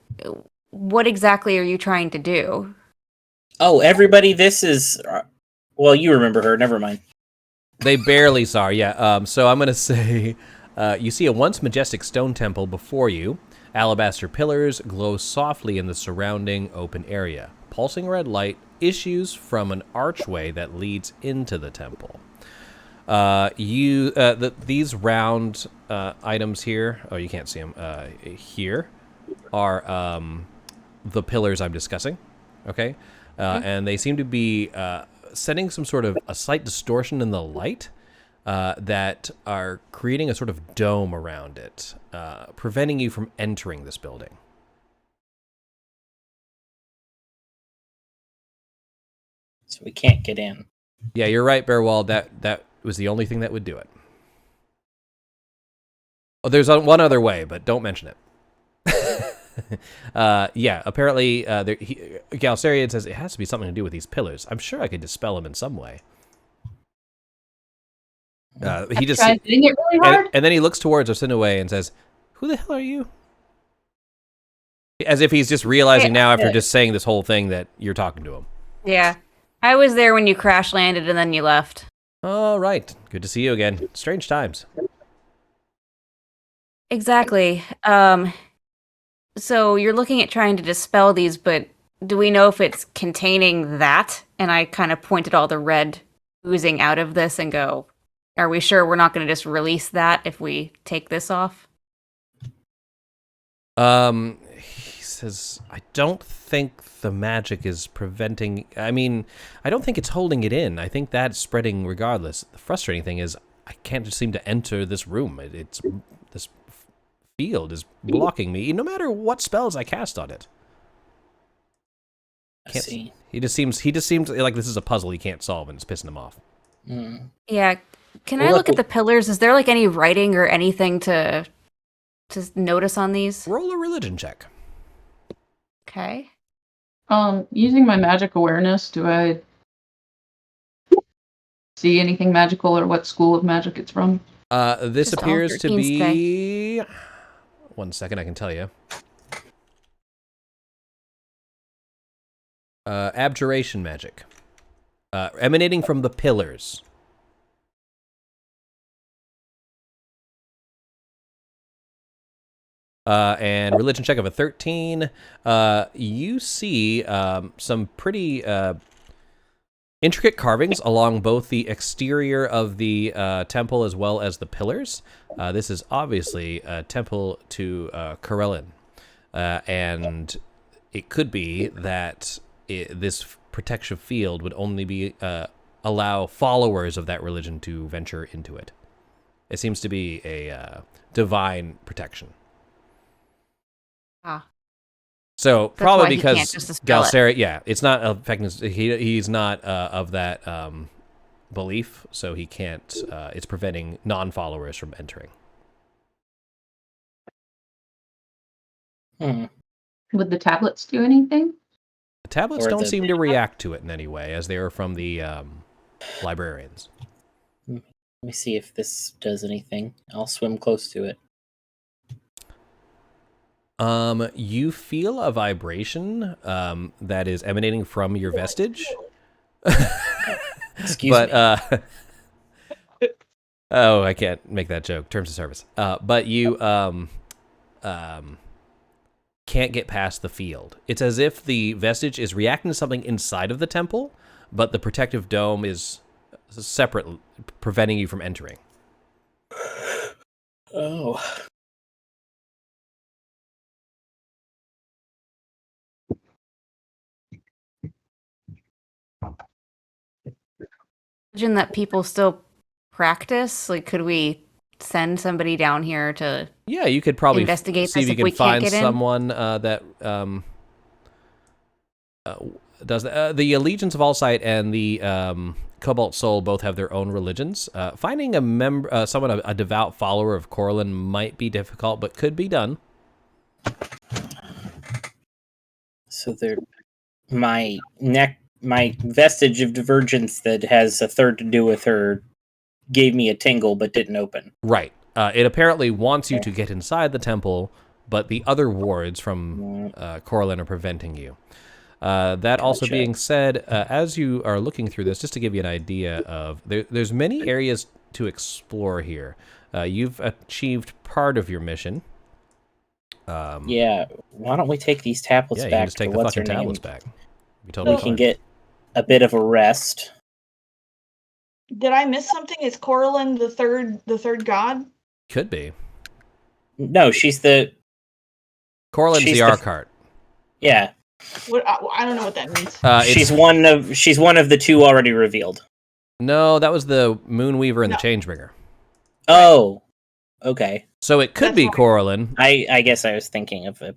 what exactly are you trying to do? Oh, everybody, this is. Well, you remember her. Never mind. They barely saw her, yeah. So I'm going to say, you see a once majestic stone temple before you. Alabaster pillars glow softly in the surrounding open area. Pulsing red light issues from an archway that leads into the temple. These round items here, oh, you can't see them, here are the pillars I'm discussing, okay? And they seem to be setting some sort of a slight distortion in the light that are creating a sort of dome around it, preventing you from entering this building. So we can't get in. Yeah, you're right, Bearwald. That was the only thing that would do it. Oh, there's one other way, but don't mention it. Yeah, apparently, Galsarian says it has to be something to do with these pillars. I'm sure I could dispel them in some way. He just Tried hitting it really hard. and then he looks towards Osinaway and says, "Who the hell are you?" As if he's just realizing now after just saying this whole thing that you're talking to him. Yeah. I was there when you crash landed and then you left. All right, good to see you again. Strange times. Exactly. So you're looking at trying to dispel these, but do we know if it's containing that? And I kind of pointed all the red oozing out of this and go, are we sure we're not going to just release that if we take this off? He says, I don't think the magic is preventing... I mean, I don't think it's holding it in. I think that's spreading regardless. The frustrating thing is I can't just seem to enter this room. It's this field is blocking me, no matter what spells I cast on it. I see. He just seems like this is a puzzle he can't solve, and it's pissing him off. Mm. Yeah. Can I look at the pillars? Is there like any writing or anything to notice on these? Roll a religion check. Okay. Using my magic awareness, do I see anything magical or what school of magic it's from? This Just all appears to 13s today. be... 1 second, I can tell you. Abjuration magic. Emanating from the pillars. And religion check of a 13. You see some pretty intricate carvings along both the exterior of the temple as well as the pillars. This is obviously a temple to Corellin. And it could be that this protection field would only be allow followers of that religion to venture into it. It seems to be a divine protection. Ah. So That's probably why he because can't just dispel it. Galcera, yeah, it's not affecting. He's not of that belief, so he can't. It's preventing non-followers from entering. Would the tablets do anything? The tablets Or don't the- seem to react to it in any way, as they are from the librarians. Let me see if this does anything. I'll swim close to it. You feel a vibration that is emanating from your vestige. Excuse me. Oh, I can't make that joke. Terms of service. But you can't get past the field. It's as if the vestige is reacting to something inside of the temple, but the protective dome is separate, preventing you from entering. Oh. Imagine that people still practice. Like, could we send somebody down here to? Yeah, you could probably Investigate see if this you if can we can't find get in? someone that does the Allegiance of Allsight and the Cobalt Soul both have their own religions. Finding a member, someone a devout follower of Corellin might be difficult, but could be done. So there, my vestige of divergence that has a third to do with her gave me a tingle but didn't open. Right. It apparently wants you to get inside the temple, but the other wards from Corellin are preventing you. That also Gotcha. being said, as you are looking through this, just to give you an idea of, there's many areas to explore here. You've achieved part of your mission. Yeah, why don't we take these tablets Yeah, you can back just to take the what's her fucking name? tablets back. Be totally We can fine. get a bit of a rest. Did I miss something? Is Corellin the third god? Could be. No, she's the Corellin's She's the the- Arcart. yeah. What I don't know what that means. She's one of the two already revealed. No, that was the Moonweaver and No. the Changebringer. Oh, okay. So it could That's be right. Corellin. I guess I was thinking of a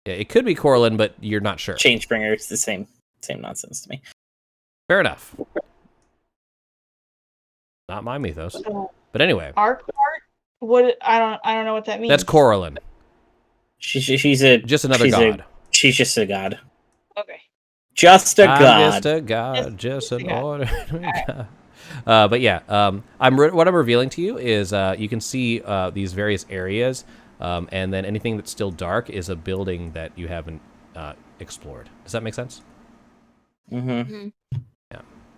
Yeah, it could be Corellin, but you're not sure. Changebringer. It's the same nonsense to me. Fair enough. Not my mythos. So But anyway, Arcart? What I don't know what that means. that's Corellin. She's Just another god. She's just a god. Okay. Just a I'm god. just a god, just an god. ordinary god. But yeah, what I'm revealing to you is you can see these various areas, and then anything that's still dark is a building that you haven't explored. Does that make sense? Mm-hmm.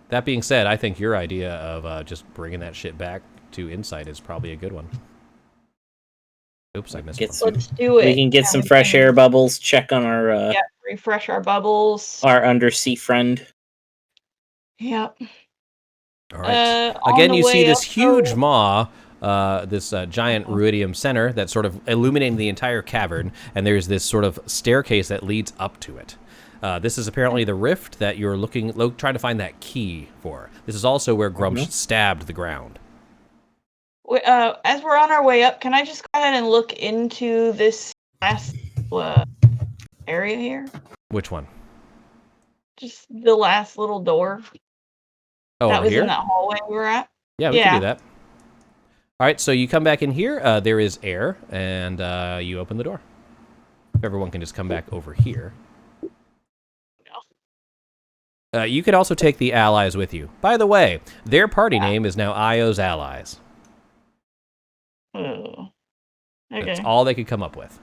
That being said, I think your idea of just bringing that shit back to Insight is probably a good one. Oops, I missed Get one. some- Let's do it. We can get Yeah, some we fresh can- air bubbles. Check on our refresh our bubbles. our undersea friend. Yep. All right. On Again, the you see way this up, huge though- maw, this giant ruidium center that's sort of illuminating the entire cavern, and there's this sort of staircase that leads up to it. This is apparently the rift that you're trying to find that key for. This is also where Grumsh stabbed the ground. As we're on our way up, can I just go ahead and look into this last area here? Which one? Just the last little door Oh, that over was here? in that hallway we were at. Yeah, we can Yeah. do that. All right, so you come back in here. There is air, and you open the door. If everyone can just come back over here. You could also take the allies with you. By the way, their party name is now Io's Allies. Oh. That's Okay. all they could come up with.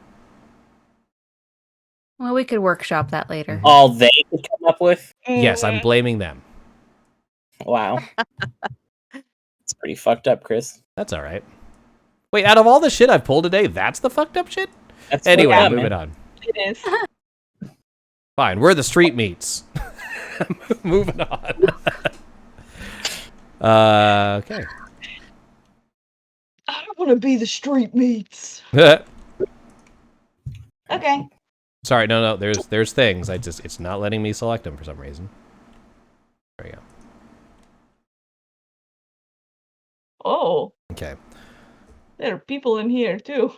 Well, we could workshop that later. All they could come up with? Yes, I'm blaming them. Wow. It's pretty fucked up, Chris. That's all right. Wait, out of all the shit I've pulled today, that's the fucked up shit? That's Anyway, fucked up, moving man. on. It is. Fine, we're the street meats. Moving on. Okay. I want to be the street meats. Okay. Sorry, no, there's things. It's not letting me select them for some reason. There you go. Oh, Okay. there are people in here too.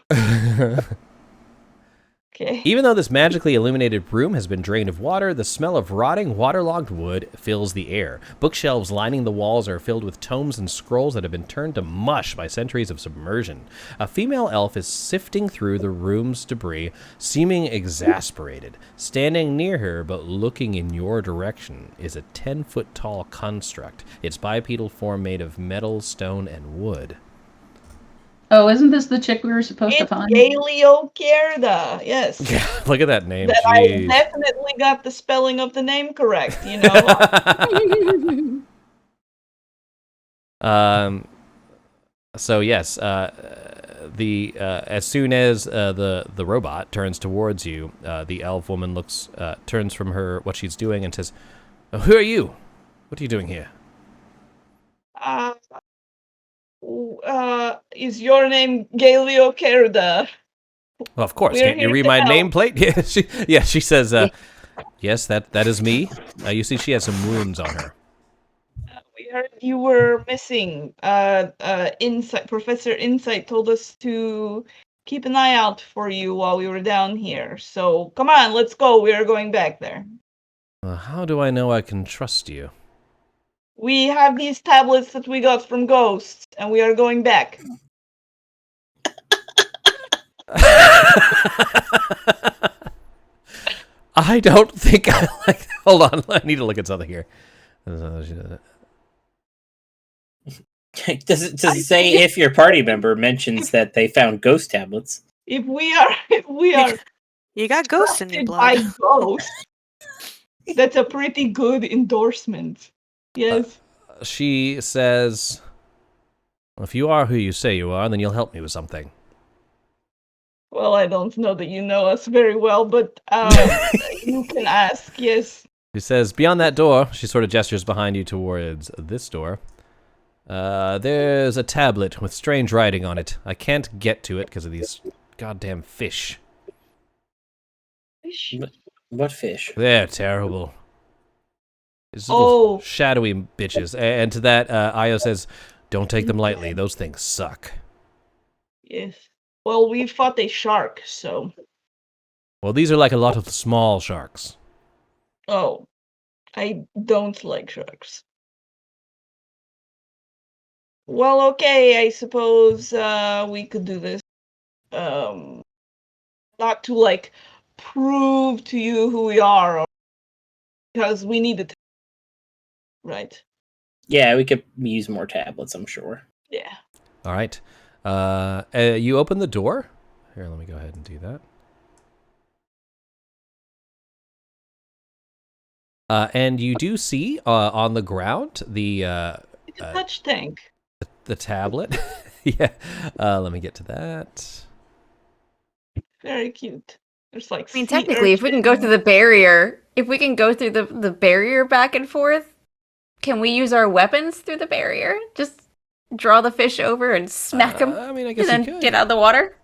Okay. Even though this magically illuminated room has been drained of water, the smell of rotting, waterlogged wood fills the air. Bookshelves lining the walls are filled with tomes and scrolls that have been turned to mush by centuries of submersion. A female elf is sifting through the room's debris, seeming exasperated. Standing near her, but looking in your direction, is a 10-foot-tall construct, its bipedal form made of metal, stone, and wood. Oh, isn't this the chick we were supposed to It's find? Galia Kerda. Yes. Look at that name. That I Jeez. definitely got the spelling of the name correct, you know. So yes, as soon as the robot turns towards you, the elf woman turns from what she's doing and says, "Who are you? What are you doing here?" Is your name Galia Kerda? Well, of course. We're Can't you here read to my help. nameplate? She says, yes, that is me. You see, she has some wounds on her. We heard you were missing. Insight Professor Insight told us to keep an eye out for you while we were down here. So come on, let's go. We are going back there. How do I know I can trust you? We have these tablets that we got from ghosts, and we are going back. I don't think I like. Hold on, I need to look at something here. Does it say if your party member mentions that they found ghost tablets? If we are You got ghosts in your trusted blood. by ghosts, that's a pretty good endorsement. Yes. She says, well, if you are who you say you are, then you'll help me with something. Well, I don't know that you know us very well, but you can ask. Yes. She says, beyond that door, she sort of gestures behind you towards this door. There's a tablet with strange writing on it. I can't get to it because of these goddamn fish. What fish? They're terrible. These little Oh. shadowy bitches. And to that, Io says, don't take them lightly. Those things suck. Yes. Well, we fought a shark, so. Well, these are like a lot of the small sharks. Oh, I don't like sharks. Well, okay, I suppose we could do this. Not to like prove to you who we are, because we need it. Right? Yeah, we could use more tablets, I'm sure. Yeah. All right. You open the door. Here, let me go ahead and do that. And you do see on the ground the It's a touch tank. the tablet. Yeah. Let me get to that. Very cute. There's like. I mean, sea technically, if we can go through the barrier, the barrier back and forth, can we use our weapons through the barrier? Just draw the fish over and smack them, I mean, I guess and you then could. get out of the water?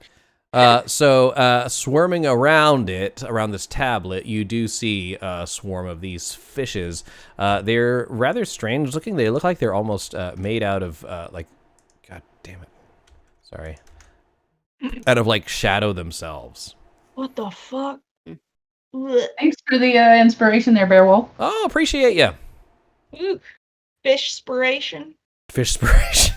So swarming around this tablet, you do see a swarm of these fishes. They're rather strange looking. They look like they're almost made out of like, god damn it, sorry, out of like shadow themselves. What the fuck? Blech. Thanks for the inspiration there, Bearwolf. Oh, appreciate ya. Ooh, fish spiration. Fish spiration.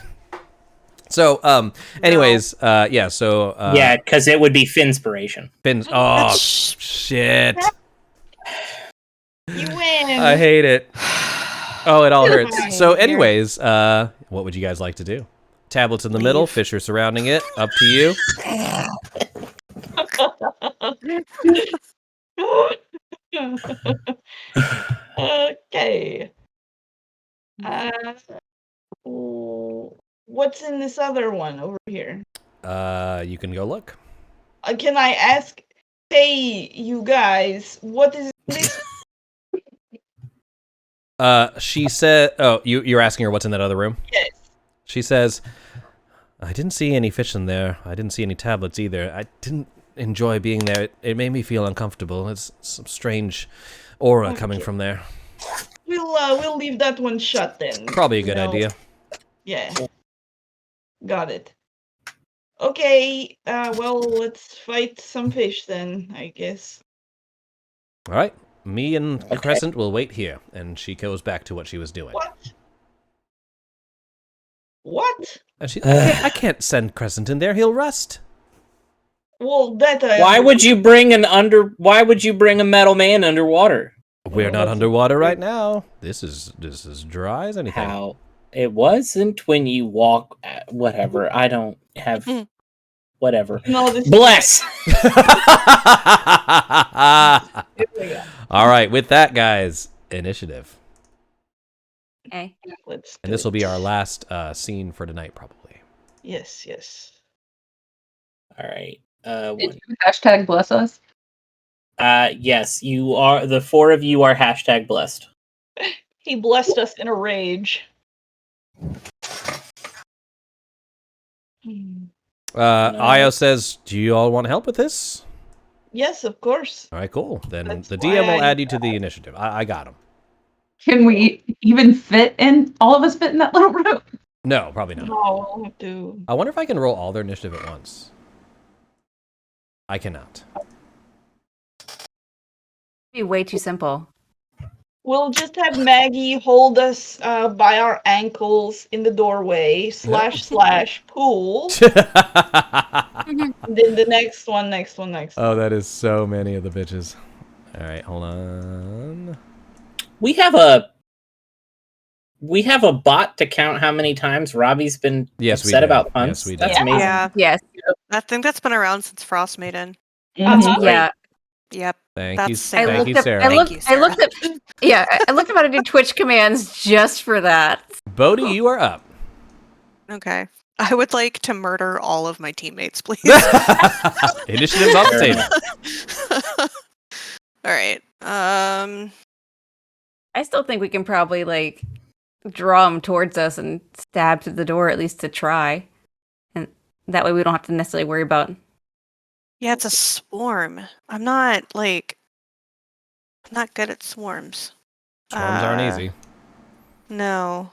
So, anyways, yeah. So, Yeah, because it would be Finspiration. Fins. Oh, That's shit. You win. I hate it. Oh, it all hurts. Fine. So, anyways, what would you guys like to do? Tablets in the middle, Leave. Fisher surrounding it. Up to you. Okay. What's in this other one over here? You can go look. Can I ask? Hey, you guys, what is this? She said. Oh, you're asking her what's in that other room. Yes. She says, "I didn't see any fish in there. I didn't see any tablets either. I didn't enjoy being there. It made me feel uncomfortable. It's some strange aura coming Okay. from there. We'll leave that one shut then. Probably a good You know? idea." Yeah. Got it. Okay. Well, let's fight some fish then, I guess. All right. Me and Okay. Crescent will wait here, and she goes back to what she was doing. What? What? And I can't send Crescent in there. He'll rust. Well, that I Why would you bring Why would you bring a metal man underwater? We're not that's underwater right now. This is dry as anything. How it wasn't when you walk. Whatever. I don't have. Whatever. No, this Bless. All right, with that, guys, initiative. Okay. Let's And do this will be it. our last scene for tonight, probably. Yes, yes. All right. Did you hashtag bless us? Yes, you are. The four of you are hashtag blessed. He blessed us in a rage. Io says, "Do you all want to help with this?" Yes, of course. All right, cool. Then That's the why DM will I- add you to the initiative. I got him. Can we even fit in, all of us fit in that little room? No, probably not. No, I'll have to. I wonder if I can roll all their initiative at once. I cannot. Be way too simple. We'll just have Maggie hold us by our ankles in the doorway, / pool. And then the next one. Oh, that is so many of the bitches. All right, hold on. We have a bot to count how many times Robbie's been Yes, we upset do. about puns. Yes, we do. That's Yeah. amazing. Yeah, Yes. I think that's been around since Frost Maiden. Uh-huh. Yeah. Yep. Thank you, That's Sarah. thank looked you, up. Sarah. I looked. Thank I you, looked up. Yeah, I looked up how to do Twitch commands just for that. Bodhi, you are up. Okay. I would like to murder all of my teammates, please. Initiative's on the table. All right. I still think we can probably like draw them towards us and stab through the door at least to try, and that way we don't have to necessarily worry about. Yeah, it's a swarm. I'm not good at swarms. Swarms aren't easy. No.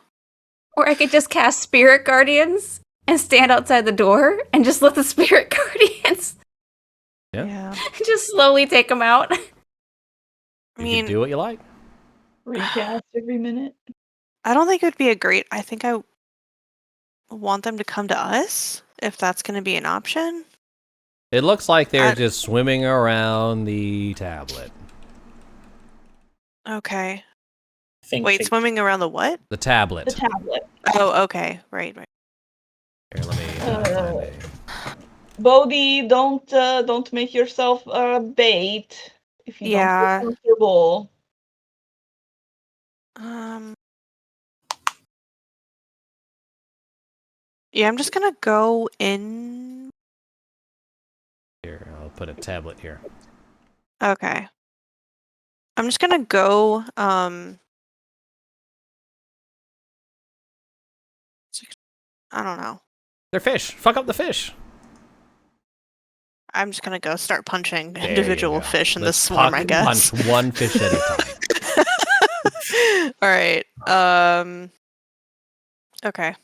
Or I could just cast Spirit Guardians and stand outside the door and just let the Spirit Guardians Yeah. just slowly take them out. I You mean, can do what you like. Recast every minute. I don't think it would be I think I want them to come to us if that's going to be an option. It looks like they're I- just swimming around the tablet. Okay. Think Wait, they- swimming around the what? The tablet. The tablet. Oh, okay. Right. Here, let me find a... Bodhi, don't make yourself a bait if you Yeah. don't feel comfortable. Yeah, I'm just gonna go in. Here, I'll put a tablet here. Okay. I'm just gonna go. I don't know. They're fish. Fuck up the fish. I'm just gonna go start punching There you individual go. fish in Let's this swarm, I guess. Punch one fish at a time. All right. Okay.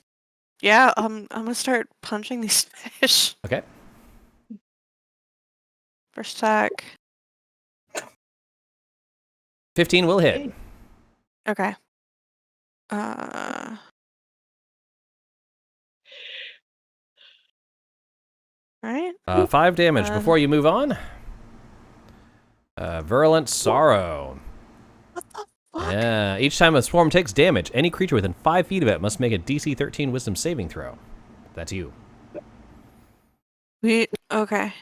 Yeah. I'm gonna start punching these fish. Okay. First attack. 15 will hit. Okay. Right. 5 damage. Uh, Before you move on, Virulent Sorrow. What Yeah. Each time a swarm takes damage, any creature within 5 feet of it must make a DC 13 Wisdom saving throw. That's you. Okay.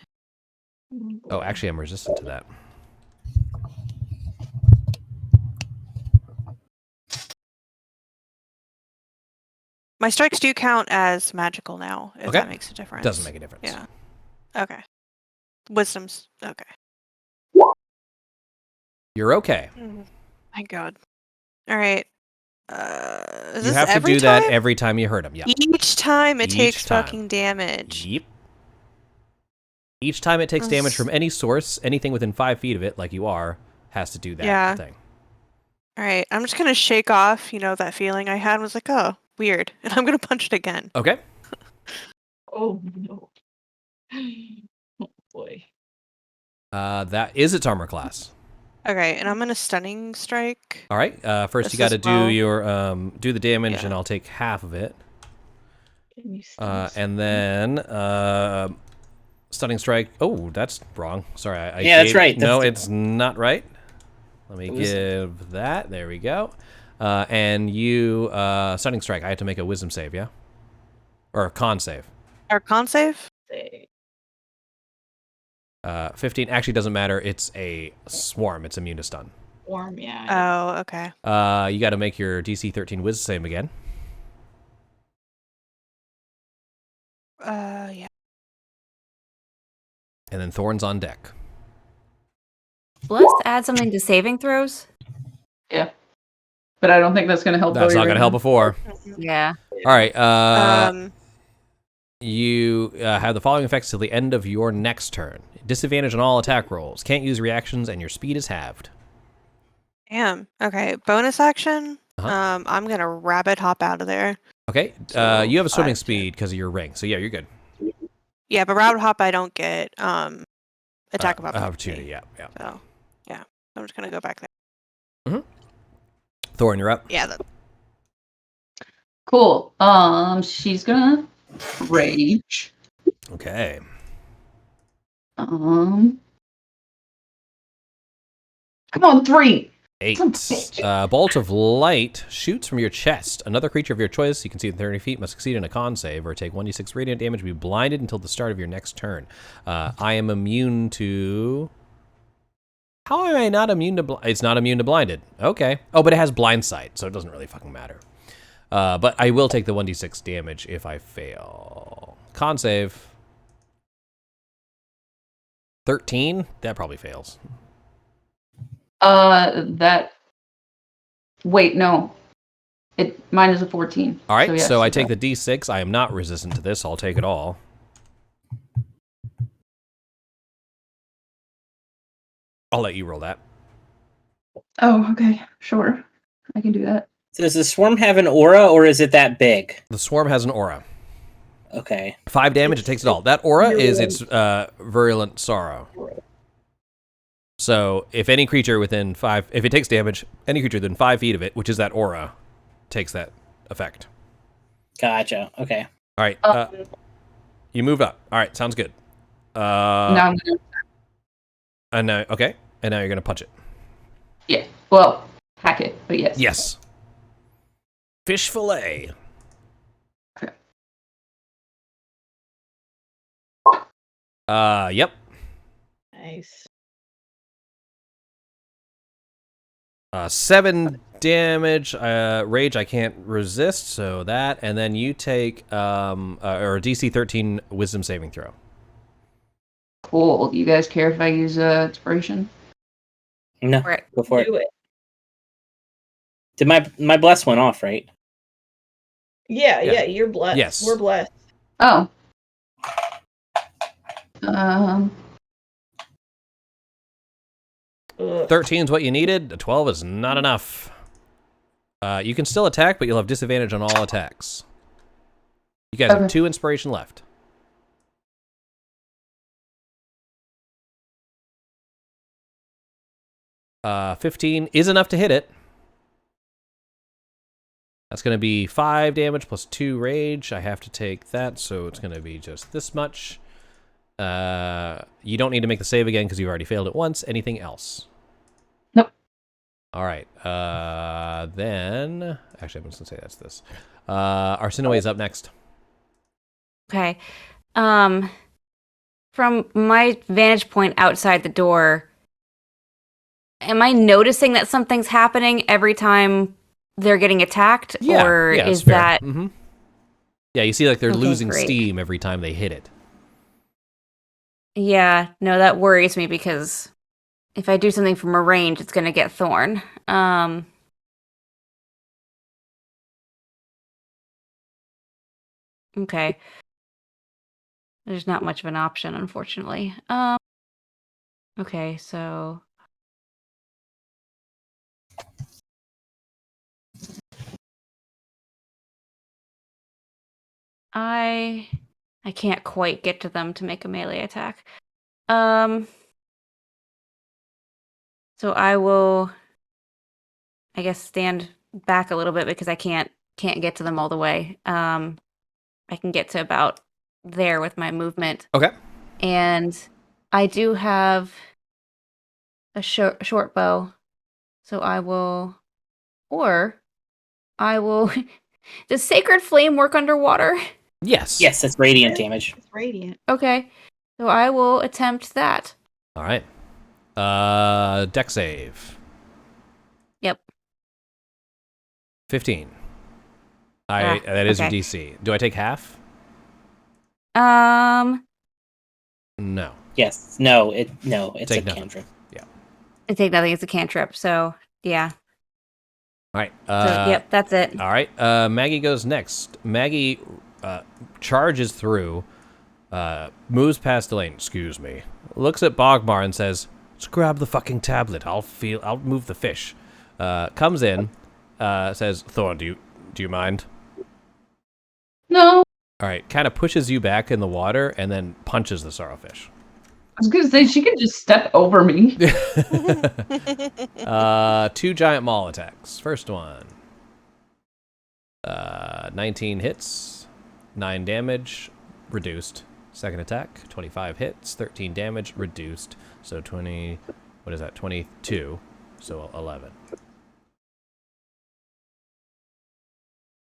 Oh, actually, I'm resistant to that. My strikes do count as magical now, if Okay. that makes a difference. Doesn't make a difference. Yeah. Okay. Wisdom's okay. You're okay. My God. All right. Is You this have to every do time? that every time you hurt him. Yeah. Each time it Each takes time. fucking damage. Yep. Each time it takes damage from any source, anything within 5 feet of it, like you are, has to do that thing. All right. I'm just gonna shake off, that feeling I had. And was like, oh, weird, and I'm gonna punch it again. Okay. Oh no. Oh boy. That is its armor class. Okay, and I'm gonna stunning strike. All right. First, This you got to as well. do your do the damage, Yeah. and I'll take half of it. Can you still And then stunning strike. Oh, that's wrong. Sorry. Yeah, that's right. No, That's- it's not right. Let me It was- give that. There we go. And you stunning strike. I have to make a wisdom save, yeah, or a con save. Our con save? say? 15 actually doesn't matter. It's a swarm. It's immune to stun. Warm, yeah. Oh, okay. You got to make your DC 13 wisdom save again. Yeah. And then Thorn's on deck. Let's add something to saving throws. Yeah. But I don't think that's going to help. That's not Bodhi going to right help now. before. Yeah. All right. Um, You have the following effects till the end of your next turn. Disadvantage on all attack rolls. Can't use reactions, and your speed is halved. Damn. Okay. Bonus action. Uh-huh. I'm gonna rabbit hop out of there. Okay. So, You have a swimming 5, speed because of your ring, so yeah, you're good. Yeah, but rabbit hop I don't get attack of Opportunity. Yeah. So yeah, I'm just gonna go back there. Thorn, you're up. Yeah. Cool. She's gonna rage. Okay. Come on, 3. 8. Son of a bitch. Bolt of light shoots from your chest. Another creature of your choice you can see within 30 feet must succeed in a con save or take 1d6 radiant damage and be blinded until the start of your next turn. I am immune to... How am I not immune to... It's not immune to blinded. Okay. Oh, but it has blind sight, so it doesn't really fucking matter. But I will take the 1d6 damage if I fail. Con save. 13? That probably fails. Wait, no. Mine is a 14. All right, yes, so I it take does. the d6. I am not resistant to this. I'll take it all. I'll let you roll that. Oh, okay. Sure. I can do that. So does the swarm have an aura, or is it that big? The swarm has an aura. Okay. 5 damage, it takes it all. That aura is its virulent sorrow. So if any creature within 5... If it takes damage, any creature within 5 feet of it, which is that aura, takes that effect. Gotcha. Okay. All right. You move up. All right, sounds good. Now I'm gonna. And now, okay. And now you're going to punch it. Yeah. Well, hack it, but yes. Yes. Fish fillet. Okay. Yep. Nice. 7 damage. Rage I can't resist, so that. And then you take or a DC 13 wisdom saving throw. Cool. Do you guys care if I use inspiration? No, Right. go for it. Do it. Did my bless went off, right? Yeah, Yeah. you're blessed. Yes. We're blessed. Oh. 13 is what you needed. A 12 is not enough. You can still attack, but you'll have disadvantage on all attacks. You guys have Okay. 2 inspiration left. 15 is enough to hit it. That's going to be 5 damage plus 2 rage. I have to take that, so it's going to be just this much. You don't need to make the save again because you've already failed it once. Anything else? Nope. All right. Then actually, I'm just gonna say that's this. Arsinoe's up next. Okay. From my vantage point outside the door, am I noticing that something's happening every time they're getting attacked? Or yeah, is fair. that... Mm-hmm. Yeah, you see like they're Okay, losing great. steam every time they hit it. Yeah, no, that worries me because if I do something from a range, it's going to get Thorn. Okay. There's not much of an option, unfortunately. Okay, so... I can't quite get to them to make a melee attack. So I will, I guess, stand back a little bit because I can't get to them all the way. I can get to about there with my movement. Okay. And I do have a short bow, so I will, or I will. Does Sacred Flame work underwater? Yes. Yes, that's radiant damage. It's radiant. Okay, so I will attempt that. All right. Deck save. Yep. 15. Ah, That is your okay. DC. Do I take half? No. Yes. No, it's Take a nothing. cantrip. I take nothing. It's a cantrip, so yeah. All right. So yep, that's it. All right. Maggie goes next. Maggie charges through, moves past Elaine. Excuse me. Looks at Bogmar and says, "Let's grab the fucking tablet. I'll move the fish." Comes in, says, "Thorn, do you mind?" No. All right. Kind of pushes you back in the water and then punches the sorrowfish. I was gonna say she could just step over me. 2 giant maul attacks. First one. 19 hits, 9 damage, reduced. Second attack, 25 hits, 13 damage, reduced. So 20, what is that? 22, so 11.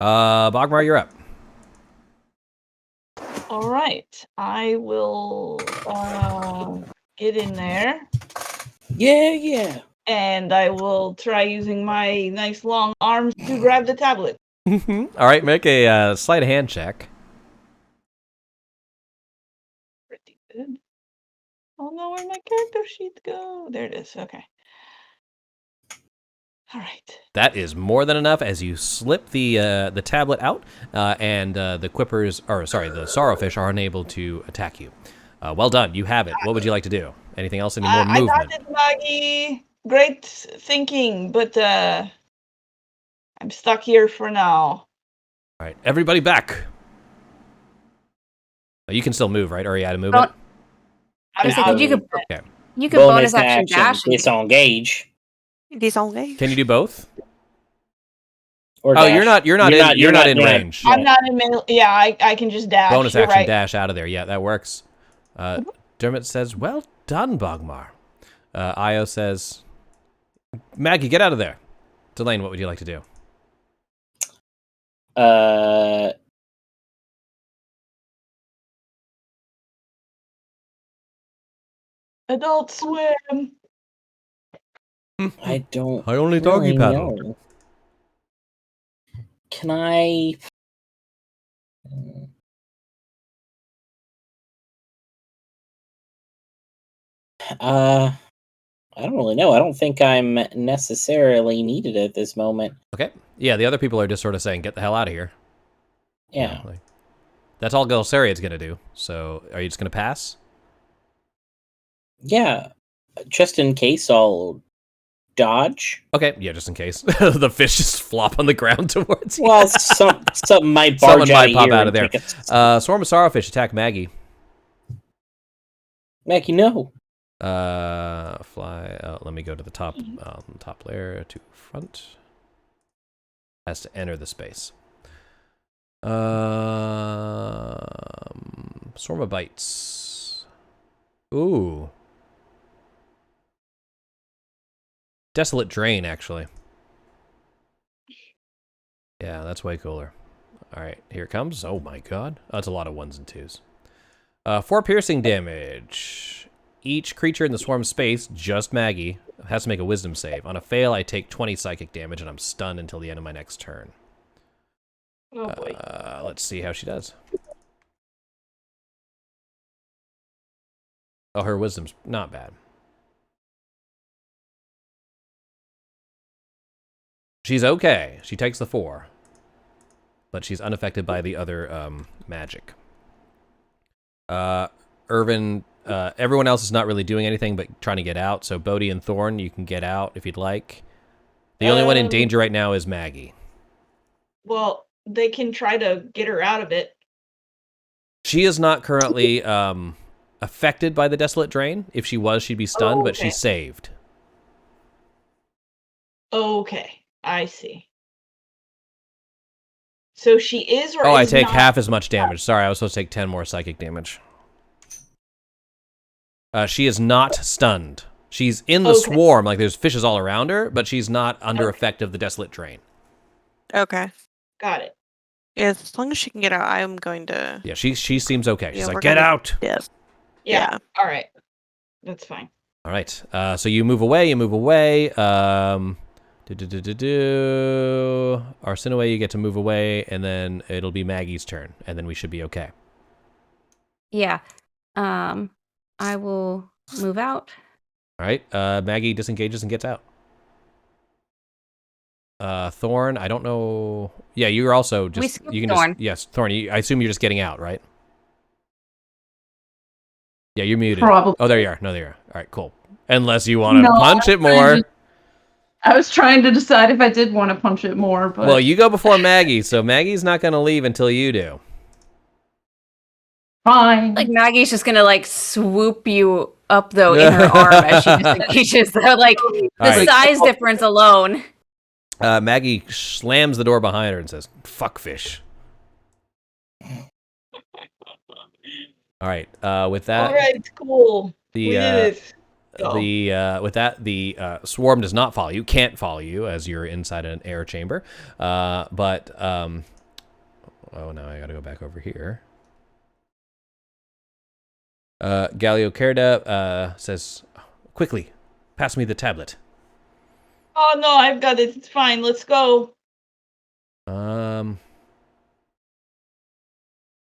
Bogmar, you're up. All right, I will get in there, Yeah. and I will try using my nice long arms to grab the tablet. All right, make a sleight of hand check. Pretty good. Oh no, where'd my character sheet go? There it is. Okay. All right. That is more than enough as you slip the tablet out, and the sorrowfish are unable to attack you. Well done, you have it. What would you like to do? Anything else? Any more I movement? got it, Maggie. Great thinking, but I'm stuck here for now. All right, everybody back. You can still move, right? Or are you out of movement? I'm I out said you of could it. Okay. bonus action dash. Disengage. Disengage. Can you do both? Or Oh, dash. you're not in range. I'm not in middle. Yeah, I can just dash. Bonus You're action right. dash out of there. Yeah, that works. Dermot says, "Well done, Bogmar." Io says, "Maggie, get out of there." Delane, what would you like to do? Adult Swim. I don't. I only doggy really paddle. know. Can I? I don't really know. I don't think I'm necessarily needed at this moment. Okay. Yeah, the other people are just sort of saying, "Get the hell out of here." Yeah. Like, that's all Gelsariad's gonna do. So, are you just gonna pass? Yeah. Just in case, I'll dodge. Okay. Yeah, just in case the fish just flop on the ground towards you. Well, something might Someone barge might pop here out of and there. take a- Swarm of Sorrowfish attack Maggie. Maggie, no. Fly. Let me go to the top layer to front. Has to enter the space. Swarm of bites. Ooh. Desolate Drain, actually. Yeah, that's way cooler. All right, here it comes. Oh my god. Oh, that's a lot of 1s and 2s. 4 piercing damage. Each creature in the swarm space, just Maggie, has to make a wisdom save. On a fail, I take 20 psychic damage, and I'm stunned until the end of my next turn. Oh boy. Let's see how she does. Oh, her wisdom's not bad. She's okay. She takes the 4. But she's unaffected by the other magic. Irvin, everyone else is not really doing anything but trying to get out. So Bodhi and Thorn, you can get out if you'd like. The only one in danger right now is Maggie. Well, they can try to get her out of it. She is not currently affected by the Desolate Drain. If she was, she'd be stunned, but she's saved. Okay, I see. So she is or Oh, I is take not- half as much damage. Sorry, I was supposed to take 10 more psychic damage. She is not stunned. She's in the swarm, like there's fishes all around her, but she's not under effect of the Desolate Drain. Okay. Got it. Yeah, as long as she can get out, I'm going to. Yeah, she seems okay. She's Yeah, like, we're get gonna- out! Yeah. Yeah. All right. That's fine. All right. So you move away. Arsinoe, you get to move away, and then it'll be Maggie's turn, and then we should be okay. Yeah. I will move out. All right. Maggie disengages and gets out. Thorn, I don't know. Yeah, you're also just. We You can Thorn. just. Yes, Thorn. I assume you're just getting out, right? Yeah, you're muted. Probably. Oh, there you are. No, there you are. All right, cool. Unless you want to No, punch it I was trying more. to- I was trying to decide if I did want to punch it more, but Well, you go before Maggie, so Maggie's not going to leave until you do. fine. Like Maggie's just gonna like swoop you up though in her arm as she disengages. So like the right. size difference alone. Maggie slams the door behind her and says, "Fuck fish." All right. With that, All right, cool. We did it. with that, the swarm does not follow you. Can't follow you as you're inside an air chamber. Oh no, I got to go back over here. Galia Kerda says, "Quickly, pass me the tablet." Oh no, I've got it. It's fine. Let's go.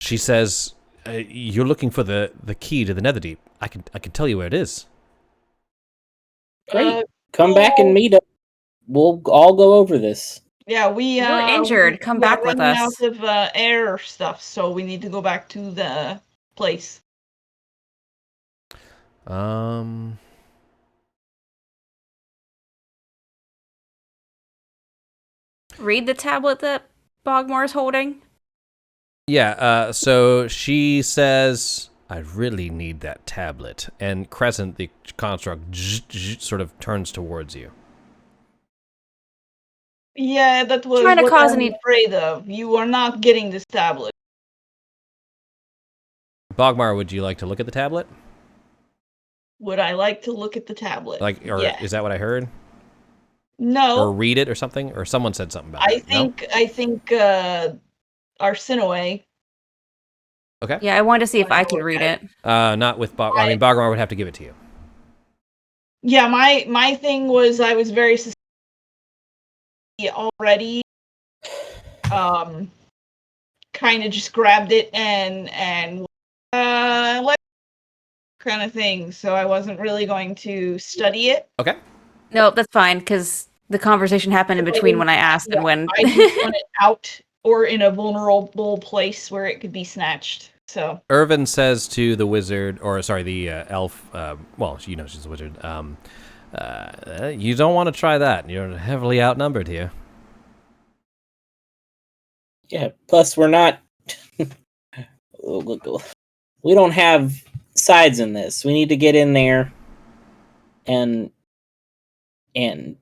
She says, "You're looking for the key to the Netherdeep. I can tell you where it is." Great. Come back and meet up. We'll all go over this. Yeah, we You're injured. Come back with running us. out of air stuff, so we need to go back to the place. Read the tablet that Bogmore's holding. Yeah, so she says, "I really need that tablet." And Crescent, the construct, sort of turns towards you. Yeah, that was Trying to what cause I'm any- afraid of. You are not getting this tablet. Bogmar, would you like to look at the tablet? Would I like to look at the tablet? Yeah. Is that what I heard? No. Or read it or something? Or someone said something about I it? No? think Arsinoe. Okay. Yeah, I wanted to see if I could read it. Not with Bogmar. I mean, Bogmar would have to give it to you. Yeah, my thing was I was very suspicious already. Kind of just grabbed it and like kind of thing. So I wasn't really going to study it. Okay. No, that's fine because the conversation happened in between when I asked and when. I didn't want it out or in a vulnerable place where it could be snatched. So Irvin says to the wizard, or sorry, the elf, well, you know she's a wizard, you don't want to try that. You're heavily outnumbered here. Yeah, plus we're not... we don't have sides in this. We need to get in there and I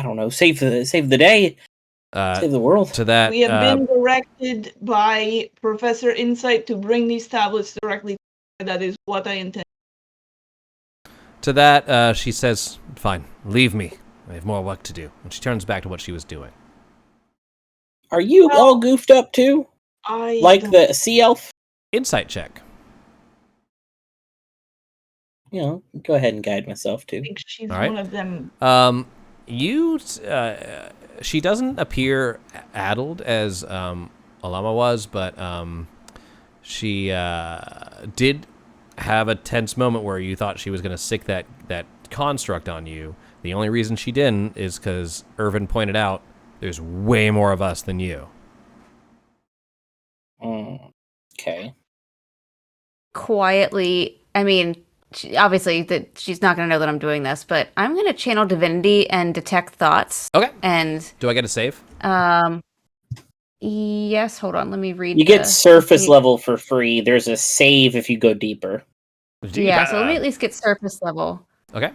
don't know, save the day, save the world. To that, we have been directed by Professor Insight to bring these tablets directly. That is what I intend. To that, she says, "Fine, leave me. I have more work to do." And she turns back to what she was doing. Are you all goofed up too? Like don't the sea elf? Insight check. You know, go ahead and guide myself too. think she's All right. one of them. She doesn't appear addled as Alama was, but she did have a tense moment where you thought she was going to sick that construct on you. The only reason she didn't is because Irvin pointed out there's way more of us than you. Okay. Quietly, I mean, obviously that she's not going to know that I'm doing this, but I'm going to channel divinity and detect thoughts. Okay. And Do I get a save? yes, hold on, let me read. You get surface level for free. There's a save if you go deeper. Yeah, so let me at least get surface level. Okay.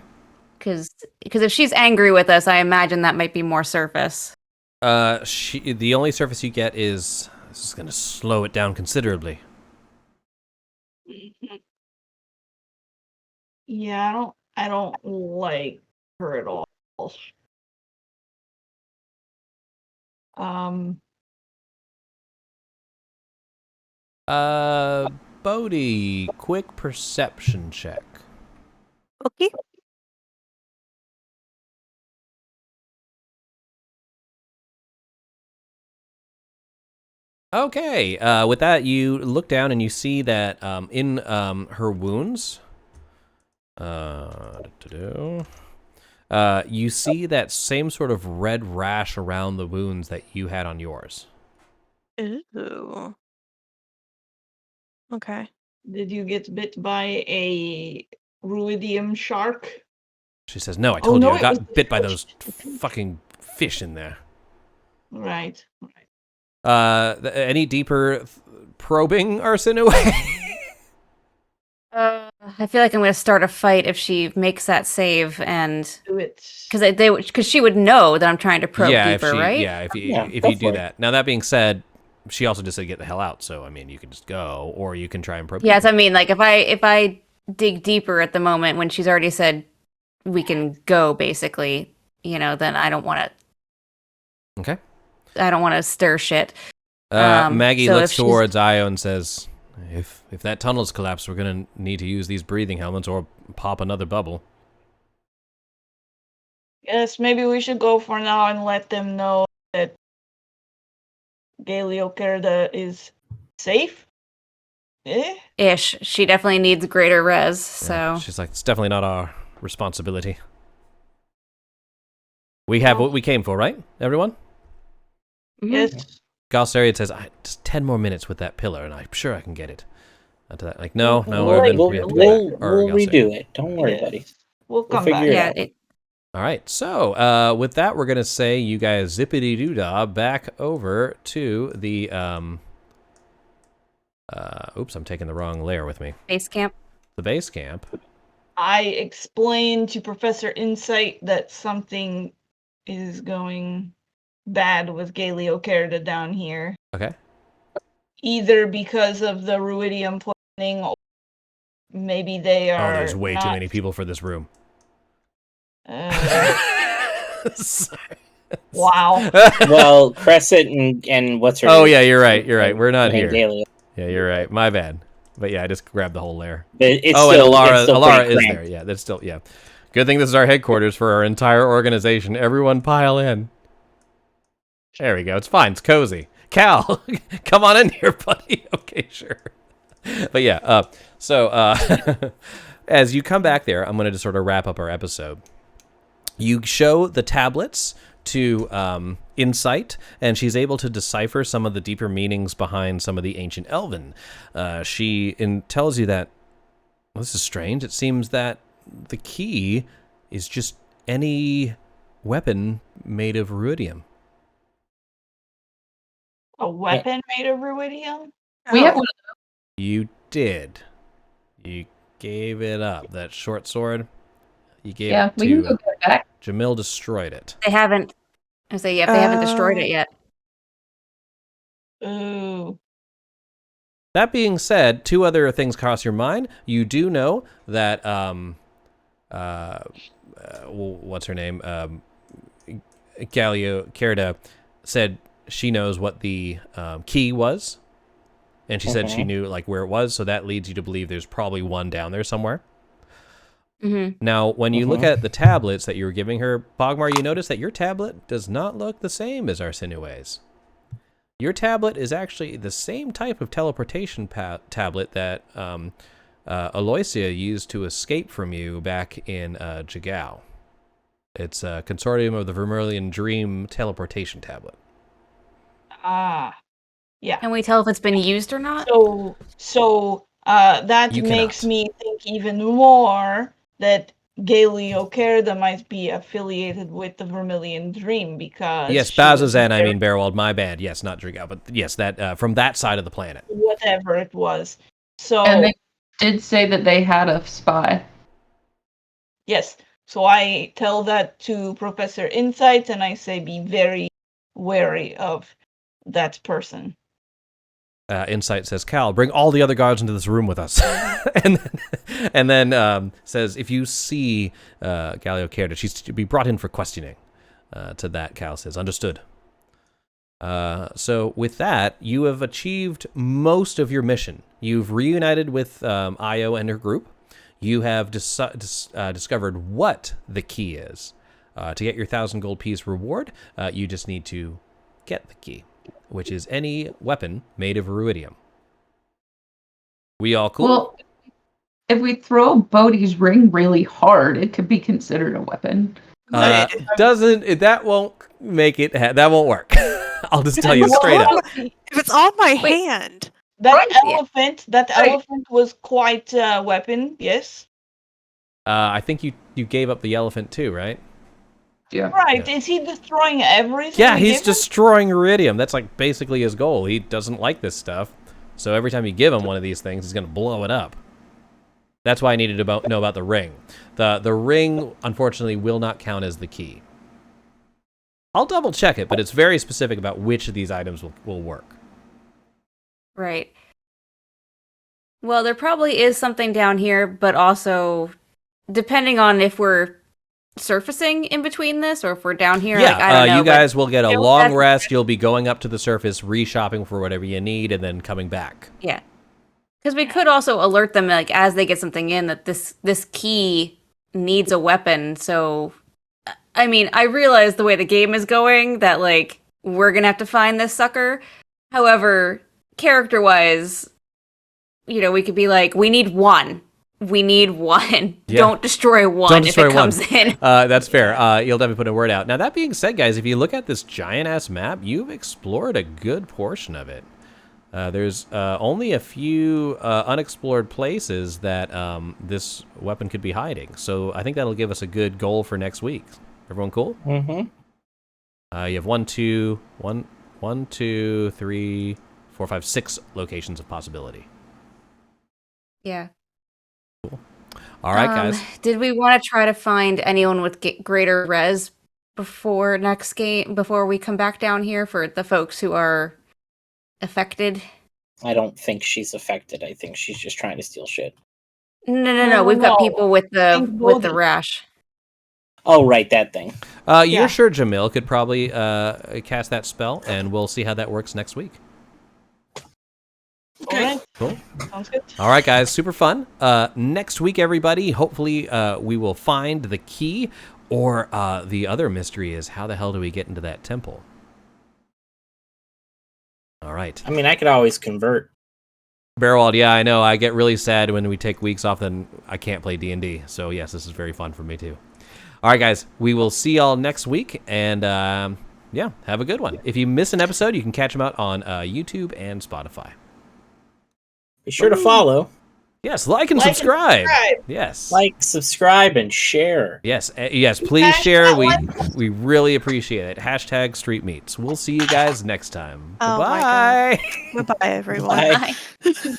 Because if she's angry with us, I imagine that might be more surface. The only surface you get is, this is going to slow it down considerably. Yeah, I don't like her at all. Bodhi, quick perception check. Okay. Okay, with that, you look down and you see that in her wounds, you see that same sort of red rash around the wounds that you had on yours. Ooh. Okay. Did you get bit by a ruidium shark? She says, "No, I told you, no, I it got was- bit by those fucking fish in there." Right. Any deeper probing, Arsenaway? I feel like I'm going to start a fight if she makes that save, and Do it. because she would know that I'm trying to probe deeper, right? Yeah, if you go do for it. that. Now that being said, she also just said get the hell out. So I mean, you can just go, or you can try and probe. Yes, I mean, like if I dig deeper at the moment when she's already said we can go, basically, then I don't want to. Okay. I don't want to stir shit. Maggie so looks if towards Io and says, "If that tunnel's collapsed, we're gonna need to use these breathing helmets or pop another bubble." Yes, maybe we should go for now and let them know that Galia Kerda is safe. Ish. She definitely needs greater res. Yeah, So she's like, "It's definitely not our responsibility. We have what we came for, right, everyone?" Mhm. Yes. Galsariad says, "Just 10 more minutes with that pillar, and I'm sure I can get it." To that, like, no, We'll, Irvin, we'll, we have to we'll, go back. Or we'll Galsariad. redo it. Don't worry, Yes. buddy. We'll come figure back. it out. All right, so with that, we're gonna say you guys zippity doo dah back over to the oops, I'm taking the wrong layer with me. base camp. The base camp. I explained to Professor Insight that something is going bad with Galia Kerda down here. Okay. Either because of the ruidium poisoning, or maybe they are. Oh, there's way too not- many people for this room. Sorry. Wow. Well, Crescent and what's her Oh name? yeah, you're right. You're right. We're not And here. Galia. Yeah, you're right. My bad. But yeah, I just grabbed the whole layer. But it's Oh, still, and it's still Alara pretty is cramped. there. Yeah, that's still, yeah. Good thing this is our headquarters for our entire organization. Everyone pile in. There we go. It's fine. It's cozy. Cal, come on in here, buddy. Okay, sure. But yeah, as you come back there, I'm going to just sort of wrap up our episode. You show the tablets to Insight, and she's able to decipher some of the deeper meanings behind some of the ancient Elven. She tells you that, well, this is strange. It seems that the key is just any weapon made of ruidium. A weapon made of ruidium? We have one. You did. You gave it up. That short sword, you gave Yeah, it we can go to get it back. Jamil. Destroyed it. They haven't. I say, yeah, they haven't destroyed it yet. Ooh. That being said, two other things cross your mind. You do know that what's her name? Galia Kerda said she knows what the key was, and she said she knew like where it was, so that leads you to believe there's probably one down there somewhere. Now, when you look at the tablets that you were giving her, Bogmar, you notice that your tablet does not look the same as Arsinue's. Your tablet is actually the same type of teleportation tablet that Aloysia used to escape from you back in Jagao. It's a consortium of the Vermilion Dream teleportation tablet. Yeah. Can we tell if it's been used or not? So that You makes cannot. me think even more that Galia Kerda might be affiliated with the Vermilion Dream because Yes, she was Bazazan, I very- mean Barrowald, my bad. Yes, not Jagao, but yes, that from that side of the planet. whatever it was. So And they did say that they had a spy. yes, so I tell that to Professor Insight, and I say be very wary of that person. Insight says, Cal, bring all the other guards into this room with us. and then says, if you see Galia Kerda, she's to be brought in for questioning. To that, Cal says, understood. So with that, you have achieved most of your mission. You've reunited with Io and her group. You have discovered what the key is. To get your 1,000 gold piece reward, you just need to get the key, which is any weapon made of iridium. We all cool? Well, if we throw Bodhi's ring really hard, it could be considered a weapon. That won't make it, that won't work. I'll just tell you straight up. If it's on my hand. That elephant was quite a weapon, yes? I think you gave up the elephant too, right? Yeah. Right, is he destroying everything? Yeah, we he's give him? destroying iridium. That's like basically his goal. He doesn't like this stuff. So every time you give him one of these things, he's going to blow it up. That's why I needed to know about the ring. The ring, unfortunately, will not count as the key. I'll double check it, but it's very specific about which of these items will work. Right. Well, there probably is something down here, but also, depending on if we're surfacing in between this or if we're down here, Yeah, like, I don't know. you guys will get a Yeah, long that's- rest. You'll be going up to the surface, re-shopping for whatever you need, and then coming back. Yeah. Because we could also alert them, like, as they get something in, that this key needs a weapon. So, I mean, I realize the way the game is going that, like, we're going to have to find this sucker. However, character-wise, you know, we could be like, we need one. We need one. Yeah. Don't destroy one Don't destroy if it comes in. That's fair. You'll definitely put a word out. Now, that being said, guys, if you look at this giant-ass map, you've explored a good portion of it. There's only a few unexplored places that this weapon could be hiding. So I think that'll give us a good goal for next week. Everyone cool? Mm-hmm. You have 6 locations of possibility. Yeah. All right, guys. Did we want to try to find anyone with greater res before next game, before we come back down here for the folks who are affected? I don't think she's affected. I think she's just trying to steal shit. No. We've got No. people with the rash. Oh, right, that thing. Yeah. You're sure Jamil could probably cast that spell, and we'll see how that works next week. All right, Cool. sounds good. All right, guys, super fun. Next week, everybody, hopefully we will find the key, or the other mystery is how the hell do we get into that temple? All right. I mean, I could always convert. Barrowald, yeah, I know. I get really sad when we take weeks off and I can't play D&D. So, yes, this is very fun for me, too. All right, guys, we will see y'all next week, and yeah, have a good one. If you miss an episode, you can catch them out on YouTube and Spotify. Be sure to follow, Yes, like and Like and subscribe. subscribe. Yes. subscribe, and share. Yes, yes, please share. We really appreciate it. Hashtag Street Meets. We'll see you guys next time. Oh my Bye. Goodbye, everyone. Bye. Bye.